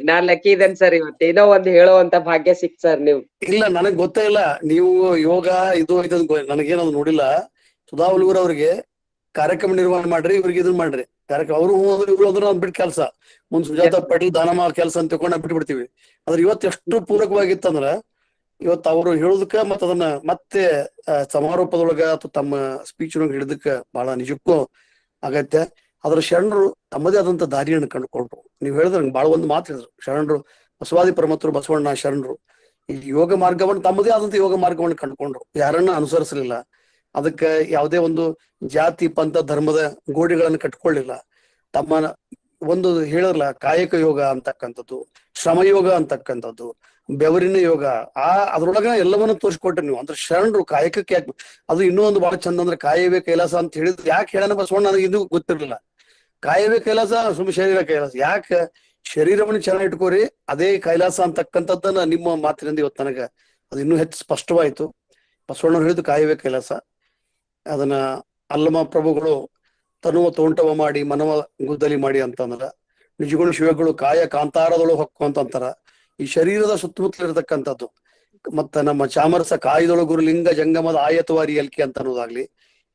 ನಾನ್ ಲಕ್ಕಿ ಇದೇನ್ ಸರ್, ಇವತ್ತು ಏನೋ ಒಂದು ಹೇಳುವಂತ ಭಾಗ್ಯ ಸಿಕ್ತ ಸರ್. ನೀವು ಇಲ್ಲ, ನನಗ್ ಗೊತ್ತೇ ಇಲ್ಲ ನೀವು ಯೋಗ ಇದು ನನಗೇನದು ನೋಡಿಲ್ಲ. ಸುಧಾ ಹುಲ್ಗೂರ್ ಅವ್ರಿಗೆ ಕಾರ್ಯಕ್ರಮ ನಿರ್ವಹಣೆ ಮಾಡ್ರಿ, ಇವ್ರಿಗೆ ಇದನ್ ಮಾಡ್ರಿ ಕಾರ್ಯಕ್ರಮ. ಅವ್ರು ಇವ್ರು ಅಂದ್ರೆ ನಾವ್ ಬಿಟ್ಟು ಕೆಲಸ ಮುಂದ್ ಸುಜಾತ ಪಾಟೀಲ್ ದಾನಮ್ಮ ಕೆಲಸ ಅಂತ ತಿಳ್ಕೊಂಡ ಬಿಟ್ಬಿಡ್ತೀವಿ. ಆದ್ರೆ ಇವತ್ತು ಎಷ್ಟು ಪೂರಕವಾಗಿತ್ತಂದ್ರ ಇವತ್ತು ಅವರು ಹೇಳೋದಕ್ಕ ಮತ್ತ ಅದನ್ನ ಮತ್ತೆ ಸಮಾರೋಪದೊಳಗ ಅಥವಾ ತಮ್ಮ ಸ್ಪೀಚ್ ಒಳಗೆ ಹಿಡಿದಕ್ಕ ಬಹಳ ನಿಜಕ್ಕೂ ಅಗತ್ಯ. ಅದ್ರ ಶರಣರು ತಮ್ಮದೇ ಆದಂತ ದಾರಿಯನ್ನು ಕಂಡುಕೊಂಡ್ರು. ನೀವ್ ಹೇಳಿದ್ರೆ ನಂಗೆ ಬಹಳ ಒಂದು ಮಾತು ಹೇಳಿದ್ರು, ಶರಣರು ಬಸವಾದಿ ಪ್ರಮತ್ತರು, ಬಸವಣ್ಣ ಶರಣರು ಈ ಯೋಗ ಮಾರ್ಗವನ್ನು ತಮ್ಮದೇ ಆದಂತ ಯೋಗ ಮಾರ್ಗವನ್ನು ಕಂಡುಕೊಂಡ್ರು. ಯಾರನ್ನ ಅನುಸರಿಸಲಿಲ್ಲ, ಅದಕ್ಕೆ ಯಾವುದೇ ಒಂದು ಜಾತಿ ಪಂಥ ಧರ್ಮದ ಗೋಡೆಗಳನ್ನು ಕಟ್ಕೊಳ್ಳಿಲ್ಲ. ತಮ್ಮ ಒಂದು ಹೇಳಿರಲ್ಲ, ಕಾಯಕ ಯೋಗ ಅಂತಕ್ಕಂಥದ್ದು, ಶ್ರಮಯೋಗ ಅಂತಕ್ಕಂಥದ್ದು, ಬೆವರಿನ ಯೋಗ, ಅದ್ರೊಳಗ ಎಲ್ಲವನ್ನೂ ತೋರಿಸ್ಕೊಟ್ರಿ ನೀವು. ಅಂದ್ರೆ ಶರಣರು ಕಾಯಕಕ್ಕೆ ಯಾಕೆ, ಅದು ಇನ್ನೂ ಒಂದು ಬಹಳ ಚಂದ ಅಂದ್ರೆ ಕಾಯವೇ ಕೈಲಾಸ ಅಂತ ಹೇಳಿದ್ರು. ಯಾಕೆ ಹೇಳೋಣ ಬಸವಣ್ಣ ನನಗೆ ಇನ್ನೂ ಗೊತ್ತಿರ್ಲಿಲ್ಲ. ಕಾಯವೇ ಕೈಲಾಸ, ಶರೀರ ಕೈಲಾಸ. ಯಾಕೆ ಶರೀರವನ್ನು ಚೆನ್ನಾಗಿ ಇಟ್ಕೋರಿ, ಅದೇ ಕೈಲಾಸ ಅಂತಕ್ಕಂಥದ್ದನ್ನ ನಿಮ್ಮ ಮಾತಿನಿಂದ ಇವತ್ತು ನನಗ ಅದು ಇನ್ನೂ ಹೆಚ್ಚು ಸ್ಪಷ್ಟವಾಯಿತು. ಬಸವಣ್ಣವ್ರು ಹೇಳಿದ್ದು ಕಾಯವೇ ಕೈಲಾಸ. ಅದನ್ನ ಅಲ್ಲಮ ಪ್ರಭುಗಳು ತನುವ ತೋಂಟವ ಮಾಡಿ ಮನವ ಗುದ್ದಲಿ ಮಾಡಿ ಅಂತಂದ್ರ, ನಿಜಗಳು ಶಿವಗಳು ಕಾಯ ಕಾಂತಾರದೊಳು ಹೊಕ್ಕು ಅಂತಂತಾರ. ಈ ಶರೀರದ ಸುತ್ತಮುತ್ತಲು ಇರತಕ್ಕಂಥದ್ದು ಮತ್ತ ನಮ್ಮ ಚಾಮರಸ ಕಾಯದೊಳಗುರು ಲಿಂಗ ಜಂಗಮದ ಆಯತವಾರಿ ಎಲ್ಕೆ ಅಂತ ಅನ್ನೋದಾಗ್ಲಿ,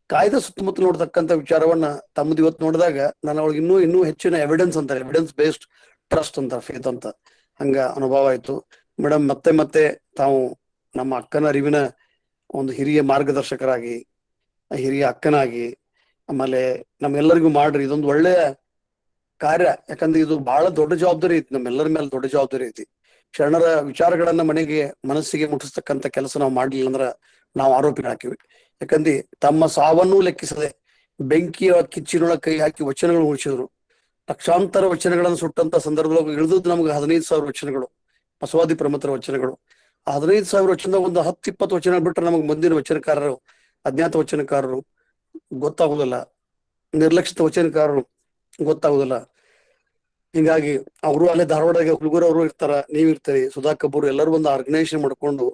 ಕಾಯ್ದ ಸುತ್ತಮುತ್ತಲು ನೋಡ್ತಕ್ಕಂಥ ವಿಚಾರವನ್ನ ತಮ್ಮದು ಇವತ್ತು ನೋಡಿದಾಗ ನನ್ನ ಒಳಗೆ ಇನ್ನೂ ಹೆಚ್ಚಿನ ಎವಿಡೆನ್ಸ್ ಅಂತಾರೆ, ಎವಿಡೆನ್ಸ್ ಬೇಸ್ಡ್ ಟ್ರಸ್ಟ್ ಅಂತಾರೆ, ಫೇತ್ ಅಂತ, ಹಂಗ ಅನುಭವ ಆಯ್ತು. ಮೇಡಮ್ ಮತ್ತೆ ತಾವು ನಮ್ಮ ಅಕ್ಕನ ಅರಿವಿನ ಒಂದು ಹಿರಿಯ ಮಾರ್ಗದರ್ಶಕರಾಗಿ, ಹಿರಿಯ ಅಕ್ಕನಾಗಿ, ಆಮೇಲೆ ನಮ್ಮೆಲ್ಲರಿಗೂ ಮಾಡ್ರಿ ಇದೊಂದು ಒಳ್ಳೆಯ ಕಾರ್ಯ. ಯಾಕಂದ್ರೆ ಇದು ಬಹಳ ದೊಡ್ಡ ಜವಾಬ್ದಾರಿ ಐತಿ, ನಮ್ಮೆಲ್ಲರ ಮೇಲೆ ದೊಡ್ಡ ಜವಾಬ್ದಾರಿ ಐತಿ. ಶರಣರ ವಿಚಾರಗಳನ್ನ ಮನಸ್ಸಿಗೆ ಮುಟ್ಟಿಸ್ತಕ್ಕಂಥ ಕೆಲಸ ನಾವು ಮಾಡ್ಲಿಲ್ಲ ಅಂದ್ರ ನಾವು ಆರೋಪಿಗಳಾಕಿವಿ. ಯಾಕಂದ್ರೆ ತಮ್ಮ ಸಾವನ್ನೂ ಲೆಕ್ಕಿಸದೆ ಬೆಂಕಿಯ ಕಿಚ್ಚಿನೊಳ ಕೈ ಹಾಕಿ ವಚನಗಳು ಉಳಿಸಿದ್ರು. ಲಕ್ಷಾಂತರ ವಚನಗಳನ್ನು ಸುಟ್ಟಂತ ಸಂದರ್ಭದೊಳಗೆ ಇಳಿದದ್ದು ನಮ್ಗೆ 15,000 ವಚನಗಳು, ಬಸವಾದಿ ಪ್ರಮುಖರ ವಚನಗಳು. ಆ 15,000 ವಚನದಾಗ ಒಂದು 10-20 ವಚನ ಬಿಟ್ಟರೆ ನಮಗೆ ಮುಂದಿನ ವಚನಕಾರರು, ಅಜ್ಞಾತ ವಚನಕಾರರು ಗೊತ್ತಾಗುದಿಲ್ಲ, ನಿರ್ಲಕ್ಷಿತ ವಚನಕಾರರು ಗೊತ್ತಾಗುದಿಲ್ಲ. ಹಿಂಗಾಗಿ ಅವರು ಅಲ್ಲೇ ಧಾರವಾಡಗೆ ಹುಡುಗರು ಅವರು ಇರ್ತಾರ, ನೀವ್ ಇರ್ತೀರಿ, ಸುಧಾ ಕಪೂರ್, ಎಲ್ಲರೂ ಒಂದು ಆರ್ಗನೈಸೇಷನ್ ಮಾಡ್ಕೊಂಡು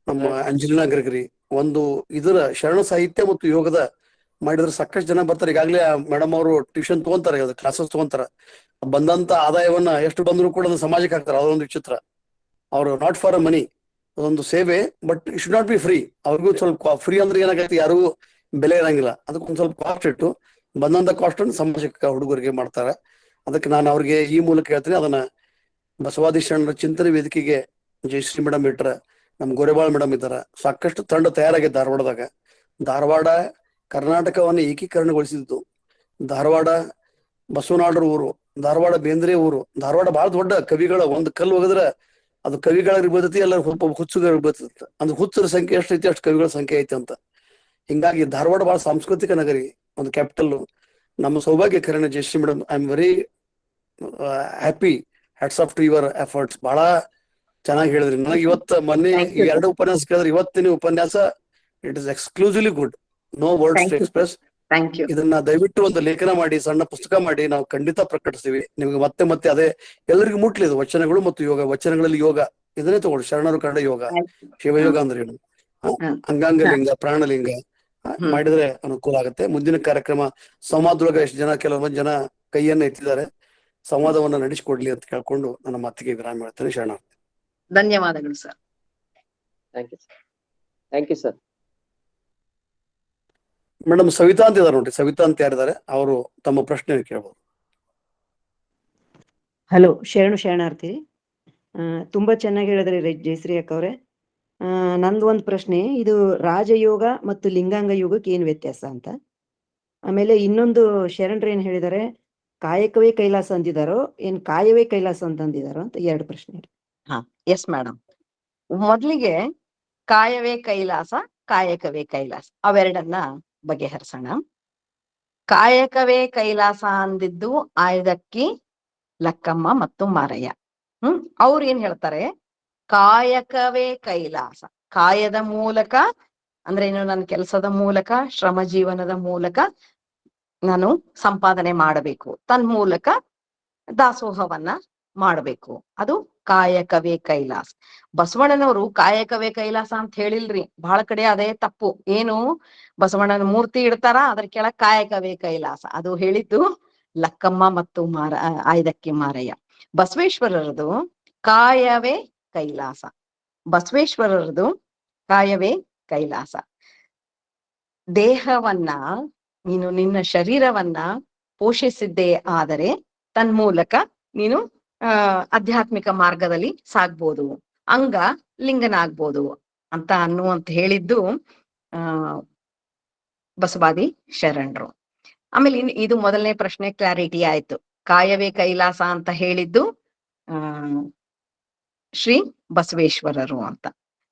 ನಮ್ಮ ಅಂಜಲಿನಾ ಗ್ರೆಗರಿ ಒಂದು ಇದರ ಶರಣ ಸಾಹಿತ್ಯ ಮತ್ತು ಯೋಗದ ಮಾಡಿದ್ರೆ ಸಾಕಷ್ಟು ಜನ ಬರ್ತಾರೆ. ಈಗಾಗಲೇ ಮೇಡಮ್ ಅವರು ಟ್ಯೂಷನ್ ತಗೊಂತಾರೆ, ಕ್ಲಾಸಸ್ ತಗೊಂತಾರ. ಬಂದಂತ ಆದಾಯವನ್ನ ಎಷ್ಟು ಬಂದ್ರು ಕೂಡ ಅದನ್ನ ಸಮಾಜಕ್ಕೆ ಹಾಕ್ತಾರೆ. ಅದೊಂದು ವಿಚಿತ್ರ. ಅವರು ನಾಟ್ ಫಾರ್ ಅ ಮನಿ, ಅದೊಂದು ಸೇವೆ, but it should not be free. ಅವ್ರಿಗೂ ಸ್ವಲ್ಪ ಫ್ರೀ ಅಂದ್ರೆ ಏನಾಗೈತಿ, ಯಾರಿಗೂ ಬೆಲೆ ಇರಂಗಿಲ್ಲ. ಅದಕ್ಕೊಂದ್ ಸ್ವಲ್ಪ ಕಾಸ್ಟ್ ಇಟ್ಟು ಬಂದಂತ ಕಾಸ್ಟ್ ಅನ್ನು ಸಮಾಜಕ್ಕೆ ಹುಡುಗರಿಗೆ ಮಾಡ್ತಾರೆ. ಅದಕ್ಕೆ ನಾನು ಅವ್ರಿಗೆ ಈ ಮೂಲಕ ಹೇಳ್ತೀನಿ, ಅದನ್ನ ಬಸವಾದಿ ಶರಣರ ಚಿಂತನೆ ವೇದಿಕೆಗೆ ಜಯಶ್ರೀ ಮೇಡಮ್ ಇಟ್ರ, ನಮ್ ಗೋರೆಬಾಳ್ ಮೇಡಮ್ ಇದ್ದಾರ, ಸಾಕಷ್ಟು ತಂಡ ತಯಾರಾಗಿದೆ ಧಾರವಾಡದಾಗ. ಧಾರವಾಡ ಕರ್ನಾಟಕವನ್ನು ಏಕೀಕರಣಗೊಳಿಸಿದ್ದು, ಧಾರವಾಡ ಬಸವನಾಡ್ರ ಊರು, ಧಾರವಾಡ ಬೇಂದ್ರೆ ಊರು. ಧಾರವಾಡ ಬಹಳ ದೊಡ್ಡ ಕವಿಗಳ ಒಂದು ಕಲ್ಲು ಹೋಗಿದ್ರೆ ಅದು ಕವಿಗಳಿಗೆ ಬರ್ತೈತಿ, ಎಲ್ಲರೂ ಹುಚ್ಚುಗಳಿಗೆ ಬರ್ತೈತಿ. ಅಂದ್ರೆ ಹುಚ್ಚರ ಸಂಖ್ಯೆ ಎಷ್ಟೈತಿ ಅಷ್ಟು ಕವಿಗಳ ಸಂಖ್ಯೆ ಐತಿ ಅಂತ. ಹಿಂಗಾಗಿ ಧಾರವಾಡ ಬಹಳ ಸಾಂಸ್ಕೃತಿಕ ನಗರಿ, ಒಂದು ಕ್ಯಾಪಿಟಲ್. ನಮ್ಮ ಸೌಭಾಗ್ಯ ಕರೆನ Jayashree madam, I am very happy, hats off to your efforts. ಬಹಳ ಚೆನ್ನಾಗಿ ಹೇಳಿದ್ರಿ. ನನಗೆ ಇವತ್ತು ಮೊನ್ನೆ ಈ 2 ಉಪನ್ಯಾಸ ಕೇಳಿದ್ರೆ, ಇವತ್ತಿನ ಉಪನ್ಯಾಸ it is exclusively good, no words to express. Thank you. ಇದನ್ನ ದಯವಿಟ್ಟು ಒಂದು ಲೇಖನ ಮಾಡಿ, ಸಣ್ಣ ಪುಸ್ತಕ ಮಾಡಿ ನಾವು ಖಂಡಿತ ಪ್ರಕಟಿಸ್ತೀವಿ. ನಿಮ್ಗೆ ಮತ್ತೆ ಅದೇ ಎಲ್ಲರಿಗೂ ಮುಟ್ಲಿದು ವಚನಗಳು ಮತ್ತು ಯೋಗ. ವಚನಗಳಲ್ಲಿ ಯೋಗ ಇದನ್ನೇ ತಗೊಳ್ಳಿ, ಶರಣರು ಕಂಡ ಯೋಗ, ಶಿವಯೋಗ ಅಂದ್ರೆ ಏನು, ಅಂಗಾಂಗ ಲಿಂಗ, ಪ್ರಾಣಲಿಂಗ ಮಾಡಿದ್ರೆ ಅನುಕೂಲ ಆಗುತ್ತೆ. ಮುಂದಿನ ಕಾರ್ಯಕ್ರಮ ಸಂವಾದದೊಳಗೆ ಎಷ್ಟು ಜನ, ಕೆಲವೊಂದು ಜನ ಕೈಯನ್ನ ಎತ್ತಿದ್ದಾರೆ, ಸಂವಾದವನ್ನ ನಡೆಸಿಕೊಡ್ಲಿ ಅಂತ ಕೇಳ್ಕೊಂಡು ನನ್ನ ಮಾತಿಗೆ ವಿರಾಮ ಹೇಳ್ತೇನೆ. ಶರಣ. ಧನ್ಯವಾದಗಳು sir. Thank you sir. Madam Savita ಅಂತ ಇದಾರೆ ನೋಡ್ರಿ, ಸವಿತಾ ಅಂತ ಯಾರಿದ್ದಾರೆ, ಅವರು ತಮ್ಮ ಪ್ರಶ್ನೆ ಕೇಳ್ಬೋದು. ಹಲೋ, ಶರಣಾರ್ಥಿ. ತುಂಬಾ ಚೆನ್ನಾಗಿ ಹೇಳಿದ್ರಿ ಜಯಶ್ರೀ ಅಕ್ಕ ಅವ್ರೆ. ನಂದು ಒಂದು ಪ್ರಶ್ನೆ, ಇದು ರಾಜಯೋಗ ಮತ್ತು ಲಿಂಗಾಂಗ ಯೋಗಕ್ಕೆ ಏನ್ ವ್ಯತ್ಯಾಸ ಅಂತ. ಆಮೇಲೆ ಇನ್ನೊಂದು, ಶರಣರು ಏನ್ ಹೇಳಿದಾರೆ, ಕಾಯಕವೇ ಕೈಲಾಸ ಅಂದಿದಾರೋ ಏನ್ ಕಾಯವೇ ಕೈಲಾಸ ಅಂತ ಅಂದಿದಾರೋ ಅಂತ 2 ಪ್ರಶ್ನೆ. Yes madam. ಮೊದ್ಲಿಗೆ ಕಾಯವೇ ಕೈಲಾಸ, ಕಾಯಕವೇ ಕೈಲಾಸ ಅವೆರಡನ್ನ ಬಗೆಹರಿಸೋಣ. ಕಾಯಕವೇ ಕೈಲಾಸ ಅಂದಿದ್ದು ಆಯ್ದಕ್ಕಿ, ಲಕ್ಕಮ್ಮ ಮತ್ತು ಮಾರಯ್ಯ. ಅವ್ರು ಏನ್ ಹೇಳ್ತಾರೆ, ಕಾಯಕವೇ ಕೈಲಾಸ, ಕಾಯದ ಮೂಲಕ ಅಂದ್ರೆ ಏನು, ನನ್ನ ಕೆಲಸದ ಮೂಲಕ, ಶ್ರಮ ಜೀವನದ ಮೂಲಕ ನಾನು ಸಂಪಾದನೆ ಮಾಡಬೇಕು, ತನ್ಮೂಲಕ ದಾಸೋಹವನ್ನ ಮಾಡಬೇಕು, ಅದು ಕಾಯಕವೇ ಕೈಲಾಸ. ಬಸವಣ್ಣನವರು ಕಾಯಕವೇ ಕೈಲಾಸ ಅಂತ ಹೇಳಿಲ್ರಿ, ಬಹಳ ಕಡೆ ಅದೇ ತಪ್ಪು. ಏನು, ಬಸವಣ್ಣನ ಮೂರ್ತಿ ಇಡ್ತಾರ, ಅದ್ರ ಕೆಳಗ್ ಕಾಯಕವೇ ಕೈಲಾಸ, ಅದು ಹೇಳಿದ್ದು ಲಕ್ಕಮ್ಮ ಮತ್ತು ಆಯ್ದಕ್ಕಿ ಮಾರಯ್ಯ. ಬಸವೇಶ್ವರರದು ಕಾಯವೇ ಕೈಲಾಸ, ಬಸವೇಶ್ವರರದು ಕಾಯವೇ ಕೈಲಾಸ. ದೇಹವನ್ನ ನೀನು, ನಿನ್ನ ಶರೀರವನ್ನ ಪೋಷಿಸಿದ್ದೇ ಆದರೆ ತನ್ಮೂಲಕ ನೀನು ಆಧ್ಯಾತ್ಮಿಕ ಮಾರ್ಗದಲ್ಲಿ ಸಾಗ್ಬೋದು, ಅಂಗ ಲಿಂಗನಾಗ್ಬೋದು ಅಂತ ಹೇಳಿದ್ದು ಬಸವಾದಿ ಶರಣರು. ಆಮೇಲೆ ಇದು ಮೊದಲನೇ ಪ್ರಶ್ನೆ ಕ್ಲಾರಿಟಿ ಆಯ್ತು. ಕಾಯವೇ ಕೈಲಾಸ ಅಂತ ಹೇಳಿದ್ದು ಶ್ರೀ ಬಸವೇಶ್ವರರು ಅಂತ.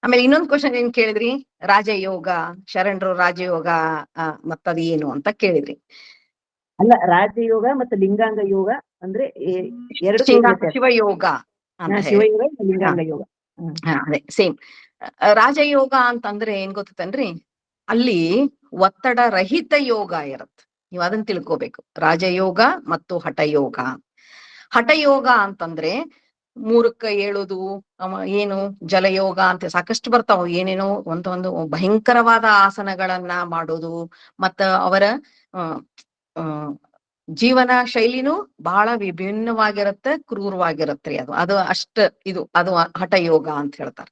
ಆಮೇಲೆ ಇನ್ನೊಂದು ಕ್ವಶನ್ ಏನ್ ಕೇಳಿದ್ರಿ, ರಾಜಯೋಗ, ಶರಣರು ರಾಜಯೋಗ ಮತ್ತದು ಏನು ಅಂತ ಕೇಳಿದ್ರಿ. ಅಲ್ಲ, ರಾಜಯೋಗ ಮತ್ತು ಲಿಂಗಾಂಗ ಯೋಗ ಅಂದ್ರೆ ಶಿವಯೋಗ ಅಂತ ಶಿವಯೋಗ, ಲಿಂಗಾಂಗ ಯೋಗ. ಅದೇ ಸೇಮ್. ರಾಜಯೋಗ ಅಂತಂದ್ರೆ ಏನ್ ಗೊತ್ತೇನ್ರಿ, ಅಲ್ಲಿ ಒತ್ತಡ ರಹಿತ ಯೋಗ ಇರತ್ತೆ, ನೀವು ಅದನ್ನ ತಿಳ್ಕೋಬೇಕು. ರಾಜಯೋಗ ಮತ್ತು ಹಠಯೋಗ. ಹಠಯೋಗ ಅಂತಂದ್ರೆ ಮೂರಕ್ಕ ಏಳುದು ಏನು ಜಲಯೋಗ ಅಂತ ಸಾಕಷ್ಟು ಬರ್ತಾವ, ಏನೇನೋ ಒಂದೊಂದು ಭಯಂಕರವಾದ ಆಸನಗಳನ್ನ ಮಾಡೋದು. ಮತ್ತ ಅವರ ಜೀವನ ಶೈಲಿನೂ ಬಹಳ ವಿಭಿನ್ನವಾಗಿರುತ್ತೆ, ಕ್ರೂರವಾಗಿರತ್ರಿ. ಅದು ಅಷ್ಟ ಅದು ಹಠಯೋಗ ಅಂತ ಹೇಳ್ತಾರೆ.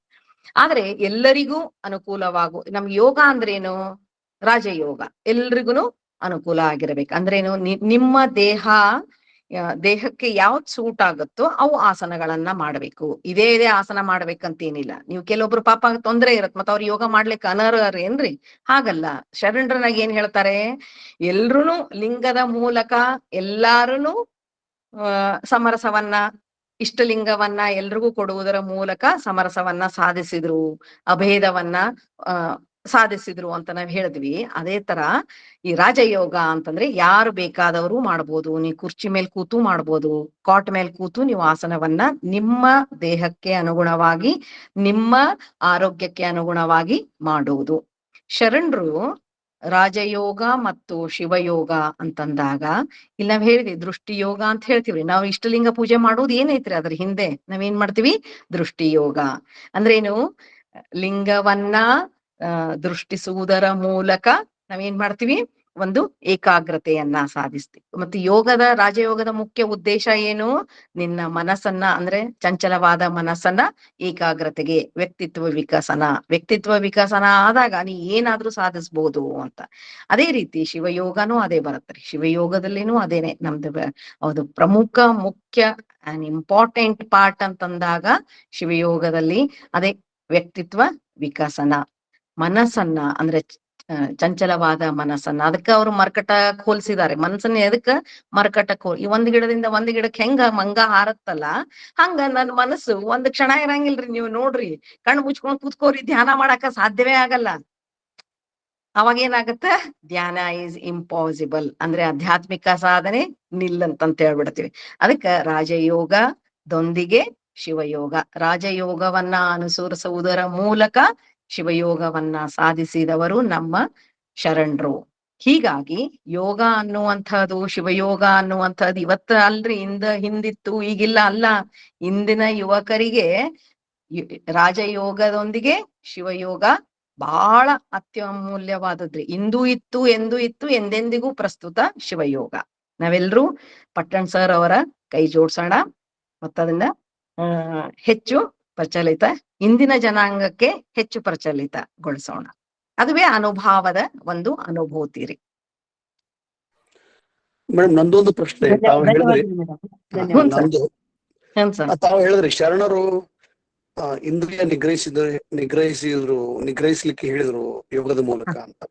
ಆದ್ರೆ ಎಲ್ಲರಿಗೂ ಅನುಕೂಲವಾಗು ನಮ್ಗೆ ಯೋಗ ಅಂದ್ರೇನು? ರಾಜಯೋಗ ಎಲ್ರಿಗೂ ಅನುಕೂಲ ಆಗಿರ್ಬೇಕು. ಅಂದ್ರೇನು? ನಿಮ್ಮ ದೇಹಕ್ಕೆ ಯಾವ್ದ್ ಸೂಟ್ ಆಗುತ್ತೋ ಅವು ಆಸನಗಳನ್ನ ಮಾಡ್ಬೇಕು. ಇದೇ ಆಸನ ಮಾಡ್ಬೇಕಂತೇನಿಲ್ಲ. ನೀವು ಕೆಲವೊಬ್ರು ಪಾಪ ತೊಂದ್ರೆ ಇರತ್ ಮತ್ತ ಅವ್ರು ಯೋಗ ಮಾಡ್ಲಿಕ್ಕೆ ಅನರ್ಹರೇನ್ರಿ? ಹಾಗಲ್ಲ. ಶರಣರನಾಗ ಏನ್ ಹೇಳ್ತಾರೆ? ಎಲ್ರುನು ಲಿಂಗದ ಮೂಲಕ ಎಲ್ಲಾರುನು ಸಮರಸವನ್ನ, ಇಷ್ಟಲಿಂಗವನ್ನ ಎಲ್ರಿಗೂ ಕೊಡುವುದರ ಮೂಲಕ ಸಮರಸವನ್ನ ಸಾಧಿಸಿದ್ರು, ಅಭೇದವನ್ನ ಸಾಧಿಸಿದ್ರು ಅಂತ ನಾವ್ ಹೇಳಿದ್ವಿ. ಅದೇ ತರ ಈ ರಾಜಯೋಗ ಅಂತಂದ್ರೆ ಯಾರು ಬೇಕಾದವರು ಮಾಡ್ಬೋದು. ನೀವು ಕುರ್ಚಿ ಮೇಲೆ ಕೂತು ಮಾಡ್ಬೋದು, ಕಾಟ್ ಮೇಲೆ ಕೂತು ನೀವು ಆಸನವನ್ನ ನಿಮ್ಮ ದೇಹಕ್ಕೆ ಅನುಗುಣವಾಗಿ, ನಿಮ್ಮ ಆರೋಗ್ಯಕ್ಕೆ ಅನುಗುಣವಾಗಿ ಮಾಡುವುದು. ಶರಣರು ರಾಜಯೋಗ ಮತ್ತು ಶಿವಯೋಗ ಅಂತಂದಾಗ ಇಲ್ಲಿ ನಾವ್ ಹೇಳಿದ್ವಿ ದೃಷ್ಟಿಯೋಗ ಅಂತ ಹೇಳ್ತೀವ್ರಿ. ನಾವು ಇಷ್ಟಲಿಂಗ ಪೂಜೆ ಮಾಡೋದು ಏನೈತ್ರಿ? ಅದ್ರ ಹಿಂದೆ ನಾವೇನ್ ಮಾಡ್ತೀವಿ? ದೃಷ್ಟಿಯೋಗ ಅಂದ್ರೇನು? ಲಿಂಗವನ್ನ ದೃಷ್ಟಿಸುವುದರ ಮೂಲಕ ನಾವೇನ್ ಮಾಡ್ತೀವಿ? ಒಂದು ಏಕಾಗ್ರತೆಯನ್ನ ಸಾಧಿಸ್ತೀವಿ. ಮತ್ತೆ ರಾಜಯೋಗದ ಮುಖ್ಯ ಉದ್ದೇಶ ಏನು? ನಿನ್ನ ಮನಸ್ಸನ್ನ, ಅಂದ್ರೆ ಚಂಚಲವಾದ ಮನಸ್ಸನ್ನ ಏಕಾಗ್ರತೆಗೆ, ವ್ಯಕ್ತಿತ್ವ ವಿಕಸನ ಆದಾಗ ನೀ ಏನಾದ್ರೂ ಸಾಧಿಸ್ಬೋದು ಅಂತ. ಅದೇ ರೀತಿ ಶಿವಯೋಗನೂ ಅದೇ ಬರುತ್ತೆ. ಶಿವಯೋಗದಲ್ಲಿನೂ ಅದೇನೆ ನಮ್ದು ಅದು ಮುಖ್ಯ ಅಂಡ್ ಇಂಪಾರ್ಟೆಂಟ್ ಪಾರ್ಟ್ ಅಂತಂದಾಗ ಶಿವಯೋಗದಲ್ಲಿ ಅದೇ ವ್ಯಕ್ತಿತ್ವ ವಿಕಸನ. ಮನಸ್ಸನ್ನ ಅಂದ್ರೆ ಚಂಚಲವಾದ ಮನಸ್ಸನ್ನ, ಅದಕ್ಕೆ ಅವರು ಮರ್ಕಟ ಹೋಲ್ಸಿದ್ದಾರೆ. ಮನಸ್ಸನ್ನ ಎದಕ್ಕ ಮರ್ಕಟಕ್ ಈ ಒಂದ್ ಗಿಡದಿಂದ ಒಂದ್ ಗಿಡಕ್ಕೆ ಹೆಂಗ ಮಂಗ ಹಾರತ್ತಲ್ಲ, ಹಂಗ ನನ್ ಮನಸ್ಸು ಒಂದ್ ಕ್ಷಣ ಇರಂಗಿಲ್ರಿ. ನೀವು ನೋಡ್ರಿ, ಕಣ್ಣು ಮುಚ್ಕೊಂಡ್ ಕೂತ್ಕೋರಿ, ಧ್ಯಾನ ಮಾಡಾಕ ಸಾಧ್ಯವೇ ಆಗಲ್ಲ. ಅವಾಗ ಏನಾಗತ್ತ? ಧ್ಯಾನ ಈಸ್ ಇಂಪಾಸಿಬಲ್. ಅಂದ್ರೆ ಆಧ್ಯಾತ್ಮಿಕ ಸಾಧನೆ ನಿಲ್ಲಂತ ಹೇಳ್ಬಿಡ್ತೀವಿ. ಅದಕ್ಕೆ ರಾಜಯೋಗದೊಂದಿಗೆ ಶಿವಯೋಗ, ರಾಜಯೋಗವನ್ನ ಅನುಸರಿಸುವುದರ ಮೂಲಕ ಶಿವಯೋಗವನ್ನ ಸಾಧಿಸಿದವರು ನಮ್ಮ ಶರಣರು. ಹೀಗಾಗಿ ಯೋಗ ಅನ್ನುವಂಥದ್ದು, ಶಿವಯೋಗ ಅನ್ನುವಂಥದ್ದು ಇವತ್ತ ಅಲ್ರಿ, ಹಿಂದಿತ್ತು, ಈಗಿಲ್ಲ ಅಲ್ಲ. ಇಂದಿನ ಯುವಕರಿಗೆ ರಾಜಯೋಗದೊಂದಿಗೆ ಶಿವಯೋಗ ಬಹಳ ಅತ್ಯಮೂಲ್ಯವಾದದ್ರಿ. ಇಂದೂ ಇತ್ತು, ಎಂದೂ ಇತ್ತು, ಎಂದೆಂದಿಗೂ ಪ್ರಸ್ತುತ ಶಿವಯೋಗ. ನಾವೆಲ್ಲರೂ ಪಟ್ಟಣ್ ಸರ್ ಅವರ ಕೈ ಜೋಡ್ಸೋಣ ಮತ್ತದನ್ನ ಹೆಚ್ಚು ಪ್ರಚಲಿತ, ಇಂದಿನ ಜನಾಂಗಕ್ಕೆ ಹೆಚ್ಚು ಪ್ರಚಲಿತಗೊಳಿಸೋಣ. ಅದುವೇ ಅನುಭವದ ಒಂದು ಅನುಭೂತಿ ರೀ. ಮೇಡಮ್, ನಂದೊಂದು ಪ್ರಶ್ನೆ. ತಾವು ಹೇಳಿದ್ರಿ ತಾವು ಹೇಳಿದ್ರಿ ಶರಣರು ಇಂದ್ರಿಯ ನಿಗ್ರಹಿಸ್ಲಿಕ್ಕೆ ಹೇಳಿದ್ರು ಯೋಗದ ಮೂಲಕ ಅಂತ.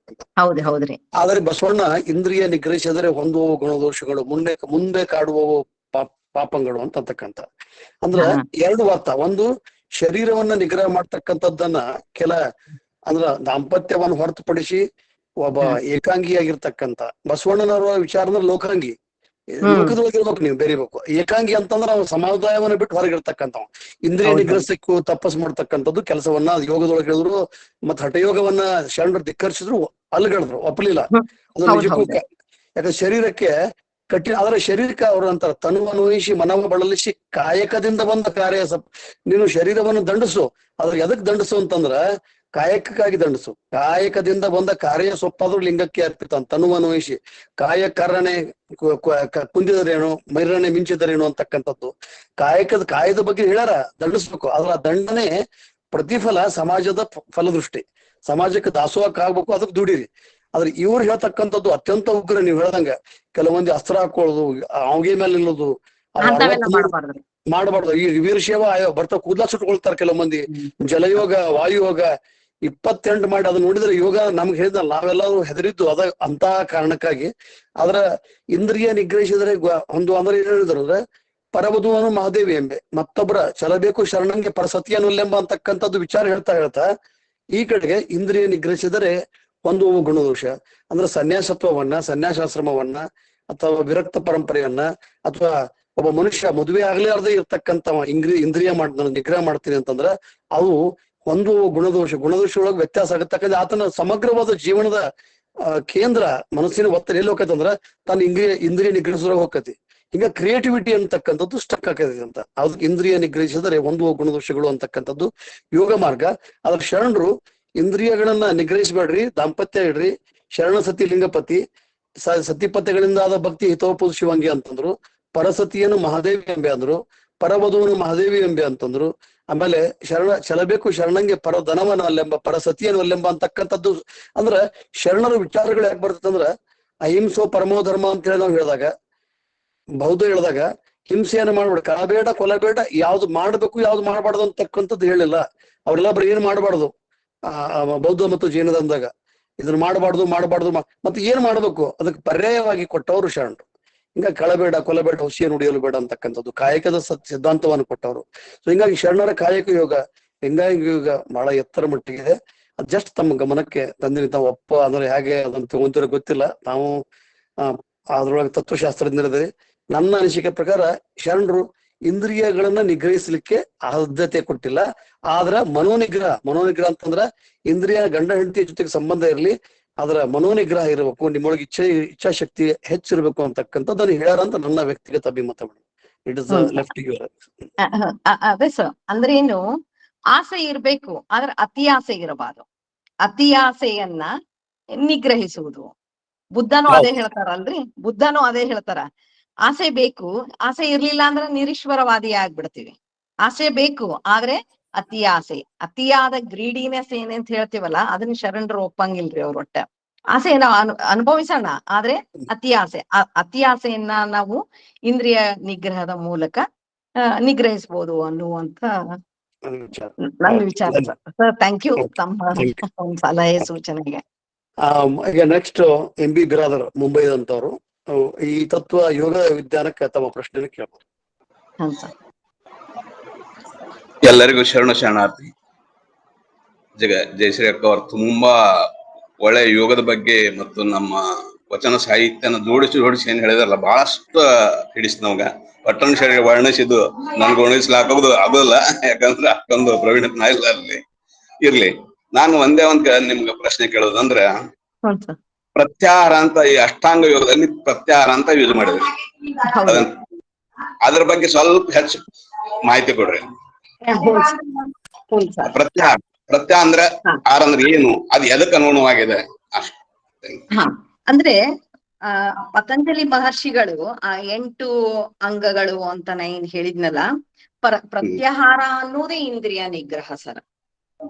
ಹೌದ್ರಿ. ಆದರೆ ಬಸವಣ್ಣ ಇಂದ್ರಿಯ ನಿಗ್ರಹಿಸಿದರೆ ಹೊಂದುವ ಗುಣದೋಷಗಳು ಮುಂದೆ ಕಾಡುವ ಪಾಪಗಳು ಅಂತಕ್ಕಂಥ. ಅಂದ್ರ ಎರಡು ಅರ್ಥ. ಒಂದು, ಶರೀರವನ್ನ ನಿಗ್ರಹ ಮಾಡ್ತಕ್ಕಂಥದ್ದನ್ನ ಅಂದ್ರ ದಾಂಪತ್ಯವನ್ನು ಹೊರತುಪಡಿಸಿ ಒಬ್ಬ ಏಕಾಂಗಿಯಾಗಿರ್ತಕ್ಕಂಥ ಬಸವಣ್ಣನವರ ವಿಚಾರ ಅಂದ್ರೆ ಲೋಕಾಂಗಿ, ಲೋಕದೊಳಗಿರ್ಬೇಕು, ನೀವು ಬೇರಿಬೇಕು. ಏಕಾಂಗಿ ಅಂತಂದ್ರೆ ಅವ್ನು ಸಮುದಾಯವನ್ನು ಬಿಟ್ಟು ಹೊರಗಿರ್ತಕ್ಕಂಥವ್. ಇಂದ್ರಿಯ ನಿಗ್ರಹಿಸಕ್ಕೂ ತಪಸ್ ಮಾಡ್ತಕ್ಕಂಥದ್ದು ಕೆಲಸವನ್ನ ಯೋಗದೊಳಗೆ ಹೇಳಿದ್ರು. ಮತ್ ಹಠಯೋಗವನ್ನ ಶರಣರು ಧಿಕ್ಕರಿಸಿದ್ರು, ಅಲ್ಗಡಿದ್ರು, ಒಪ್ಪಲಿಲ್ಲ. ಅದು ನಿಜಕ್ಕೂ ಯಾಕಂದ್ರೆ ಶರೀರಕ್ಕೆ ಕಠಿಣ. ಆದ್ರೆ ಶರೀರಕ್ಕೆ ಅವ್ರು ಅಂತಾರ, ತನುವನ್ವಯಿಸಿ ಮನವ ಬಳಲಿಸಿ ಕಾಯಕದಿಂದ ಬಂದ ಕಾರ್ಯ. ನೀನು ಶರೀರವನ್ನು ದಂಡಿಸು, ಅದ್ರ ಎದಕ್ ದಂಡಿಸು ಅಂತಂದ್ರ ಕಾಯಕಕ್ಕಾಗಿ ದಂಡಿಸು. ಕಾಯಕದಿಂದ ಬಂದ ಕಾರ್ಯ ಸೊಪ್ಪಾದ್ರೂ ಲಿಂಗಕ್ಕೆ ಅರ್ಪಿತ. ತನುವನ್ವಯಿಸಿ ಕಾಯಕರಣೆ ಕುಂದಿದರೇನು, ಮೈರಣೆ ಮಿಂಚಿದರೇನು ಅಂತಕ್ಕಂಥದ್ದು ಕಾಯದ ಬಗ್ಗೆ ಹೇಳ್ಯಾರ. ದಂಡಿಸ್ಬೇಕು. ಆದ್ರ ಆ ದಂಡನೆ ಪ್ರತಿಫಲ ಸಮಾಜದ ಫಲದೃಷ್ಟಿ, ಸಮಾಜಕ್ಕೆ ದಾಸೋಹಕ್ಕೆ ಆಗ್ಬೇಕು, ಅದಕ್ಕೆ ದುಡಿರಿ. ಆದ್ರೆ ಇವ್ರು ಹೇಳ್ತಕ್ಕಂಥದ್ದು ಅತ್ಯಂತ ಉಗ್ರ. ನೀವ್ ಹೇಳ್ದಂಗ ಕೆಲವೊಂದಿ ಅಸ್ತ್ರ ಹಾಕೊಳ್ಳೋದು, ಅವಗೆ ಮೇಲೆ ನಿಲ್ಲೋದು ಮಾಡಬಾರ್ದು. ಈ ವೀರಶೈವ ಬರ್ತಾ ಕೂದಲ ಸುಟ್ಕೊಳ್ತಾರ ಕೆಲವು ಮಂದಿ. ಜಲಯೋಗ, ವಾಯುಯೋಗ 28 ಮಾಡಿ ಅದನ್ನ ನೋಡಿದ್ರೆ ಯೋಗ ನಮ್ಗೆ ಹೇಳಿದ್ನಲ್ಲ, ನಾವೆಲ್ಲರೂ ಹೆದರಿದ್ದು ಅಂತ ಕಾರಣಕ್ಕಾಗಿ. ಆದ್ರ ಇಂದ್ರಿಯ ನಿಗ್ರಹಿಸಿದ್ರೆ ಅಂದ್ರೆ ಏನ್ ಹೇಳಿದ್ರು ಅಂದ್ರೆ, ಪರವಧುವನು ಮಹಾದೇವಿ ಎಂಬೆ, ಮತ್ತೊಬ್ಬರ ಚಲಬೇಕು ಶರಣಂಗೆ ಪರಸತಿಯನ್ನುಲ್ಲೆಂಬ ಅಂತಕ್ಕಂಥದ್ದು ವಿಚಾರ ಹೇಳ್ತಾ ಈ ಕಡೆಗೆ ಇಂದ್ರಿಯ ನಿಗ್ರಹಿಸಿದರೆ ಒಂದು ಗುಣದೋಷ ಅಂದ್ರೆ ಸನ್ಯಾಸಾಶ್ರಮವನ್ನ ಅಥವಾ ವಿರಕ್ತ ಪರಂಪರೆಯನ್ನ, ಅಥವಾ ಒಬ್ಬ ಮನುಷ್ಯ ಮದುವೆ ಆಗ್ಲಾರ್ದೇ ಇರ್ತಕ್ಕಂಥ ಇಂದ್ರಿಯ ನಿಗ್ರಹ ಮಾಡ್ತೀನಿ ಅಂತಂದ್ರ ಅವು ಒಂದು ಗುಣದೋಷದೊಳಗೆ ವ್ಯತ್ಯಾಸ ಆಗತಕ್ಕಂಥ. ಆತನ ಸಮಗ್ರವಾದ ಜೀವನದ ಕೇಂದ್ರ ಮನಸ್ಸಿನ ಒತ್ತಡ ಎಲ್ಲಿ ಹೋಗತ್ತಂದ್ರ ತನ್ನ ಇಂದ್ರಿಯ ನಿಗ್ರಹಿಸೋದ್ರಾಗ ಹೋಗತಿ. ಈಗ ಕ್ರಿಯೇಟಿವಿಟಿ ಅಂತಕ್ಕಂಥದ್ದು ಸ್ಟಕ್ ಆಗಿದೆ ಅಂತ, ಅದಕ್ಕೆ ಇಂದ್ರಿಯ ನಿಗ್ರಹಿಸಿದರೆ ಹೊಂದುವ ಗುಣದೋಷಗಳು ಅಂತಕ್ಕಂಥದ್ದು ಯೋಗ ಮಾರ್ಗ. ಅದ್ರ ಶರಣರು ಇಂದ್ರಿಯಗಳನ್ನ ನಿಗ್ರಹಿಸಬೇಡ್ರಿ, ದಾಂಪತ್ಯ ಇಡ್ರಿ, ಶರಣ ಸತಿ ಲಿಂಗಪತಿ, ಸತಿಪತಿಗಳಿಂದ ಆದ ಭಕ್ತಿ ಹಿತೋಪುದು ಶಿವಂಗಿ ಅಂತಂದ್ರು, ಪರಸತಿಯನ್ನು ಮಹಾದೇವಿ ಎಂಬೆ ಅಂದ್ರು, ಪರವಧುವನ್ನು ಮಹಾದೇವಿ ಎಂಬೆ ಅಂತಂದ್ರು. ಆಮೇಲೆ ಚಲಬೇಕು ಶರಣಂಗೆ ಪರಧನವನ ಅಲ್ಲೆಂಬ, ಪರಸತಿಯನ್ನು ಅಲ್ಲೆಂಬ ಅಂತಕ್ಕಂಥದ್ದು. ಅಂದ್ರ ಶರಣರ ವಿಚಾರಗಳು ಯಾಕೆ ಬರ್ತದಂದ್ರ ಅಹಿಂಸೋ ಪರಮೋ ಧರ್ಮ ಅಂತ ಹೇಳಿ ನಾವು ಹೇಳಿದಾಗ, ಬೌದ್ಧ ಹೇಳಿದಾಗ ಹಿಂಸೆಯನ್ನು ಮಾಡ್ಬೇಡ, ಕಳಬೇಡ, ಕೊಲಬೇಡ, ಯಾವ್ದು ಮಾಡ್ಬೇಕು ಯಾವ್ದು ಮಾಡಬಾರ್ದು ಅಂತಕ್ಕಂಥದ್ದು ಹೇಳಿಲ್ಲ. ಅವ್ರೆಲ್ಲ ಬರೀ ಏನ್ ಮಾಡಬಾರ್ದು ಬೌದ್ಧ ಮತ್ತು ಜೈನದಂದಾಗ ಇದನ್ನ ಮಾಡಬಾರ್ದು ಮತ್ತೆ ಏನ್ ಮಾಡ್ಬೇಕು ಅದಕ್ಕೆ ಪರ್ಯಾಯವಾಗಿ ಕೊಟ್ಟವರು ಶರಣರು. ಹಿಂಗಾಗಿ ಕಳಬೇಡ, ಕೊಲಬೇಡ, ಹುಸಿಯನ್ನು ನುಡಿಯಲು ಬೇಡ ಅಂತಕ್ಕಂಥದ್ದು ಕಾಯಕದ ಸಿದ್ಧಾಂತವನ್ನು ಕೊಟ್ಟವರು. ಸೊ ಹಿಂಗಾಗಿ ಶರಣರ ಕಾಯಕ ಯೋಗ ಹಿಂಗಾಗಿ ಯೋಗ ಬಹಳ ಎತ್ತರ ಮಟ್ಟಿಗಿದೆ. ಅದ್ ಜಸ್ಟ್ ತಮ್ಮ ಗಮನಕ್ಕೆ ತಂದಿನಿ. ತಾವು ಒಪ್ಪ ಅಂದ್ರೆ ಹೇಗೆ ಅದನ್ನ ತಗೊಂತಿರೋ ಗೊತ್ತಿಲ್ಲ. ನಾವು ಅದ್ರೊಳಗೆ ತತ್ವಶಾಸ್ತ್ರಜ್ಞರಿದೆ. ನನ್ನ ಅನಿಸಿಕೆ ಪ್ರಕಾರ ಶರಣರು ಇಂದ್ರಿಯಗಳನ್ನ ನಿಗ್ರಹಿಸ್ಲಿಕ್ಕೆ ಆದ್ಯತೆ ಕೊಟ್ಟಿಲ್ಲ. ಆದ್ರ ಮನೋನಿಗ್ರಹ ಅಂತಂದ್ರ ಇಂದ್ರಿಯ ಗಂಡ ಹೆಂಡತಿಯ ಜೊತೆಗೆ ಸಂಬಂಧ ಇರಲಿ, ಅದರ ಮನೋನಿಗ್ರಹ ಇರಬೇಕು, ನಿಮ್ಮೊಳಗೆ ಇಚ್ಛಾಶಕ್ತಿ ಹೆಚ್ಚಿರ್ಬೇಕು ಅಂತಕ್ಕಂಥದ್ದನ್ನು ಹೇಳ್ಯಾರ ಅಂತ ನನ್ನ ವ್ಯಕ್ತಿಗತ ಅಭಿಮತ. It is left you. ಅದೇ ಸರ್, ಅಂದ್ರೆ ಏನು ಆಸೆ ಇರ್ಬೇಕು, ಆದ್ರೆ ಅತಿ ಆಸೆ ಇರಬಾರ್ದು. ಅತಿ ಆಸೆಯನ್ನ ನಿಗ್ರಹಿಸುವುದು. ಬುದ್ಧನೂ ಅದೇ ಹೇಳ್ತಾರಲ್ರಿ, ಬುದ್ಧನೂ ಅದೇ ಹೇಳ್ತಾರ. ಆಸೆ ಬೇಕು, ಆಸೆ ಇರ್ಲಿಲ್ಲ ಅಂದ್ರೆ ನಿರೀಶ್ವರವಾದಿ ಆಗ್ಬಿಡ್ತೀವಿ. ಆಸೆ ಬೇಕು, ಆದ್ರೆ ಅತಿ ಆಸೆ, ಅತಿಯಾದ ಗ್ರೀಡಿನೆಸ್ ಏನಂತ ಹೇಳ್ತೀವಲ್ಲ, ಅದನ್ನ ಶರಣರು ಒಪ್ಪಂಗಿಲ್ರಿ. ಅವ್ರ ಒಟ್ಟ ಆಸೆ ನಾವು ಅನುಭವಿಸೋಣ, ಆದ್ರೆ ಅತಿ ಆಸೆ, ಅತಿ ಆಸೆಯನ್ನ ನಾವು ಇಂದ್ರಿಯ ನಿಗ್ರಹದ ಮೂಲಕ ನಿಗ್ರಹಿಸಬಹುದು ಅನ್ನುವಂತ ನನ್ನ ವಿಚಾರ ಸರ್. ಥ್ಯಾಂಕ್ ಯು ತಮ್ಮ ಸಲಹೆ ಸೂಚನೆಗೆ. ಈಗ ನೆಕ್ಸ್ಟ್ MB ಬಿರಾದರ್ ಮುಂಬೈದಂತವ್ರು ಈ ತತ್ವ ಯೋಗ ವಿಜ್ಞಾನಕ್ಕೆ ತಮ್ಮ ಪ್ರಶ್ನೆ ಕೇಳ್ಬೋದು. ಎಲ್ಲರಿಗೂ ಶರಣಾರ್ಥಿ. ಜಯಶ್ರೀ ಅಕ್ಕ ಅವರು ತುಂಬಾ ಒಳ್ಳೆ ಯೋಗದ ಬಗ್ಗೆ ಮತ್ತು ನಮ್ಮ ವಚನ ಸಾಹಿತ್ಯನ ಜೋಡಿಸಿ ಏನ್ ಹೇಳಿದಾರಲ್ಲ, ಬಹಳಷ್ಟು ಹಿಡಿಸ್ ನಮ್ಗ. ಪಟ್ಟಣ ಶರೀರ ವರ್ಣಿಸಿದ್ದು ನನ್ಗೆ ವರ್ಣಿಸ್ಲಾಕೋದು ಆಗೋಲ್ಲ, ಯಾಕಂದ್ರೆ ಅಷ್ಟೊಂದು ಪ್ರವೀಣತೆ ಇಲ್ಲ ಅಲ್ಲಿ. ಇರ್ಲಿ, ನಾನು ಒಂದೇ ನಿಮ್ಗೆ ಪ್ರಶ್ನೆ ಕೇಳೋದಂದ್ರೆ, ಪ್ರತ್ಯಾಹಾರ ಅಂತ ಈ ಅಷ್ಟಾಂಗ ಯೋಗದಲ್ಲಿ ಪ್ರತ್ಯಾಹಾರ ಅಂತ ಯೂಸ್ ಮಾಡಿದ್ರಿ, ಅದ್ರ ಬಗ್ಗೆ ಸ್ವಲ್ಪ ಹೆಚ್ಚು ಮಾಹಿತಿ ಕೊಡ್ರಿ. ಪ್ರತ್ಯಾಹಾರ ಅಂದ್ರೆ ಆರ್ ಅಂದ್ರೆ ಏನು, ಅದು ಎದಕ್ಕೆ ಅನುಗುಣವಾಗಿದೆ ಅಷ್ಟು. ಅಂದ್ರೆ ಪತಂಜಲಿ ಮಹರ್ಷಿಗಳು ಆ 8 ಅಂಗಗಳು ಅಂತ ನಾ ಏನ್ ಹೇಳಿದ್ನಲ್ಲ, ಪ್ರತ್ಯಾಹಾರ ಅನ್ನೋದೇ ಇಂದ್ರಿಯ ನಿಗ್ರಹ ಸರ್.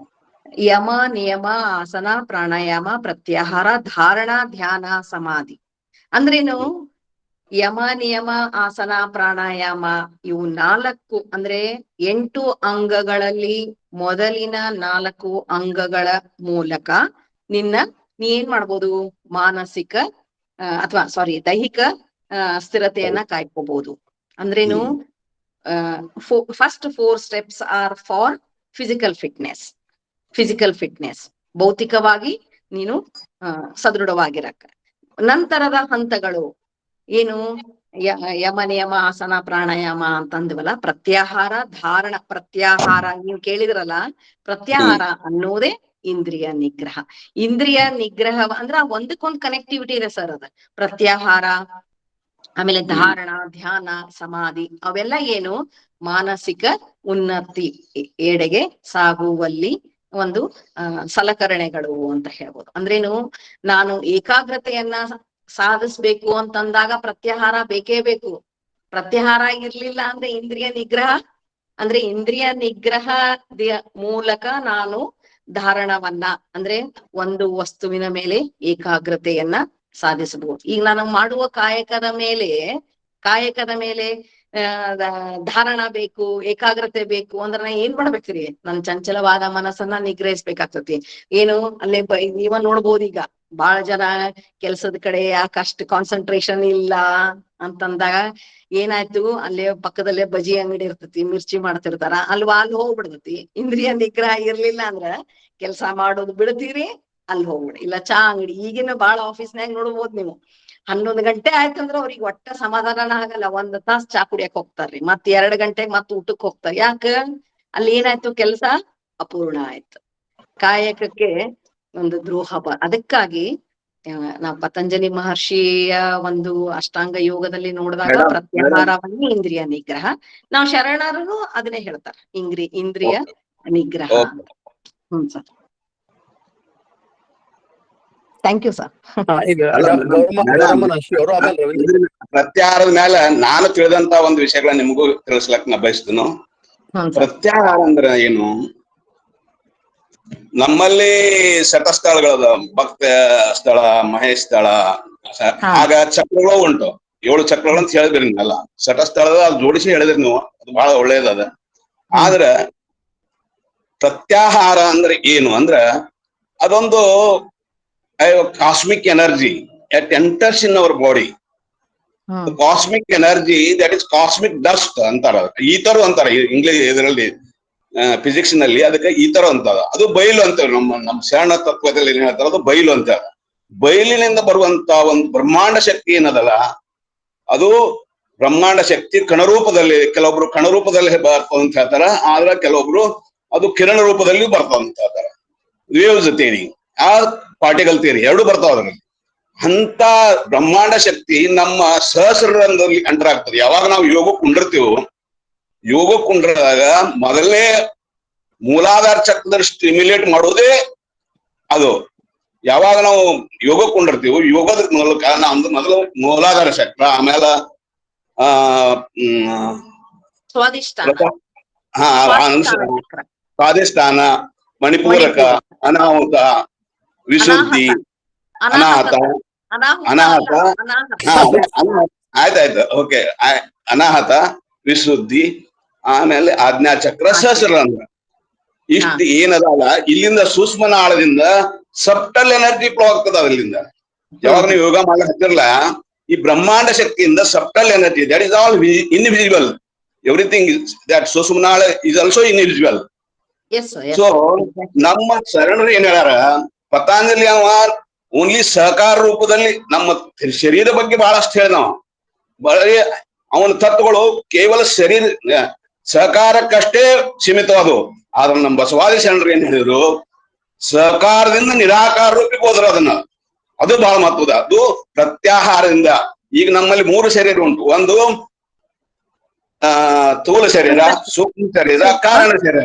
ಯಮ, ನಿಯಮ, ಆಸನ, ಪ್ರಾಣಾಯಾಮ, ಪ್ರತ್ಯಾಹಾರ, ಧಾರಣ, ಧ್ಯಾನ, ಸಮಾಧಿ. ಅಂದ್ರೇನು? ಯಮ, ನಿಯಮ, ಆಸನ, ಪ್ರಾಣಾಯಾಮ ಇವು 4 ಅಂದ್ರೆ 8 ಅಂಗಗಳಲ್ಲಿ ಮೊದಲಿನ 4 ಅಂಗಗಳ ಮೂಲಕ ನೀ ಏನ್ ಮಾಡ್ಬೋದು? ಮಾನಸಿಕ ದೈಹಿಕ ಸ್ಥಿರತೆಯನ್ನ ಕಾಯ್ಕೋಬಹುದು. ಅಂದ್ರೇನು? First 4 steps are for physical fitness, ಭೌತಿಕವಾಗಿ ನೀನು ಸದೃಢವಾಗಿರಕ್ಕ. ನಂತರದ ಹಂತಗಳು ಏನು? ಯಮ, ನಿಯಮ, ಆಸನ, ಪ್ರಾಣಾಯಾಮ ಅಂತಂದ್ವಲ್ಲ, ಪ್ರತ್ಯಾಹಾರ, ಧಾರಣ. ಪ್ರತ್ಯಾಹಾರ ನೀವು ಕೇಳಿದ್ರಲ್ಲ, ಪ್ರತ್ಯಾಹಾರ ಅನ್ನೋದೇ ಇಂದ್ರಿಯ ನಿಗ್ರಹ. ಇಂದ್ರಿಯ ನಿಗ್ರಹ ಅಂದ್ರ ಒಂದಕ್ಕೊಂದು ಕನೆಕ್ಟಿವಿಟಿ ಇದೆ ಸರ್. ಅದ ಪ್ರತ್ಯಾಹಾರ, ಆಮೇಲೆ ಧಾರಣ, ಧ್ಯಾನ, ಸಮಾಧಿ ಅವೆಲ್ಲ ಏನು? ಮಾನಸಿಕ ಉನ್ನತಿ ಎಡೆಗೆ ಸಾಗುವಲ್ಲಿ ಒಂದು ಸಲಕರಣೆಗಳು ಅಂತ ಹೇಳ್ಬೋದು. ಅಂದ್ರೇನು? ನಾನು ಏಕಾಗ್ರತೆಯನ್ನ ಸಾಧಿಸ್ಬೇಕು ಅಂತಂದಾಗ ಪ್ರತ್ಯಾಹಾರ ಬೇಕೇ ಬೇಕು. ಪ್ರತ್ಯಾಹಾರ ಇರ್ಲಿಲ್ಲ ಅಂದ್ರೆ ಇಂದ್ರಿಯ ನಿಗ್ರಹ ಅಂದ್ರೆ ಇಂದ್ರಿಯ ನಿಗ್ರಹದ ಮೂಲಕ ನಾನು ಧಾರಣವನ್ನ ಅಂದ್ರೆ ಒಂದು ವಸ್ತುವಿನ ಮೇಲೆ ಏಕಾಗ್ರತೆಯನ್ನ ಸಾಧಿಸಬಹುದು. ಈಗ ನಾನು ಮಾಡುವ ಕಾಯಕದ ಮೇಲೆ ಧಾರಣ ಬೇಕು, ಏಕಾಗ್ರತೆ ಬೇಕು ಅಂದ್ರೆ ನಾ ಏನ್ ಮಾಡ್ಬೇಕ್ರಿ? ನನ್ ಚಂಚಲವಾದ ಮನಸ್ಸನ್ನ ನಿಗ್ರಹಿಸ್ಬೇಕಾಗ್ತತಿ. ಏನು? ಅಲ್ಲೇ ನೀವ ನೋಡ್ಬೋದು, ಈಗ ಬಾಳ ಜನ ಕೆಲ್ಸದ ಕಡೆ ಯಾಕಷ್ಟು ಕಾನ್ಸಂಟ್ರೇಷನ್ ಇಲ್ಲ ಅಂತಂದಾಗ ಏನಾಯ್ತು? ಅಲ್ಲೇ ಪಕ್ಕದಲ್ಲೇ ಬಜಿ ಅಂಗಡಿ ಇರ್ತತಿ, ಮಿರ್ಚಿ ಮಾಡ್ತಿರ್ತಾರ, ಅಲ್ಲಿ ಹೋಗ್ಬಿಡ್ತತಿ. ಇಂದ್ರಿಯ ನಿಗ್ರಹ ಇರ್ಲಿಲ್ಲ ಅಂದ್ರ ಕೆಲ್ಸ ಮಾಡೋದು ಬಿಡ್ತೀರಿ, ಅಲ್ಲಿ ಹೋಗ್ಬಿಡಿ. ಇಲ್ಲ ಚಾ ಅಂಗಡಿ, ಈಗಿನ ಬಾಳ ಆಫೀಸ್ನಾಗ ನೋಡ್ಬೋದು ನೀವು, 11 ಗಂಟೆ ಆಯ್ತಂದ್ರ ಅವ್ರಿಗೆ ಒಟ್ಟ ಸಮಾಧಾನ ಆಗಲ್ಲ. 1 ತಾಸ್ ಚಾ ಕುಡಿಯಕ್ ಹೋಗ್ತಾರ್ರಿ, ಮತ್ 2 ಗಂಟೆಗೆ ಮತ್ ಊಟಕ್ ಹೋಗ್ತಾರ. ಯಾಕ? ಅಲ್ಲಿ ಏನಾಯ್ತು? ಕೆಲ್ಸ ಅಪೂರ್ಣ ಆಯ್ತು, ಕಾಯಕಕ್ಕೆ ಒಂದು ದ್ರೋಹ. ಅದಕ್ಕಾಗಿ ನಾವು ಪತಂಜಲಿ ಮಹರ್ಷಿಯ ಒಂದು ಅಷ್ಟಾಂಗ ಯೋಗದಲ್ಲಿ ನೋಡಿದಾಗ ಮೇಡಮ್, ಪ್ರತ್ಯಾಹಾರವನ್ನೇ ಇಂದ್ರಿಯ ನಿಗ್ರಹ. ನಾವು ಶರಣರು ಅದನ್ನೇ ಹೇಳ್ತಾರೆ ಇಂದ್ರಿಯ ನಿಗ್ರಹ ಓಕೆ. ಅಂತ. Sir, thank you sir. ಈಗ ಅಲ್ಲ ಗೌರಮ್ಮನಾಶಿ ಅವರು ಆಮೇಲೆ ರವೀಂದ್ರ ಪ್ರತ್ಯಾಹಾರದ ಮೇಲೆ ನಾನು ತಿಳಿದಂತ ಒಂದು ವಿಷಯಗಳನ್ನ ನಿಮಗೂ ತಿಳಿಸ್ಲಕ್ ನಾ ಬಯಸ್ತೇನೆ. ಸರ್. ಪ್ರತ್ಯಾಹಾರ ಅಂದ್ರೆ ಏನು? ನಮ್ಮಲ್ಲಿ ಶತಸ್ಥಳಗಳದ, ಭಕ್ತ ಸ್ಥಳ, ಮಹೇಶ್ ಸ್ಥಳ, ಆಗ ಚಕ್ರಗಳು ಉಂಟು. 7 ಚಕ್ರಗಳು ಅಂತ ಹೇಳಿದ್ರಿ ನೀವೆಲ್ಲ. ಶತಸ್ಥಳದ ಅದು ಜೋಡಿಸಿ ಹೇಳಿದ್ರಿ ನೀವು, ಅದು ಬಹಳ ಒಳ್ಳೇದದ. ಆದ್ರ ಪ್ರತ್ಯಾಹಾರ ಅಂದ್ರೆ ಏನು ಅಂದ್ರ ಅದೊಂದು cosmic energy at enters in our body. Cosmic energy that is cosmic dust ಅಂತಾರ, ಈತರ ಅಂತಾರ ಇಂಗ್ಲಿಷ್ ಇದರಲ್ಲಿ, ಫಿಸಿಕ್ಸ್ ನಲ್ಲಿ ಅದಕ್ಕೆ ಈತರ ಅಂತಾರ. ಅದು ಬಯಲು ಅಂತೇವೆ. ನಮ್ಮ ಶರಣ ತತ್ವದಲ್ಲಿ ಏನ್ ಹೇಳ್ತಾರ, ಅದು ಬಯಲು ಅಂತ. ಬಯಲಿನಿಂದ ಬರುವಂತ ಒಂದು ಬ್ರಹ್ಮಾಂಡ ಶಕ್ತಿ ಏನದಲ್ಲ, ಅದು ಬ್ರಹ್ಮಾಂಡ ಶಕ್ತಿ ಕಣರೂಪದಲ್ಲಿ, ಕೆಲವೊಬ್ರು ಕಣರೂಪದಲ್ಲಿ ಬರ್ತದ ಅಂತ ಹೇಳ್ತಾರ, ಆದ್ರೆ ಕೆಲವೊಬ್ರು ಅದು ಕಿರಣ ರೂಪದಲ್ಲಿ ಬರ್ತಾವ ಅಂತ ಹೇಳ್ತಾರ. ವೇವ್ಸ್ ಥಿಯರಿ, ಆ ಪಾರ್ಟಿಕಲ್ ಥಿಯರಿ ಎರಡು ಬರ್ತಾವ ಅದ್ರಲ್ಲಿ. ಅಂತ ಬ್ರಹ್ಮಾಂಡ ಶಕ್ತಿ ನಮ್ಮ ಸಹಸ್ರದಲ್ಲಿ ಎಂಟರ್ ಆಗ್ತದೆ. ಯಾವಾಗ ನಾವು ಯೋಗ ಕುಂಡಿರ್ತೀವೋ, ಯೋಗ ಕುಂಡ್ರದಾಗ ಮೊದಲನೇ ಮೂಲಾಧಾರ ಚಕ್ರದಲ್ಲಿ ಸ್ಟಿಮ್ಯುಲೇಟ್ ಮಾಡೋದೇ ಅದು. ಯಾವಾಗ ನಾವು ಯೋಗ ಕುಂಡಿರ್ತೀವೋ, ಯೋಗದ ಮೂಲಕ ನಮ್ದು ಮೊದಲು ಮೂಲಾಧಾರ ಚಕ್ರ, ಆಮೇಲೆ ಸ್ವಾಧಿಷ್ಠಾನ, ಮಣಿಪೂರಕ, ಅನಾಹುತ, ವಿಶುದ್ಧಿ, ಅನಾಹತ, ಆಯ್ತಾಯ್ತು, ಓಕೆ. ಅನಾಹತ, ವಿಶುದ್ಧಿ, ಆಮೇಲೆ ಆಜ್ಞಾ ಚಕ್ರ, ಸಹಸ್ರ ಅಂದ್ರ ಇಷ್ಟು ಏನದಲ್ಲ, ಇಲ್ಲಿಂದ ಸೂಕ್ಷ್ಮ ನಾಳದಿಂದ ಸಬ್ಟಲ್ ಎನರ್ಜಿ ಫ್ಲೋ ಆಗ್ತದ. ಅಲ್ಲಿಂದ ಯಾವಾಗ ನೀವು ಯೋಗ ಮಾಡಿ ಹತ್ತಿರಲ್ಲ, ಈ ಬ್ರಹ್ಮಾಂಡ ಶಕ್ತಿಯಿಂದ subtle energy, that is all invisible. Everything that ಸೂಕ್ಷ್ಮ ನಾಳ ಇಸ್ ಆಲ್ಸೋ ಇನ್ವಿಸಿಬಲ್. ಸೊ ನಮ್ಮ ಶರಣರು ಏನ್ ಹೇಳ್ಯಾರ, ಪತಾಂಜಲಿ ಅವ ಓನ್ಲಿ ಸಹಕಾರ ರೂಪದಲ್ಲಿ ನಮ್ಮ ಶರೀರ ಬಗ್ಗೆ ಬಹಳಷ್ಟು ಹೇಳಿದವ. ಬರೀ ಅವನ ತತ್ವಗಳು ಕೇವಲ ಶರೀರ ಸಹಕಾರಕ್ಕಷ್ಟೇ ಸೀಮಿತವಾದವು. ಆದ್ರೆ ನಮ್ಮ ಬಸವಾದಿ ಶರಣರು ಏನ್ ಹೇಳಿದ್ರು, ಸಹಕಾರದಿಂದ ನಿರಾಕಾರ ರೂಪಕ್ಕೆ ಹೋದ್ರು ಅದನ್ನ. ಅದು ಬಹಳ ಮಹತ್ವದ. ಅದು ಪ್ರತ್ಯಾಹಾರದಿಂದ. ಈಗ ನಮ್ಮಲ್ಲಿ 3 ಶರೀರ ಉಂಟು. ಒಂದು ಸ್ಥೂಲ ಶರೀರ, ಸೂಕ್ಷ್ಮ ಶರೀರ, ಕಾರಣ ಶರೀರ.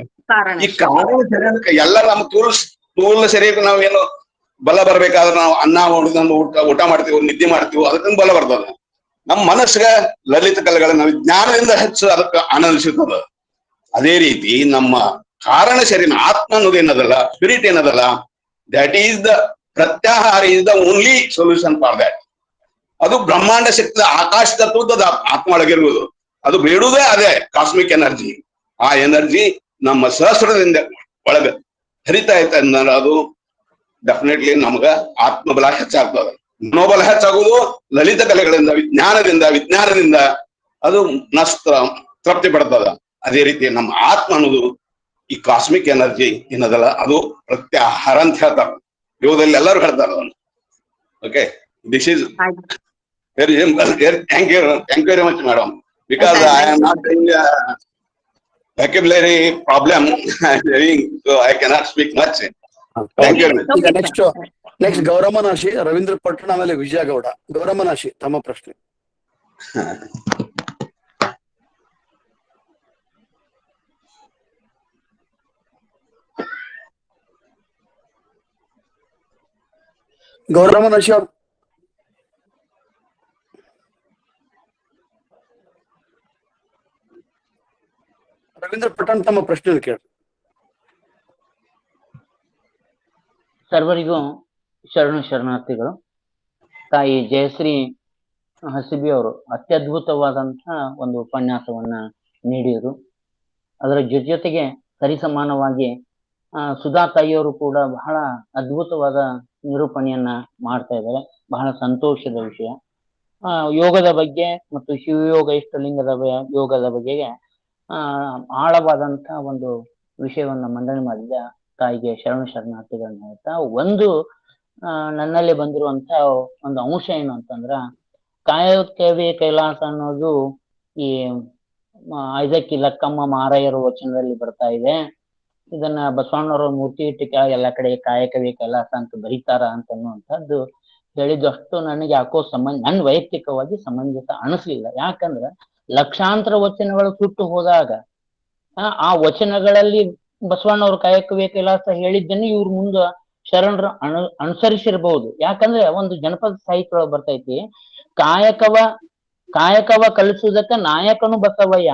ಈ ಕಾರಣ ಶರೀರಕ್ಕೆ ಎಲ್ಲ ನಮ್ಮ ಸ್ಥೂಲ ಶರೀರಕ್ಕೆ ನಾವೇನು ಬಲ ಬರ್ಬೇಕಾದ್ರೆ ನಾವು ಅನ್ನ ಊಟ ಮಾಡ್ತೀವಿ, ನಿದ್ದೆ ಮಾಡ್ತೀವಿ, ಅದಕ್ಕೊಂದು ಬಲ ಬರ್ತದ. ನಮ್ಮ ಮನಸ್ಸಿಗೆ ಲಲಿತ ಕಲೆಗಳನ್ನ ವಿಜ್ಞಾನದಿಂದ ಹೆಚ್ಚು ಅದಕ್ಕೆ ಆನಂದ ಸಿಗ್ತದ. ಅದೇ ರೀತಿ ನಮ್ಮ ಕಾರಣ ಶರೀರ, ಆತ್ಮ ಅನ್ನೋದೇನದಲ್ಲ, ಸ್ಪಿರಿಟ್ ಏನದಲ್ಲ, ದಟ್ ಈಸ್ ದ ಪ್ರತ್ಯಾಹಾರ is the only solution for that. ಅದು ಬ್ರಹ್ಮಾಂಡ ಶಕ್ತಿ, ಆಕಾಶ ತತ್ವದ ಆತ್ಮ ಒಳಗಿರುವುದು. ಅದು ಬೇಡುವುದೇ ಅದೇ ಕಾಸ್ಮಿಕ್ ಎನರ್ಜಿ. ಆ ಎನರ್ಜಿ ನಮ್ಮ ಸಹಸ್ರದಿಂದ ಒಳಗೆ ಹರಿತಾ ಐತೆ ಅಂದ್ರೆ ಅದು ಡೆಫಿನೆಟ್ಲಿ ನಮ್ಗ ಆತ್ಮಬಲ ಹೆಚ್ಚಾಗ್ತದೆ. ಮನೋಬಲ ಹೆಚ್ಚಾಗುವುದು ಲಲಿತ ಕಲೆಗಳಿಂದ, ವಿಜ್ಞಾನದಿಂದ ಅದು ತೃಪ್ತಿ ಪಡ್ತದ. ಅದೇ ರೀತಿ ನಮ್ಮ ಆತ್ಮ ಅನ್ನೋದು ಈ ಕಾಸ್ಮಿಕ್ ಎನರ್ಜಿ ಏನದಲ್ಲ, ಅದು ಪ್ರತ್ಯಾಹಾರ ಅಂತ ಹೇಳ್ತಾರ. ಯೋಗದಲ್ಲಿ ಎಲ್ಲರೂ ಹೇಳ್ತಾರ ಅದನ್ನು. Okay, this is very thank you very much madam. Because I am not having a vocabulary problem, so I cannot speak much. Thank you. ಈಗ ನೆಕ್ಸ್ಟ್ ಗೌರಮ್ಮನಾಶಿ, ರವೀಂದ್ರ ಪಟ್ಟಣ, ಆಮೇಲೆ ವಿಜಯಗೌಡ. ಗೌರಮ್ಮನಾಶಿ, ತಮ್ಮ ಪ್ರಶ್ನೆ. ಗೌರಮ್ಮನಾಶಿ ಅವ್ರು. ರವೀಂದ್ರ ಪಟ್ಟಣ್, ತಮ್ಮ ಪ್ರಶ್ನೆ ಕೇಳಿ. ಸರ್ವರಿಗೂ ಶರಣಾರ್ಥಿಗಳು. ತಾಯಿ ಜಯಶ್ರೀ ಹಸಿಬಿ ಅವರು ಅತ್ಯದ್ಭುತವಾದಂತಹ ಒಂದು ಉಪನ್ಯಾಸವನ್ನ ನೀಡಿದರು. ಅದರ ಜೊತೆಗೆ ಸರಿಸಮಾನವಾಗಿ ಸುಧಾ ತಾಯಿಯವರು ಕೂಡ ಬಹಳ ಅದ್ಭುತವಾದ ನಿರೂಪಣೆಯನ್ನ ಮಾಡ್ತಾ ಇದ್ದಾರೆ. ಬಹಳ ಸಂತೋಷದ ವಿಷಯ. ಯೋಗದ ಬಗ್ಗೆ ಮತ್ತು ಶಿವಯೋಗ, ಇಷ್ಟಲಿಂಗದ ಯೋಗದ ಬಗೆಗೆ ಆಳವಾದಂತಹ ಒಂದು ವಿಷಯವನ್ನ ಮಂಡನೆ ಮಾಡಿದ ತಾಯಿಗೆ ಶರಣಾರ್ಥಿಗಳನ್ನ ಹೇಳ್ತಾ, ಒಂದು ನನ್ನಲ್ಲಿ ಬಂದಿರುವಂತ ಒಂದು ಅಂಶ ಏನು ಅಂತಂದ್ರ, ಕಾಯಕವೇ ಕೈಲಾಸ ಅನ್ನೋದು ಈ ಐದಕ್ಕಿ ಲಕ್ಕಮ್ಮ ಮಾರಾಯರ ವಚನದಲ್ಲಿ ಬರ್ತಾ ಇದೆ. ಇದನ್ನ ಬಸವಣ್ಣವರ ಮೂರ್ತಿ ಇಟ್ಟಿಕ ಎಲ್ಲ ಕಡೆ ಕಾಯಕವೇ ಕೈಲಾಸ ಅಂತ ಬರೀತಾರ ಅಂತ ಅನ್ನುವಂಥದ್ದು ಹೇಳಿದಷ್ಟು ನನಗೆ ಯಾಕೋ ನನ್ ವೈಯಕ್ತಿಕವಾಗಿ ಸಮಂಜಸ ಅನಿಸ್ಲಿಲ್ಲ. ಯಾಕಂದ್ರೆ ಲಕ್ಷಾಂತರ ವಚನಗಳು ಸುಟ್ಟು ಹೋದಾಗ ಆ ವಚನಗಳಲ್ಲಿ ಬಸವಣ್ಣವ್ರ ಕಾಯಕವೇ ಕೈಲಾಸ ಹೇಳಿದ್ದನ್ನು ಇವ್ರ ಮುಂದ ಶರಣರು ಅನುಸರಿಸಿರ್ಬಹುದು. ಯಾಕಂದ್ರೆ ಒಂದು ಜನಪದ ಸಾಹಿತ್ಯ ಒಳಗೆ ಬರ್ತೈತಿ, ಕಾಯಕವ ಕಲಿಸುವುದಕ್ಕ ನಾಯಕನು ಬಸವಯ್ಯ,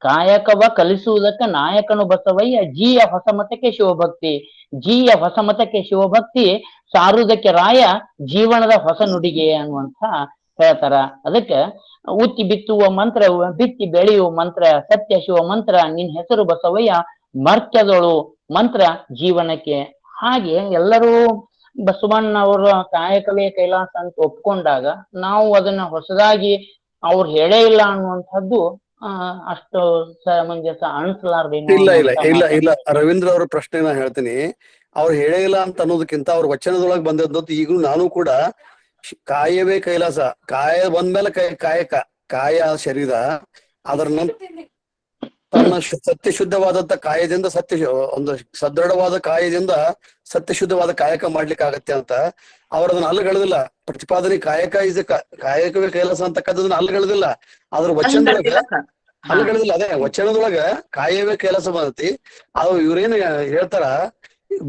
ಕಾಯಕವ ಕಲಿಸುವುದಕ್ಕ ನಾಯಕನು ಬಸವಯ್ಯ, ಜಿಯ ಹೊಸಮತಕ್ಕೆ ಶಿವಭಕ್ತಿ, ಜಿಯ ಹೊಸಮತಕ್ಕೆ ಶಿವಭಕ್ತಿ, ಸಾರುವುದಕ್ಕೆ ರಾಯ ಜೀವನದ ಹೊಸ ನುಡಿಗೆ ಅನ್ನುವಂತ ಹೇಳ್ತಾರ. ಅದಕ್ಕೆ ಉತ್ತಿ ಬಿತ್ತುವ ಮಂತ್ರ, ಬಿತ್ತಿ ಬೆಳೆಯುವ ಮಂತ್ರ, ಸತ್ಯ ಶಿವ ಮಂತ್ರ, ನಿನ್ ಹೆಸರು ಬಸವಯ್ಯ, ಮರ್ತ್ಯದಳು ಮಂತ್ರ ಜೀವನಕ್ಕೆ. ಹಾಗೆ ಎಲ್ಲರೂ ಬಸವಣ್ಣವರ ಕಾಯಕವೇ ಕೈಲಾಸ ಅಂತ ಒಪ್ಕೊಂಡಾಗ ನಾವು ಅದನ್ನ ಹೊಸದಾಗಿ ಅವ್ರು ಹೇಳೇ ಇಲ್ಲ ಅನ್ನುವಂಥದ್ದು ಅಷ್ಟು ಸಮಂಜಸ ಅನ್ಸಲಾರ್ದೇನೋ. ಇಲ್ಲ ರವೀಂದ್ರ ಅವರ ಪ್ರಶ್ನೆ ನಾ ಹೇಳ್ತೀನಿ. ಅವ್ರು ಹೇಳೇ ಇಲ್ಲ ಅಂತ ಅನ್ನೋದಕ್ಕಿಂತ ಅವ್ರ ವಚನದೊಳಗೆ ಬಂದದ್ದು ಈಗಲೂ ನಾನು ಕೂಡ ಕಾಯವೇ ಕೈಲಾಸ, ಕಾಯ ಬಂದ್ಮೇಲೆ ಕಾಯಕ, ಕಾಯ ಶರೀರ, ಅದರ ತನ್ನ ಸತ್ಯ ಶುದ್ಧವಾದಂತ ಕಾಯದಿಂದ ಒಂದು ಸದೃಢವಾದ ಕಾಯದಿಂದ ಸತ್ಯ ಶುದ್ಧವಾದ ಕಾಯಕ ಮಾಡ್ಲಿಕ್ಕೆ ಆಗತ್ತೆ ಅಂತ ಅವ್ರ ಅದನ್ನ ಅಲ್ಲಗಳೆದಿಲ್ಲ. ಪ್ರತಿಪಾದನೆ ಕಾಯಕವೇ ಕೈಲಾಸ ಅಂತಕ್ಕಂಥದನ್ನ ಅಲ್ಲಗಳೆದಿಲ್ಲ. ಅದ್ರ ವಚನದೊಳಗ ಅಲ್ಲಗಳೆದಿಲ್ಲ. ಅದೇ ವಚನದೊಳಗ ಕಾಯವೇ ಕೈಲಾಸ ಬಂದತಿ. ಅದು ಇವ್ರೇನು ಹೇಳ್ತಾರ,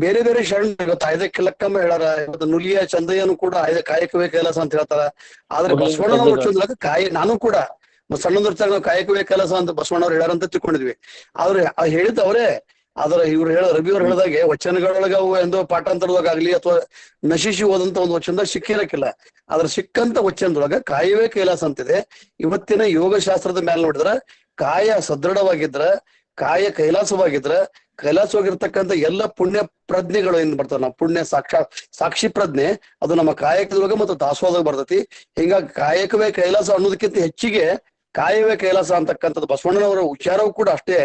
ಬೇರೆ ಬೇರೆ ಶರಣ ಇವತ್ತು ಆಯ್ದಕ್ಕೆ ಲಕ್ಕಮ್ಮ ಹೇಳಾರ, ಇವತ್ತು ನುಲಿಯ ಚಂದಯ್ಯನು ಕೂಡ ಕಾಯಕವೇ ಕೈಲಾಸ ಅಂತ ಹೇಳ್ತಾರ. ಆದ್ರೆ ಬಸವಣ್ಣನ ವಚನದೊಳಗ ನಾನು ಕೂಡ ಸಣ್ಣದರ್ತಾಗ ನಾವು ಕಾಯಕವೇ ಕೆಲಸ ಅಂತ ಬಸವಣ್ಣವ್ರು ಹೇಳಾರಂತ ತಿಳ್ಕೊಂಡಿದ್ವಿ. ಆದ್ರೆ ಹೇಳಿದ ಅವರೇ. ಆದ್ರೆ ಇವ್ರು ರವಿ ಅವ್ರು ಹೇಳಿದಾಗೆ ವಚನಗಳೊಳಗ ಅವು ಎಂದೋ ಪಾಠಾಂತರದಾಗಲಿ ಅಥವಾ ನಶಿಸಿ ಹೋದಂತ ಒಂದು ವಚನದಾಗ ಸಿಕ್ಕಿರಕ್ಕಿಲ್ಲ. ಅದ್ರ ಸಿಕ್ಕಂತ ವಚನದೊಳಗ ಕಾಯವೇ ಕೈಲಾಸ ಅಂತಿದೆ. ಇವತ್ತಿನ ಯೋಗಶಾಸ್ತ್ರದ ಮೇಲೆ ನೋಡಿದ್ರ ಕಾಯ ಸದೃಢವಾಗಿದ್ರ, ಕಾಯ ಕೈಲಾಸವಾಗಿದ್ರ, ಕೈಲಾಸವಾಗಿರ್ತಕ್ಕಂಥ ಎಲ್ಲ ಪುಣ್ಯ ಪ್ರಜ್ಞೆಗಳು ಏನ್ ಬರ್ತಾವ, ನಾವು ಪುಣ್ಯ ಸಾಕ್ಷಿ ಪ್ರಜ್ಞೆ ಅದು ನಮ್ಮ ಕಾಯಕದೊಳಗ ಮತ್ತು ದಾಸೋಹದಾಗ ಬರ್ತೈತಿ. ಹಿಂಗಾಗಿ ಕಾಯಕವೇ ಕೈಲಾಸ ಅನ್ನೋದಕ್ಕಿಂತ ಹೆಚ್ಚಿಗೆ ಕಾಯವೇ ಕೈಲಾಸ ಅಂತಕ್ಕಂಥದ್ದು ಬಸವಣ್ಣನವರ ವಿಚಾರವೂ ಕೂಡ ಅಷ್ಟೇ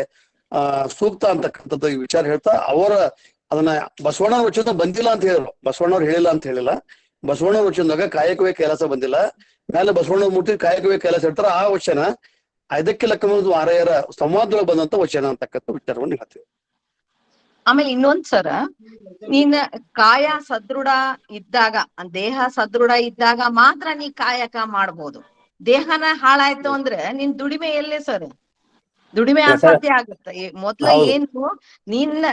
ಸೂಕ್ತ ಅಂತಕ್ಕಂಥದ್ದು ಈ ವಿಚಾರ ಹೇಳ್ತಾ ಅದನ್ನ ಬಸವಣ್ಣನ ವಚನ ಬಂದಿಲ್ಲ ಅಂತ ಹೇಳಿದ್ರು. ಬಸವಣ್ಣವ್ರು ಹೇಳಿಲ್ಲ ಅಂತ ಹೇಳಿಲ್ಲ. ಬಸವಣ್ಣನ ವಚನದಾಗ ಕಾಯಕವೇ ಕೈಲಾಸ ಬಂದಿಲ್ಲ. ಮೇಲೆ ಬಸವಣ್ಣ ಮೂರ್ತಿ ಕಾಯಕವೇ ಕೈಲಾಸ ಹೇಳ್ತಾರ. ಆ ವಚನ ಇದಕ್ಕೆ ಲಕ್ಕಮದು ಆರ್ಯರ ಸಂವಾದದೊಳಗೆ ಬಂದಂತ ವಚನ ಅಂತಕ್ಕಂಥ ವಿಚಾರವನ್ನು ಹೇಳ್ತೀವಿ. ಆಮೇಲೆ ಇನ್ನೊಂದ್ಸರ ನೀನ್ ಕಾಯ ಸದೃಢ ಇದ್ದಾಗ, ದೇಹ ಸದೃಢ ಇದ್ದಾಗ ಮಾತ್ರ ನೀ ಕಾಯಕ ಮಾಡ್ಬೋದು. ದೇಹನ ಹಾಳಾಯ್ತು ಅಂದ್ರೆ ನಿನ್ ದುಡಿಮೆ ಎಲ್ಲೇ ಸರ್? ದುಡಿಮೆ ಅಸಾಧ್ಯ ಆಗುತ್ತೆ. ಮೊದ್ಲ ಏನು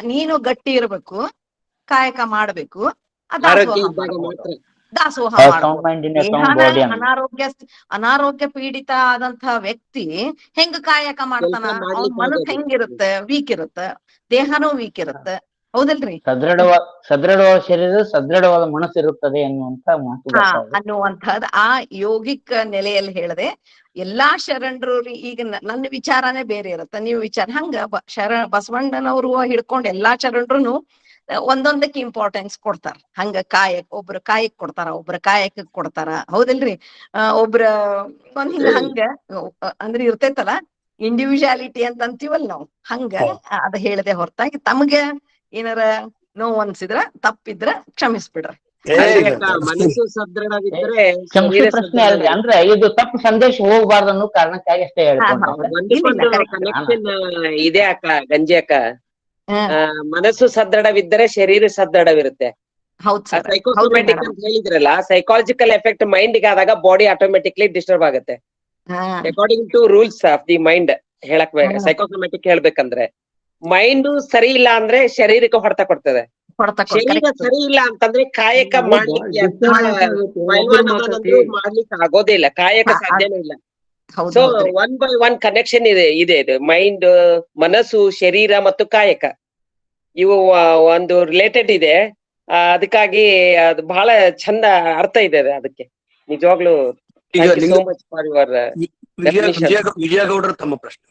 ನೀನು ಗಟ್ಟಿ ಇರ್ಬೇಕು, ಕಾಯಕ ಮಾಡ್ಬೇಕು, ದಾಸೋಹ ಮಾಡ್ಬೇಕು. ಅನಾರೋಗ್ಯ ಪೀಡಿತ ಆದಂತ ವ್ಯಕ್ತಿ ಹೆಂಗ್ ಕಾಯಕ ಮಾಡ್ತಾನ? ಅವ್ನ ಮನಸ್ಸು ಹೆಂಗಿರುತ್ತೆ? ವೀಕ್ ಇರುತ್ತೆ, ದೇಹನೂ ವೀಕ್ ಇರುತ್ತೆ. ಹೌದಲ್ರಿ? ಸದೃಢವಾದ ಶರೀರ, ಸದೃಢವಾದ ಮನಸ್ಸು ಇರುತ್ತದೆ ಅನ್ನುವಂಥದ್ದು ಆ ಯೋಗಿಕ್ ನೆಲೆಯಲ್ಲಿ ಹೇಳದೆ. ಎಲ್ಲಾ ಶರಣರು ಈಗ ನನ್ನ ವಿಚಾರನೇ ಬೇರೆ ಇರುತ್ತೆ, ನೀವು ವಿಚಾರ ಹಂಗ ಬಸವಣ್ಣನವರು ಹಿಡ್ಕೊಂಡು ಎಲ್ಲಾ ಶರಣರು ಒಂದೊಂದಕ್ಕೆ ಇಂಪಾರ್ಟೆನ್ಸ್ ಕೊಡ್ತಾರ. ಹಂಗ ಒಬ್ರು ಕಾಯಕ್ ಕೊಡ್ತಾರ, ಒಬ್ರ ಕಾಯಕಕ್ ಕೊಡ್ತಾರ. ಹೌದಲ್ರಿ? ಒಬ್ರ ಹಂಗ ಅಂದ್ರೆ ಇರ್ತೈತಲ್ಲ ಇಂಡಿವಿಜುವಾಲಿಟಿ ಅಂತ ಅಂತೀವಲ್ ನಾವು, ಹಂಗ ಅದ ಹೇಳದೆ ಹೊರತಾಗಿ ತಮ್ಗೆ ಏನಾರ ನೋವು ಅನ್ಸಿದ್ರ ತಪ್ಪಿದ್ರ ಕ್ಷಮಿಸ್ಬಿಡ್ರಿ. ಮನಸ್ಸು ಸದೃಢವಿದ್ರೆ ಪ್ರಶ್ನೆ ಅಲ್ರಿ, ಅಂದ್ರೆ ಇದು ತಪ್ಪು ಸಂದೇಶ ಹೋಗ್ಬಾರ್ದು ಅನ್ನೋ ಕಾರಣಕ್ಕಾಗಿ ಅಷ್ಟೇ ಕನೆಕ್ಷನ್ ಇದೆ ಅಕ್ಕ, ಗಂಜಿ ಅಕ್ಕ. ಮನಸ್ಸು ಸದೃಢವಿದ್ದರೆ ಶರೀರ ಸದೃಢವಿರುತ್ತೆ. ಸೈಕೋಸೊಮ್ಯಾಟಿಕ್ ಅಂತ ಹೇಳಿದ್ರಲ್ಲ, ಸೈಕಾಲಜಿಕಲ್ ಎಫೆಕ್ಟ್ ಮೈಂಡ್ ಆದಾಗ ಬಾಡಿ ಆಟೋಮೆಟಿಕ್ಲಿ ಡಿಸ್ಟರ್ಬ್ ಆಗುತ್ತೆ. According to rules of the mind ಹೇಳಕ್ ಸೈಕೋಸೊಮ್ಯಾಟಿಕ್ ಹೇಳ್ಬೇಕಂದ್ರೆ, ಮೈಂಡ್ ಸರಿ ಇಲ್ಲ ಅಂದ್ರೆ ಶರೀರಕ್ಕೆ ಹೊಡೆತ ಕೊಡ್ತದೆ. ಶರೀರ ಸರಿ ಇಲ್ಲ ಅಂತಂದ್ರೆ ಕಾಯಕ ಮಾಡ್ಲಿಕ್ಕೆ ಮಾಡ್ಲಿಕ್ಕೆ ಆಗೋದೇ ಇಲ್ಲ, ಕಾಯಕ ಸಾಧ್ಯನೇ ಇಲ್ಲ. ಸೊ 1 by 1 ಕನೆಕ್ಷನ್ ಇದೆ ಇದು ಮೈಂಡ್, ಮನಸ್ಸು, ಶರೀರ ಮತ್ತು ಕಾಯಕ ಇವು ಒಂದು ರಿಲೇಟೆಡ್ ಇದೆ. ಅದಕ್ಕಾಗಿ ಅದು ಬಹಳ ಚಂದ ಅರ್ಥ ಇದೆ ಅದಕ್ಕೆ. ನಿಜವಾಗ್ಲು ವಿಜಯಗೌಡ್ರ ತಮ್ಮ ಪ್ರಶ್ನೆ.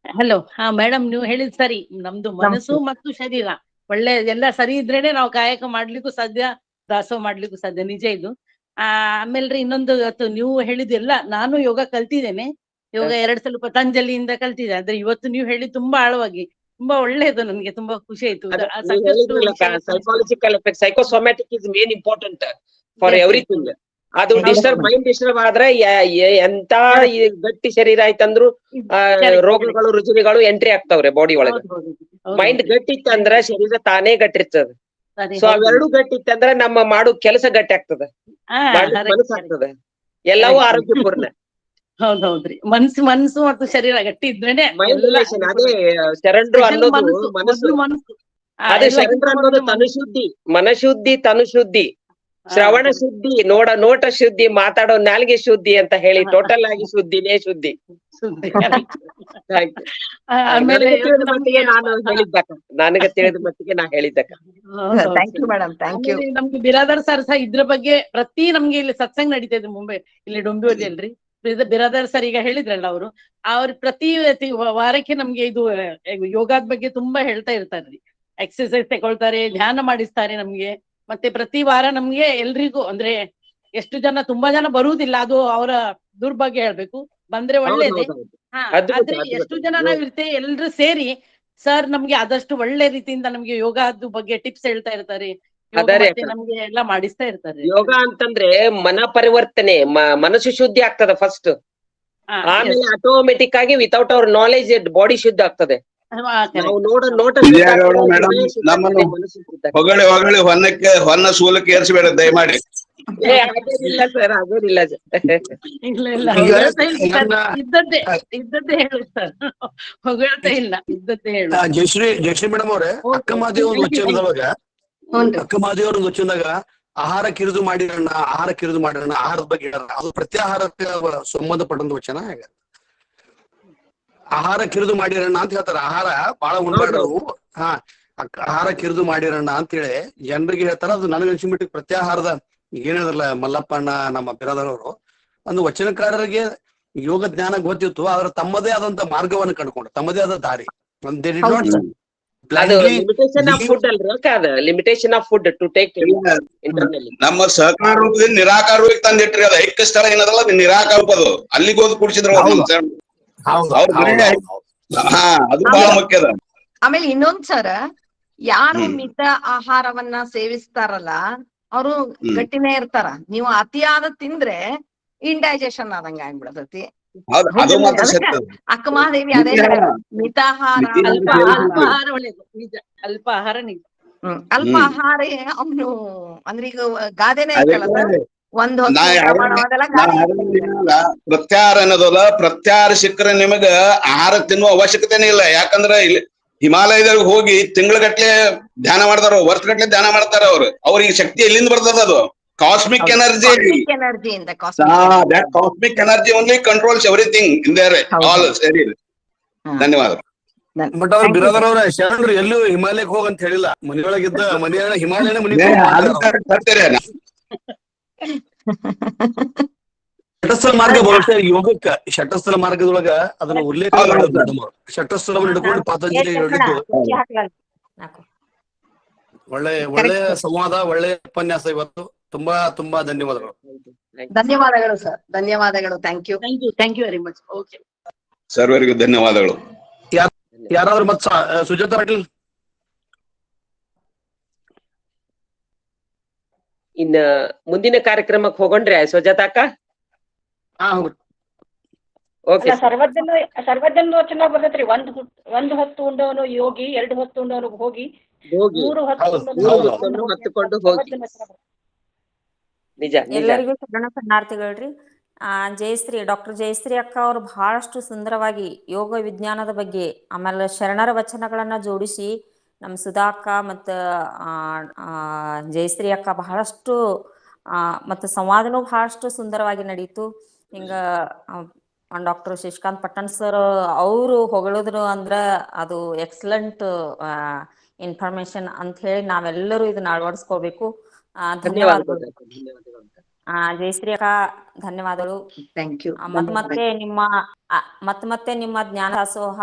ಹಲೋ. ಮೇಡಮ್, ನೀವು ಹೇಳಿದ್ ಸರಿ. ನಮ್ದು ಮನಸ್ಸು ಮತ್ತು ಶರೀರ ಒಳ್ಳೆ ಎಲ್ಲ ಸರಿ ಇದ್ರೇನೆ ನಾವು ಕಾಯಕ ಮಾಡ್ಲಿಕ್ಕೂ ಸಾಧ್ಯ, ದಾಸೋಹ ಮಾಡ್ಲಿಕ್ಕೂ ಸಾಧ್ಯ. ನಿಜ ಇದು. ಆಮೇಲ್ರಿ ಇನ್ನೊಂದು, ನೀವು ಹೇಳಿದೆಲ್ಲ ನಾನು ಯೋಗ ಕಲ್ತಿದ್ದೇನೆ. ಯೋಗ 2 ಸಲ ಪತಂಜಲಿಯಿಂದ ಕಲ್ತಿದ್ದೆ. ಆದ್ರೆ ಇವತ್ತು ನೀವು ಹೇಳಿ ತುಂಬಾ ಆಳವಾಗಿ, ತುಂಬಾ ಒಳ್ಳೇದು. ನನ್ಗೆ ತುಂಬಾ ಖುಷಿ ಆಯ್ತು. Psychological effect, psychosomatic is main important for everything. ಅದು ಮೈಂಡ್ ಡಿಸ್ಟರ್ಬ್ ಆದ್ರೆ ಎಂತ ಗಟ್ಟಿ ಶರೀರ ಆಯ್ತಂದ್ರು ರೋಗಗಳು, ರುಜಿನಗಳು ಎಂಟ್ರಿ ಆಗ್ತಾವ್ರೆ ಬಾಡಿ ಒಳಗೆ. ಮೈಂಡ್ ಗಟ್ಟಿ ಇತ್ತಂದ್ರ ಶರೀರ ತಾನೇ ಗಟ್ಟಿರ್ತದ. ಸರಿ, ಸೊ ಹೌದು. ಅವೆರಡು ಗಟ್ಟಿ ಇತ್ತಂದ್ರ ನಮ್ಮ ಮಾಡೋ ಕೆಲಸ ಗಟ್ಟಿ ಆಗ್ತದ, ಹಾ, ಮಾಡ್ಲಿಕ್ correct, ಮನಸ್ಸು correct. ಆಗ್ತದ, ಎಲ್ಲವೂ Correct. ಆರೋಗ್ಯಪೂರ್ಣ. ಹೌದೌದ್ರಿ. ಮನ್ಸು ಮತ್ತು ಶರೀರ ಗಟ್ಟಿ ಇದ್ರೇನೆ ಮೈಂಡ್ ಎಲ್ಲ ರಿಲೇಷನ್ ಅದೇ ಶರಣರು Special ಅನ್ನೋದು ಮನಸ್ಸು, ಮನಸ್ಸು, ಮೊದ್ಲು ಮನಸ್ಸು. ಅದೇ ಶರಣರು ಎಲ್ಲಕ್ಕಿಂತ ಅನ್ನೋದು ಮೊದ್ಲು ತನು ಶುದ್ಧಿ, ಮನಶುದ್ಧಿ, ತನು ಶುದ್ಧಿ, ಶ್ರವಣ ಶುದ್ಧಿ, ನೋಟ ಶುದ್ಧಿ, ಮಾತಾಡೋ ನಾಲ್ಗೆ ಶುದ್ಧಿ ಅಂತ ಹೇಳಿ ಟೋಟಲ್ ಆಗಿ ಶುದ್ಧಿನೇ ಶುದ್ಧಿ. ಸುದ್ದಿ. correct. ಆಯ್ತು. ಆಮೇಲೆ ನನಗೆ ತಿಳಿದ ಇವತ್ತು ಮಟ್ಟಿಗೆ ನಮ್ಗೆ ನಾನು ಹೇಳಿದ್ದಕ್ಕ, ನನಗೆ ತಿಳಿದ ಮಟ್ಟಿಗೆ ನಾ ಹೇಳಿದ್ದಕ್ಕ. ಹೌದೌದು. Thank you madam, thank you. ಆಮೇಲೆ ನಮ್ಗೆ ಬಿರಾದರ್ ಸರ್ ಸಹ ಇದ್ರ ಬಗ್ಗೆ ನಮ್ಗೆ ಇಲ್ಲಿ ಸತ್ಸಂಗ್ ನಡೀತಾ ಇದೆ ಮುಂಬೈ, ಇಲ್ಲಿ ಡೊಂಬಿವಲಿ ಅಲ್ರಿ. ಬಿರಾದರ್ ಸರ್ ಈಗ ಹೇಳಿದ್ರಲ್ಲ ಅವ್ರ ಪ್ರತಿ ವಾರಕ್ಕೆ ನಮ್ಗೆ ಇದು ಯೋಗದ ಬಗ್ಗೆ ತುಂಬಾ ಹೇಳ್ತಾ ಇರ್ತಾರ್ರಿ. ಎಕ್ಸರ್ಸೈಸ್ ತಗೊಳ್ತಾರೆ, ಧ್ಯಾನ ಮಾಡಿಸ್ತಾರೆ ನಮ್ಗೆ. ಮತ್ತೆ ಪ್ರತಿ ವಾರ ನಮ್ಗೆ ಎಲ್ರಿಗೂ ಅಂದ್ರೆ ಎಷ್ಟು ಜನ, ತುಂಬಾ ಜನ ಬರುವುದಿಲ್ಲ, ಅದು ಅವರ ದುರ್ಭಾಗ್ಯ ಹೇಳ್ಬೇಕು. ಬಂದ್ರೆ ಒಳ್ಳೇದೇ. ಹಾ, ಆದ್ರೆ ಎಷ್ಟು ಜನ ನಾವ್ ಇರ್ತೇವೆ ಎಲ್ರು ಸೇರಿ ಸರ್ ನಮ್ಗೆ ಆದಷ್ಟು ಒಳ್ಳೆ ರೀತಿಯಿಂದ ನಮ್ಗೆ ಯೋಗದ ಬಗ್ಗೆ ಟಿಪ್ಸ್ ಹೇಳ್ತಾ ಇರ್ತಾರೆ. ಯೋಗ ಅದಾರೆ ಮತ್ತೆ ಅಕ್ಕ. ನಮ್ಗೆ ಎಲ್ಲಾ ಮಾಡಿಸ್ತಾ ಇರ್ತಾರೆ. ಯೋಗ ಅಂತಂದ್ರೆ ಮನ ಪರಿವರ್ತನೆ, ಮನಸ್ಸು ಶುದ್ಧಿ ಆಗ್ತದ ಫಸ್ಟ್, ಆಮೇಲೆ ಆಟೋಮೆಟಿಕ್ ಆಗಿ ವಿತೌಟ್ ಅವರ್ ನಾಲೆಜ್ ಬಾಡಿ ಶುದ್ಧ ಆಗ್ತದೆ. ನಾವು ನೋಟ ಶುದ್ಧ ವಿಜಯಗೌಡ ಆಗ್ತದೆ, ಮೇಡಮ್, ಹೃದಯ ಶುದ್ಧ ನಮ್ಮನ್ನು ಆಗ್ತದೆ, ಮನಸ್ಸು ಶುದ್ಧ ಆಗ್ತದೆ. ಹೊಗಳಿ ಹೊನ್ನ ಸೂಲಕ್ಕೆ ಏರ್ಸಬೇಡ ದಯಮಾಡಿ. ಹಾಗೇನಿಲ್ಲ ಸರ್, ಹಾಗೇನಿಲ್ಲ ಸರ್. ಇಲ್ಲ ಇಲ್ಲ, ಈಗ ಹೊಗಳ್ತಾ ಇಲ್ಲ sir. ನನ್ನ- ಇದ್ದದ್ದೇ ಹೇಳು ಸರ್, ಹೊಗಳ್ತಾ ಇಲ್ಲ, ಇದ್ದದ್ದೇ ಹೇಳು. ಜಯಶ್ರೀ ಮೇಡಮ್ ಅವ್ರೆ, ಅಕ್ಕ ಮಹಾದೇವ್ ಒಂದು ವಚನದೊಳಗ, ಅಕ್ಕ ಮಹಾದೇವ್ ಒಂದು ವಚನದಾಗ ಆಹಾರ ಕಿರಿದು ಮಾಡಿರಣ್ಣ, ಆಹಾರದ ಬಗ್ಗೆ ಹೇಳ್ಯಾರ. ಅದು ಪ್ರತ್ಯಾಹಾರಕ್ಕೆ ಸಂಬಂಧಪಟ್ಟಂತ ವಚನ. ಹೇಗ ಆಹಾರ ಕಿರಿದು ಮಾಡಿರಣ್ಣ ಅಂತ ಹೇಳ್ತಾರ, ಆಹಾರ ಬಹಳ ಉಣ್ಬಾರ್ದು. ಆಹಾರ ಕಿರಿದು ಮಾಡಿರಣ್ಣ ಅಂತೇಳಿ ಜನರಿಗೆ ಹೇಳ್ತಾರ. ಅದು ನನಗೆ ಅನ್ಸಿಬಿಟ್ಟು ಪ್ರತ್ಯಾಹಾರದ ಏನಿದ್ರಲ್ಲ ಮಲ್ಲಪ್ಪಣ್ಣ, ನಮ್ಮ ಬಿರಾದರವರು ಒಂದು ವಚನಕಾರರಿಗೆ ಯೋಗ ಜ್ಞಾನ ಗೊತ್ತಿತ್ತು, ಆದ್ರೆ ತಮ್ಮದೇ ಆದಂತ ಮಾರ್ಗವನ್ನು ಕಂಡುಕೊಂಡು, ತಮ್ಮದೇ ಆದ ದಾರಿ. ಅದು ಲಿಮಿಟೇಷನ್ ಆಫ್ ಫುಡ್ ಅಲ್ರಿ ಅಕ್ಕ, ಅದು limitation of food to take internally. ನಮ್ಮ ಸಹಕಾರ ರೂಪದಿಂದ ನಿರಾಕಾರ ರೂಪಕ್ಕೆ ತಂದಿಟ್ರಿ. ಅದು ಐಕ್ಯ ಸ್ಥಳ ಏನದಲ್ಲ, ಅದು ನಿರಾಕಾರ ರೂಪ. ಅದು ಅಲ್ಲಿಗೆ ಹೋದ್ ಕುಡಿಸಿದ್ರು ಹಾ, ಅದು ಬಹಳ ಮುಖ್ಯ ಅದ. ಆಮೇಲೆ ಇನ್ನೊಂದ್ ಸರ, ಯಾರು ಮಿತ ಆಹಾರವನ್ನ ಸೇವಿಸ್ತಾರಲ್ಲ ಅವರು ಗಟ್ಟಿನೇ ಇರ್ತಾರ. ನೀವು ಅತಿಯಾದ ತಿಂದ್ರೆ ಇಂಡೈಜೆಷನ್ ಆದಂಗ ಆಗ್ಬಿಡತೈತಿ. ಅದು ಮಾತ್ರ ಸತ್ಯ. ಅಕ್ಕ ಮಹಾದೇವಿ ಅದೇ ಮಿತಾಹಾರ, ಅಲ್ಪಾಹಾರ ಒಳ್ಳೇದು, ನಿಜ. ಅಲ್ಪಾಹಾರ ನಿಜ. ಅಲ್ಪಾಹಾರ ಅವನು ಅಂದ್ರೆ ಈಗ ಗಾದೆನೇ ಐತಲ್ಲ ಸರ್, ಒಂದ್ ಹೊತ್ತು ಪ್ರಮಾಣವಾದಲ್ಲ ಪ್ರತ್ಯಾಹಾರ ಅನ್ನೋದಲ್ಲ. ಪ್ರತ್ಯಾಹಾರ ಸಿಕ್ಕರೆ ನಿಮಗ ಆಹಾರ ತಿನ್ನುವ ಅವಶ್ಯಕತೆನೇ ಇಲ್ಲ. ಯಾಕಂದ್ರೆ ಇಲ್ಲಿ ಹಿಮಾಲಯದಾಗ ಹೋಗಿ ತಿಂಗಳಗಟ್ಲೆ ಧ್ಯಾನ ಮಾಡ್ತಾರ, ವರ್ಷಗಟ್ಲೆ ಧ್ಯಾನ ಮಾಡ್ತಾರ. ಅವ್ರಿಗೆ ಶಕ್ತಿ ಎಲ್ಲಿಂದ ಬರ್ತದ? ಅದು ಕಾಸ್ಮಿಕ್ ಎನರ್ಜಿ. ಎನರ್ಜಿಯಿಂದ cosmic energy only controls everything in their all ಶರೀರ್. ಧನ್ಯವಾದ. ಬಟ್ ಅವ್ರ ಬಿರಾದರ್ ಅವ್ರ ಶರಣರು ಎಲ್ಲೂ ಹಿಮಾಲಯಕ್ಕೆ ಹೋಗಂತ ಹೇಳಿಲ್ಲ. ಮನೆಯೊಳಗಿದ್ದ ಮನೆಯ ಹಿಮಾಲಯನ ಮನೆ ಶಟಸ್ಥಲ ಮಾರ್ಗ ಬಹುಶಃ ಯೋಗಕ್ಕ, ಶಟಸ್ಥಲ ಮಾರ್ಗದೊಳಗ ಅದನ್ನ ಉಲ್ಲೇಖ ಮಾಡೋದು ಮೇಡಮ್ ಅವರು. ಶಟಸ್ಥಲವನ್ನು ಹಿಡ್ಕೊಂಡು ಪಾತಂಜಲಿ ಹೇಳಿದ್ದು ಒಳ್ಳೆ ಸಂವಾದ, ಒಳ್ಳೆ ಉಪನ್ಯಾಸ ಇವತ್ತು. ತುಂಬಾ ತುಂಬಾ ಧನ್ಯವಾದಗಳು. ಧನ್ಯವಾದಗಳು ಸರ್, ಧನ್ಯವಾದಗಳು. Thank you very much. Okay, ಸರ್ವರಿಗೂ ಧನ್ಯವಾದಗಳು. ಯಾರಾದ್ರೂ ಮತ್ ಸುಜಾತ ಪಾಟೀಲ್? ಇನ್ನ ಮುಂದಿನ ಕಾರ್ಯಕ್ರಮಕ್ಕೆ ಹೋಗೊಂಡ್ರೆ ಸುಜಾತ ಅಕ್ಕ? ಓಕೆ. ಸರ್ವಜನ ವಚನ ಬರ್ತೈತ್ರಿ. ಒಂದ್ ಹೊತ್ತು ಉಂಡವನು ಯೋಗಿ, 2 ಹೊತ್ತು ಉಂಡವನು ಹೋಗಿ, 3 ಹೊತ್ತು ಹತ್ತುಕೊಂಡು ಹೋಗಿ. ನಿಜ. ಎಲ್ಲರಿಗೂ ಶರಣ ಶರಣಾರ್ಥಿಗಳ್ರಿ. ಡಾಕ್ಟರ್ ಜಯಶ್ರೀ ಅಕ್ಕ ಅವರು ಬಹಳಷ್ಟು ಸುಂದರವಾಗಿ ಯೋಗ ವಿಜ್ಞಾನದ ಬಗ್ಗೆ, ಆಮೇಲೆ ಶರಣರ ವಚನಗಳನ್ನ ಜೋಡಿಸಿ ನಮ್ಮ ಸುಧಾ ಅಕ್ಕ ಮತ್ತು ಜಯಶ್ರೀ ಅಕ್ಕ ಬಹಳಷ್ಟು ಮತ್ತು ಸಂವಾದನೂ ಬಹಳಷ್ಟು ಸುಂದರವಾಗಿ ನಡೀತು. ಹಿಂಗ ಡಾಕ್ಟರ್ ಶಶಿಕಾಂತ್ ಪಟ್ಟಣ್ ಸರ್ ಅವರು ಹೊಗಳಿದ್ರು ಅಂದ್ರೆ ಅದು ಎಕ್ಸಲೆಂಟ್ ಇನ್ಫಾರ್ಮೇಶನ್ ಅಂತ ಹೇಳಿ ನಾವೆಲ್ಲರೂ ಇದನ್ನ ಅಳವಡಿಸ್ಕೋಬೇಕು. ಧನ್ಯವಾದಗಳು ಜಯಶ್ರೀ ಅಕ್ಕ, ಧನ್ಯವಾದಗಳು. Thank you. ಮತ್ತೆ ನಿಮ್ಮ ಜ್ಞಾನ ದಾಸೋಹ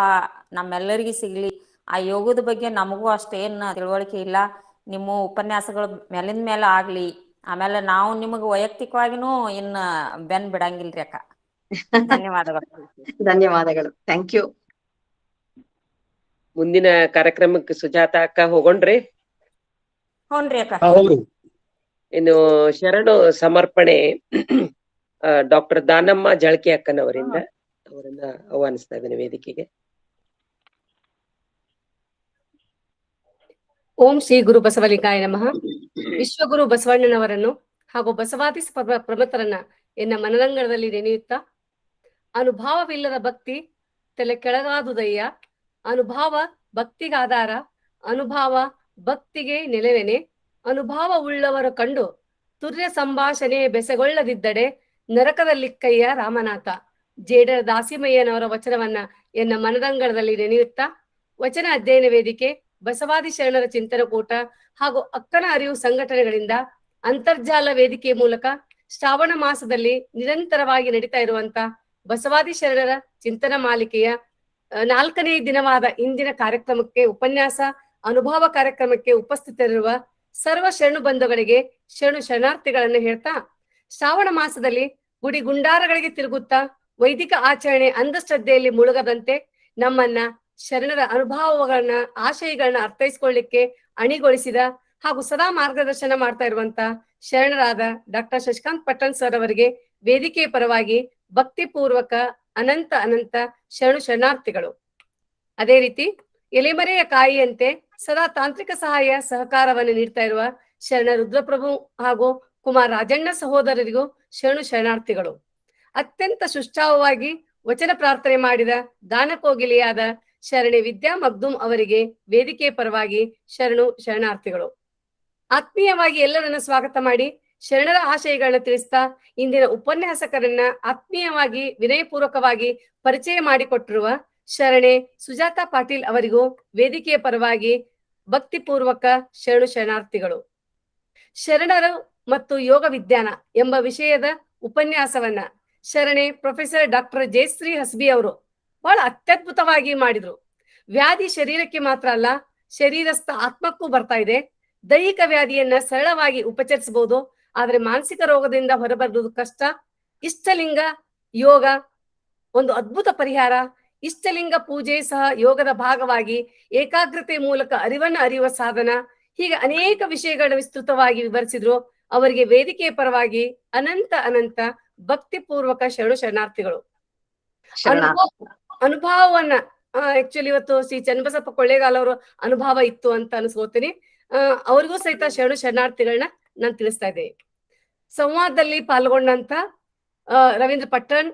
ನಮ್ಮೆಲ್ಲರಿಗೂ ಸಿಗ್ಲಿ. ಆ ಯೋಗದ ಬಗ್ಗೆ ನಮಗೂ ಅಷ್ಟೇನ್ ತಿಳುವಳಿಕೆ ಇಲ್ಲ, ನಿಮ್ಮ ಉಪನ್ಯಾಸಗಳು ಮೇಲಿಂದ ಮೇಲೆ ಆಗ್ಲಿ. ಆಮೇಲೆ ನಾವು ನಿಮಗ್ ವೈಯಕ್ತಿಕವಾಗಿನೂ ಇನ್ನ ಬೆನ್ ಬಿಡಂಗಿಲ್ರಿ ಅಕ್ಕ. ಧನ್ಯವಾದಗಳು. ಧನ್ಯವಾದಗಳು. Thank you. ಮುಂದಿನ ಕಾರ್ಯಕ್ರಮಕ್ಕೆ ಸುಜಾತ ಅಕ್ಕ ಹೋಗೊಂಡ್ರಿ? ಹ್ಞೂನ್ರಿ ಅಕ್ಕ. ಇನ್ನು ಶರಣು ಸಮರ್ಪಣೆ ಡಾಕ್ಟರ್ ದಾನಮ್ಮ ಜಳಕೆ ಅಕ್ಕನವರಿಂದ ಅವರನ್ನ ಆಹ್ವಾನಿಸ್ತಾ ಇದ್ದೇನೆ ವೇದಿಕೆಗೆ. ಓಂ ಶ್ರೀ ಗುರು ಬಸವಲಿಂಗಾಯ ನಮಃ. ವಿಶ್ವಗುರು ಬಸವಣ್ಣನವರನ್ನು ಹಾಗೂ ಬಸವಾದಿ ಪ್ರಮುಖರನ್ನ ಎನ್ನ ಮನರಂಗಣದಲ್ಲಿ ನೆನೆಯುತ್ತಾ, ಅನುಭಾವವಿಲ್ಲದ ಭಕ್ತಿ ತಲೆ ಕೆಳಗಾದುದಯ್ಯ, ಅನುಭಾವ ಭಕ್ತಿಗಾಧಾರ, ಅನುಭಾವ ಭಕ್ತಿಗೆ ನೆಲೆವೆನೆ, ಅನುಭಾವ ಉಳ್ಳವರು ಕಂಡು ತುರ್ಯ ಸಂಭಾಷಣೆ ಬೆಸಗೊಳ್ಳದಿದ್ದಡೆ ನರಕದಲ್ಲಿಕ್ಕಯ್ಯ ರಾಮನಾಥ. ಜೇಡರ ದಾಸಿಮಯ್ಯನವರ ವಚನವನ್ನ ಎನ್ನ ಮನರಂಗಣದಲ್ಲಿ ನೆನೆಯುತ್ತಾ, ವಚನ ಅಧ್ಯಯನ ವೇದಿಕೆ, ಬಸವಾದಿ ಶರಣರ ಚಿಂತನಕೂಟ ಹಾಗೂ ಅಕ್ಕನ ಅರಿವು ಸಂಘಟನೆಗಳಿಂದ ಅಂತರ್ಜಾಲ ವೇದಿಕೆ ಮೂಲಕ ಶ್ರಾವಣ ಮಾಸದಲ್ಲಿ ನಿರಂತರವಾಗಿ ನಡೀತಾ ಇರುವಂತ ಬಸವಾದಿ ಶರಣರ ಚಿಂತನ ಮಾಲಿಕೆಯ 4ನೇ ದಿನವಾದ ಇಂದಿನ ಕಾರ್ಯಕ್ರಮಕ್ಕೆ, ಉಪನ್ಯಾಸ ಅನುಭವ ಕಾರ್ಯಕ್ರಮಕ್ಕೆ ಉಪಸ್ಥಿತರಿರುವ ಸರ್ವ ಶರಣು ಬಂಧುಗಳಿಗೆ ಶರಣು ಶರಣಾರ್ಥಿಗಳನ್ನು ಹೇಳ್ತಾ, ಶ್ರಾವಣ ಮಾಸದಲ್ಲಿ ಗುಡಿ ಗುಂಡಾರಗಳಿಗೆ ತಿರುಗುತ್ತಾ ವೈದಿಕ ಆಚರಣೆ ಅಂಧಶ್ರದ್ಧೆಯಲ್ಲಿ ಮುಳುಗದಂತೆ ನಮ್ಮನ್ನ ಶರಣರ ಅನುಭವಗಳನ್ನ, ಆಶಯಗಳನ್ನ ಅರ್ಥೈಸ್ಕೊಳ್ಳಿಕ್ಕೆ ಅಣಿಗೊಳಿಸಿದ ಹಾಗೂ ಸದಾ ಮಾರ್ಗದರ್ಶನ ಮಾಡ್ತಾ ಇರುವಂತ ಶರಣರಾದ ಡಾಕ್ಟರ್ ಶಶಿಕಾಂತ್ ಪಟ್ಟಣ್ ಸರ್ ಅವರಿಗೆ ವೇದಿಕೆಯ ಪರವಾಗಿ ಭಕ್ತಿಪೂರ್ವಕ ಅನಂತ ಅನಂತ ಶರಣು ಶರಣಾರ್ಥಿಗಳು. ಅದೇ ರೀತಿ ಎಲೆಮರೆಯ ಕಾಯಿಯಂತೆ ಸದಾ ತಾಂತ್ರಿಕ ಸಹಾಯ ಸಹಕಾರವನ್ನು ನೀಡ್ತಾ ಇರುವ ಶರಣ ರುದ್ರಪ್ರಭು ಹಾಗೂ ಕುಮಾರ್ ರಾಜಣ್ಣ ಸಹೋದರರಿಗೂ ಶರಣು ಶರಣಾರ್ಥಿಗಳು. ಅತ್ಯಂತ ಸುಷ್ಠಾವವಾಗಿ ವಚನ ಪ್ರಾರ್ಥನೆ ಮಾಡಿದ ದಾನಕೋಗಿಲೆಯಾದ ಶರಣೆ ವಿದ್ಯಾ ಮಗ್ದುಮ್ ಅವರಿಗೆ ವೇದಿಕೆಯ ಪರವಾಗಿ ಶರಣು ಶರಣಾರ್ಥಿಗಳು. ಆತ್ಮೀಯವಾಗಿ ಎಲ್ಲರನ್ನ ಸ್ವಾಗತ ಮಾಡಿ ಶರಣರ ಆಶಯಗಳನ್ನ ತಿಳಿಸ್ತಾ, ಇಂದಿನ ಉಪನ್ಯಾಸಕರನ್ನ ಆತ್ಮೀಯವಾಗಿ ವಿನಯಪೂರ್ವಕವಾಗಿ ಪರಿಚಯ ಮಾಡಿಕೊಟ್ಟಿರುವ ಶರಣೆ ಸುಜಾತಾ ಪಾಟೀಲ್ ಅವರಿಗೂ ವೇದಿಕೆಯ ಪರವಾಗಿ ಭಕ್ತಿಪೂರ್ವಕ ಶರಣು ಶರಣಾರ್ಥಿಗಳು. ಶರಣರು ಮತ್ತು ಯೋಗ ವಿಜ್ಞಾನ ಎಂಬ ವಿಷಯದ ಉಪನ್ಯಾಸವನ್ನ ಶರಣೆ ಪ್ರೊಫೆಸರ್ ಡಾಕ್ಟರ್ ಜಯಶ್ರೀ ಹಸ್ಬಿ ಅವರು ಬಹಳ ಅತ್ಯದ್ಭುತವಾಗಿ ಮಾಡಿದ್ರು. ವ್ಯಾಧಿ ಶರೀರಕ್ಕೆ ಮಾತ್ರ ಅಲ್ಲ, ಶರೀರಸ್ಥ ಆತ್ಮಕ್ಕೂ ಬರ್ತಾ ಇದೆ. ದೈಹಿಕ ವ್ಯಾಧಿಯನ್ನ ಸರಳವಾಗಿ ಉಪಚರಿಸಬಹುದು, ಆದ್ರೆ ಮಾನಸಿಕ ರೋಗದಿಂದ ಹೊರಬರುವುದು ಕಷ್ಟ. ಇಷ್ಟಲಿಂಗ ಯೋಗ ಒಂದು ಅದ್ಭುತ ಪರಿಹಾರ. ಇಷ್ಟಲಿಂಗ ಪೂಜೆ ಸಹ ಯೋಗದ ಭಾಗವಾಗಿ ಏಕಾಗ್ರತೆ ಮೂಲಕ ಅರಿವನ್ನ ಅರಿಯುವ ಸಾಧನ. ಹೀಗೆ ಅನೇಕ ವಿಷಯಗಳನ್ನ ವಿಸ್ತೃತವಾಗಿ ವಿವರಿಸಿದ್ರು. ಅವರಿಗೆ ವೇದಿಕೆಯ ಪರವಾಗಿ ಅನಂತ ಅನಂತ ಭಕ್ತಿಪೂರ್ವಕ ಶರಣು ಶರಣಾರ್ಥಿಗಳು. ಅನುಭವವನ್ನ ಆಕ್ಚುಲಿ ಇವತ್ತು ಶ್ರೀ ಚನ್ನಬಸಪ್ಪ ಕೊಳ್ಳೇಗಾಲ ಅವರ ಅನುಭವ ಇತ್ತು ಅಂತ ಅನ್ಸ್ಕೋತೀನಿ. ಅವ್ರಿಗೂ ಸಹಿತ ಶರಣು ಶರಣಾರ್ಥಿಗಳನ್ನ ನಾನು ತಿಳಿಸ್ತಾ ಇದ್ದೇನೆ. ಸಂವಾದದಲ್ಲಿ ಪಾಲ್ಗೊಂಡಂತ ರವೀಂದ್ರ ಪಟ್ಟಣ್,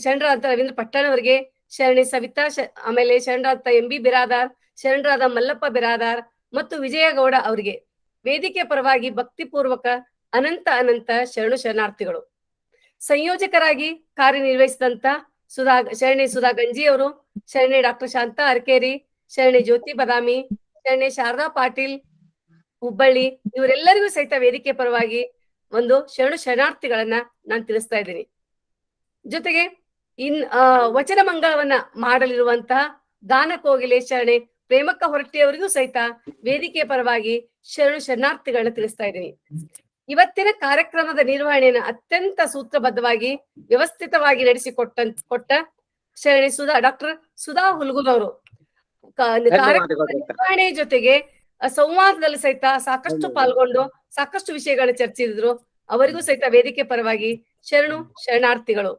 ಶರಣರಾದ ರವೀಂದ್ರ ಪಟ್ಟಣ್ ಅವರಿಗೆ, ಶರಣಿ ಸವಿತಾ, ಆಮೇಲೆ ಶರಣರಾದ MB ಬಿರಾದಾರ್, ಶರಣರಾದ ಮಲ್ಲಪ್ಪ ಬಿರಾದಾರ್ ಮತ್ತು ವಿಜಯಗೌಡ ಅವರಿಗೆ ವೇದಿಕೆ ಪರವಾಗಿ ಭಕ್ತಿಪೂರ್ವಕ ಅನಂತ ಅನಂತ ಶರಣು ಶರಣಾರ್ಥಿಗಳು. ಸಂಯೋಜಕರಾಗಿ ಕಾರ್ಯನಿರ್ವಹಿಸಿದಂತ ಶರಣೆ ಸುಧಾ ಗಂಜಿ ಅವರು, ಶರಣೆ ಡಾಕ್ಟರ್ ಶಾಂತಾ ಅರ್ಕೇರಿ, ಶರಣೆ ಜ್ಯೋತಿ ಬದಾಮಿ, ಶರಣೆ ಶಾರದಾ ಪಾಟೀಲ್ ಹುಬ್ಬಳ್ಳಿ, ಇವರೆಲ್ಲರಿಗೂ ಸಹಿತ ವೇದಿಕೆ ಪರವಾಗಿ ಒಂದು ಶರಣು ಶರಣಾರ್ಥಿಗಳನ್ನ ನಾನು ತಿಳಿಸ್ತಾ ಇದ್ದೀನಿ. ಜೊತೆಗೆ ವಚನ ಮಂಗಳವನ್ನ ಮಾಡಲಿರುವಂತಹ ಗಾನ ಕೋಗಿಲೆ ಶರಣೆ ಪ್ರೇಮಕ್ಕ ಹೊರಟ್ಟಿಯವರಿಗೂ ಸಹಿತ ವೇದಿಕೆಯ ಪರವಾಗಿ ಶರಣು ಶರಣಾರ್ಥಿಗಳನ್ನ ತಿಳಿಸ್ತಾ ಇದ್ದೀನಿ. ಇವತ್ತಿನ ಕಾರ್ಯಕ್ರಮದ ನಿರ್ವಹಣೆಯನ್ನು ಅತ್ಯಂತ ಸೂತ್ರಬದ್ಧವಾಗಿ ವ್ಯವಸ್ಥಿತವಾಗಿ ನಡೆಸಿಕೊಟ್ಟ ಶರಣೆ ಡಾಕ್ಟರ್ ಸುಧಾ ಹುಲ್ಗುಲ್ ಅವರು ನಿರ್ವಹಣೆ ಜೊತೆಗೆ ಸಂವಾದದಲ್ಲಿ ಸಹಿತ ಸಾಕಷ್ಟು ಪಾಲ್ಗೊಂಡು ಸಾಕಷ್ಟು ವಿಷಯಗಳನ್ನ ಚರ್ಚಿಸಿದ್ರು. ಅವರಿಗೂ ಸಹಿತ ವೇದಿಕೆ ಪರವಾಗಿ ಶರಣು ಶರಣಾರ್ಥಿಗಳು.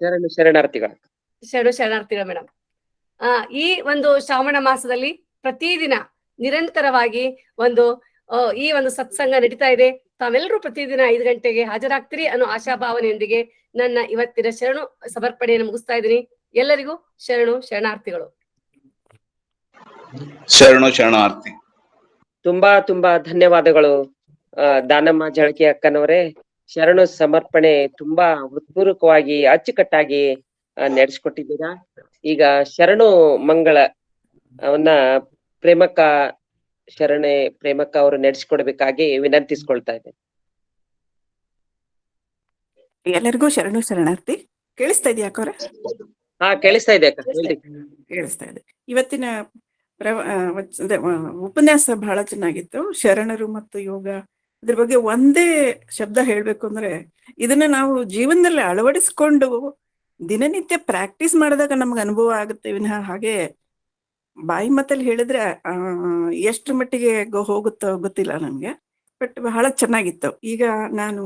ಶರಣು ಶರಣಾರ್ಥಿಗಳು ಮೇಡಮ್. ಈ ಒಂದು ಶ್ರಾವಣ ಮಾಸದಲ್ಲಿ ಪ್ರತಿದಿನ ನಿರಂತರವಾಗಿ ಈ ಒಂದು ಸತ್ಸಂಗ ನಡೀತಾ ಇದೆ. ತಾವೆಲ್ಲರೂ ಪ್ರತಿದಿನ 5 ಗಂಟೆಗೆ ಹಾಜರಾಗ್ತೀರಿ ಅನ್ನೋ ಆಶಾಭಾವನೆಯೊಂದಿಗೆ ನನ್ನ ಇವತ್ತಿನ ಶರಣು ಸಮರ್ಪಣೆಯನ್ನು ಮುಗಿಸ್ತಾ ಇದ್ದೀನಿ. ಎಲ್ಲರಿಗೂ ಶರಣು ಶರಣಾರ್ಥಿಗಳು. ಶರಣು ಶರಣಾರ್ಥಿ. ತುಂಬಾ ತುಂಬಾ ಧನ್ಯವಾದಗಳು ದಾನಮ್ಮ ಜಳಕಿ ಅಕ್ಕನವರೇ. ಶರಣು ಸಮರ್ಪಣೆ ತುಂಬಾ ಹೃತ್ಪೂರ್ವಕವಾಗಿ ಅಚ್ಚುಕಟ್ಟಾಗಿ ನಡೆಸ್ಕೊಟ್ಟಿದ್ದೀರಾ. ಈಗ ಶರಣು ಮಂಗಳ ಅವನ್ನ ಶರಣೆ ಪ್ರೇಮಕ್ಕ ಅವರು ನಡೆಸಿಕೊಡ್ಬೇಕಾಗಿ ವಿನಂತಿಸ್ಕೊಳ್ತಾ ಇದ್ದೇನೆ. ಎಲ್ಲರಿಗೂ ಶರಣು ಶರಣಾರ್ಥಿ. ಕೇಳಿಸ್ತಾ ಇದೆಯಾ ಅಕ್ಕವ್ರೆ? ಹಾ, ಕೇಳಿಸ್ತಾ ಇದೆ ಅಕ್ಕ. ಕೇಳಿಸ್ತಾ ಇದೆ. ಇವತ್ತಿನ ಉಪನ್ಯಾಸ ಬಹಳ ಚೆನ್ನಾಗಿತ್ತು. ಶರಣರು ಮತ್ತು ಯೋಗ ಇದ್ರ ಬಗ್ಗೆ ಒಂದೇ ಶಬ್ದ ಹೇಳ್ಬೇಕು ಅಂದ್ರೆ, ಇದನ್ನ ನಾವು ಜೀವನದಲ್ಲಿ ಅಳವಡಿಸ್ಕೊಂಡು ದಿನನಿತ್ಯ ಪ್ರಾಕ್ಟೀಸ್ ಮಾಡಿದಾಗ ನಮ್ಗೆ ಅನುಭವ ಆಗುತ್ತೆ ವಿನಃ ಹಾಗೆ ಬಾಯಿ ಮಾತಲ್ಲಿ ಹೇಳಿದ್ರೆ ಎಷ್ಟು ಮಟ್ಟಿಗೆ ಹೋಗುತ್ತೋ ಗೊತ್ತಿಲ್ಲ ನಮ್ಗೆ. ಬಟ್ ಬಹಳ ಚೆನ್ನಾಗಿತ್ತು. ಈಗ ನಾನು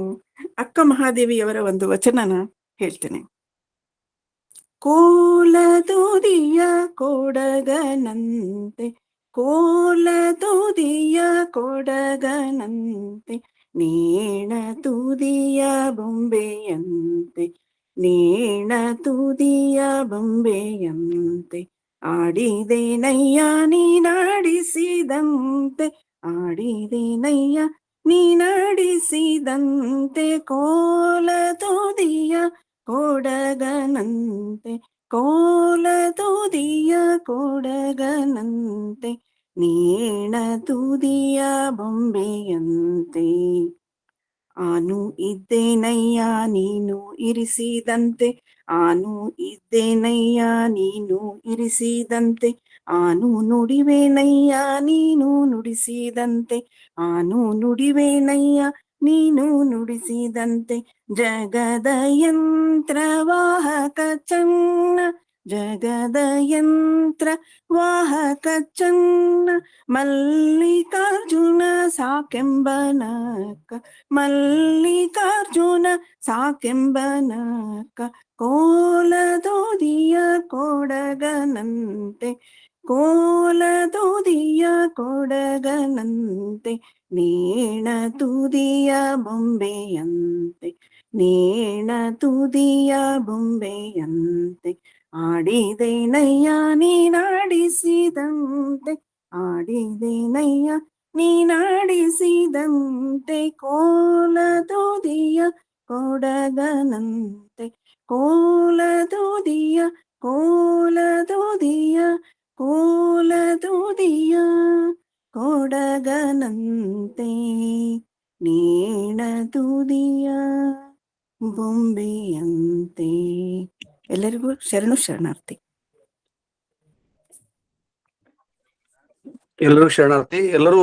ಅಕ್ಕ ಮಹಾದೇವಿಯವರ ಒಂದು ವಚನನ ಹೇಳ್ತೇನೆ. ಕೋಲದೂದಿಯ ಕೊಡಗನಂತೆ ಕೋಲ ತುದಿಯ ಕೊಡಗನಂತೆ ನೇಣ ತುದಿಯ ಬೊಂಬೆಯಂತೆ ನೇಣ ತುದಿಯ ಬೊಂಬೆಯಂತೆ ಆಡಿದೆನಯ್ಯ ನೀನಾಡಿಸಿದಂತೆ ಆಡಿದೆನಯ್ಯ ನೀನಾಡಿಸಿದಂತೆ ಕೋಲ ತುದಿಯ ಕೊಡಗನಂತೆ ಕೋಲ ತುದಿಯ ಕೊಡಗನಂತೆ ನೇಣ ತುದಿಯ ಬೊಂಬೆಯಂತೆ ಆನು ಇದ್ದೇನಯ್ಯ ನೀನು ಇರಿಸಿದಂತೆ ಆನು ಇದ್ದೇನಯ್ಯ ನೀನು ಇರಿಸಿದಂತೆ ಆನು ನುಡಿವೇನಯ್ಯ ನೀನು ನುಡಿಸಿದಂತೆ ಆನು ನುಡಿವೇನಯ್ಯ ನೀನು ನುಡಿಸಿದಂತೆ ಜಗದ ಯಂತ್ರವಾಹಕ ಚನ್ನ ಜಗದ ಯಂತ್ರ ವಾಹಕ ಚನ್ನ ಮಲ್ಲಿಕಾರ್ಜುನ ಸಾಕೆಂಬನಕ ಮಲ್ಲಿಕಾರ್ಜುನ ಸಾಕೆಂಬನಕ ಕೋಲದೋದಿಯ ಕೊಡಗನಂತೆ ಕೋಲದೋದಿಯ ಕೊಡಗನಂತೆ ನೇಣ ತುದಿಯ ಬೊಂಬೆಯಂತೆ ನೇಣ ತುದಿಯ ಬೊಂಬೆಯಂತೆ ಆಡಿದೆನಯ್ಯ ನೀನಾಡಿಸಿದಂತೆ ಆಡಿದೆನಯ್ಯ ನೀನಾಡಿಸಿದಂತೆ ಕೋಲದೋದಿಯ ಕೊಡಗನಂತೆ ಕೋಲದೋದಿಯ ಕೋಲದೋದಿಯ ಕೋಲದೋದಿಯ ಕೊಡಗನಂತೆ ನೇಣ ತುದಿಯ ಬೊಂಬೆಯಂತೆ. ಎಲ್ಲರಿಗೂ ಶರಣು ಶರಣಾರ್ಥಿ. ಎಲ್ಲರೂ ಶರಣಾರ್ಥಿ. ಎಲ್ಲರೂ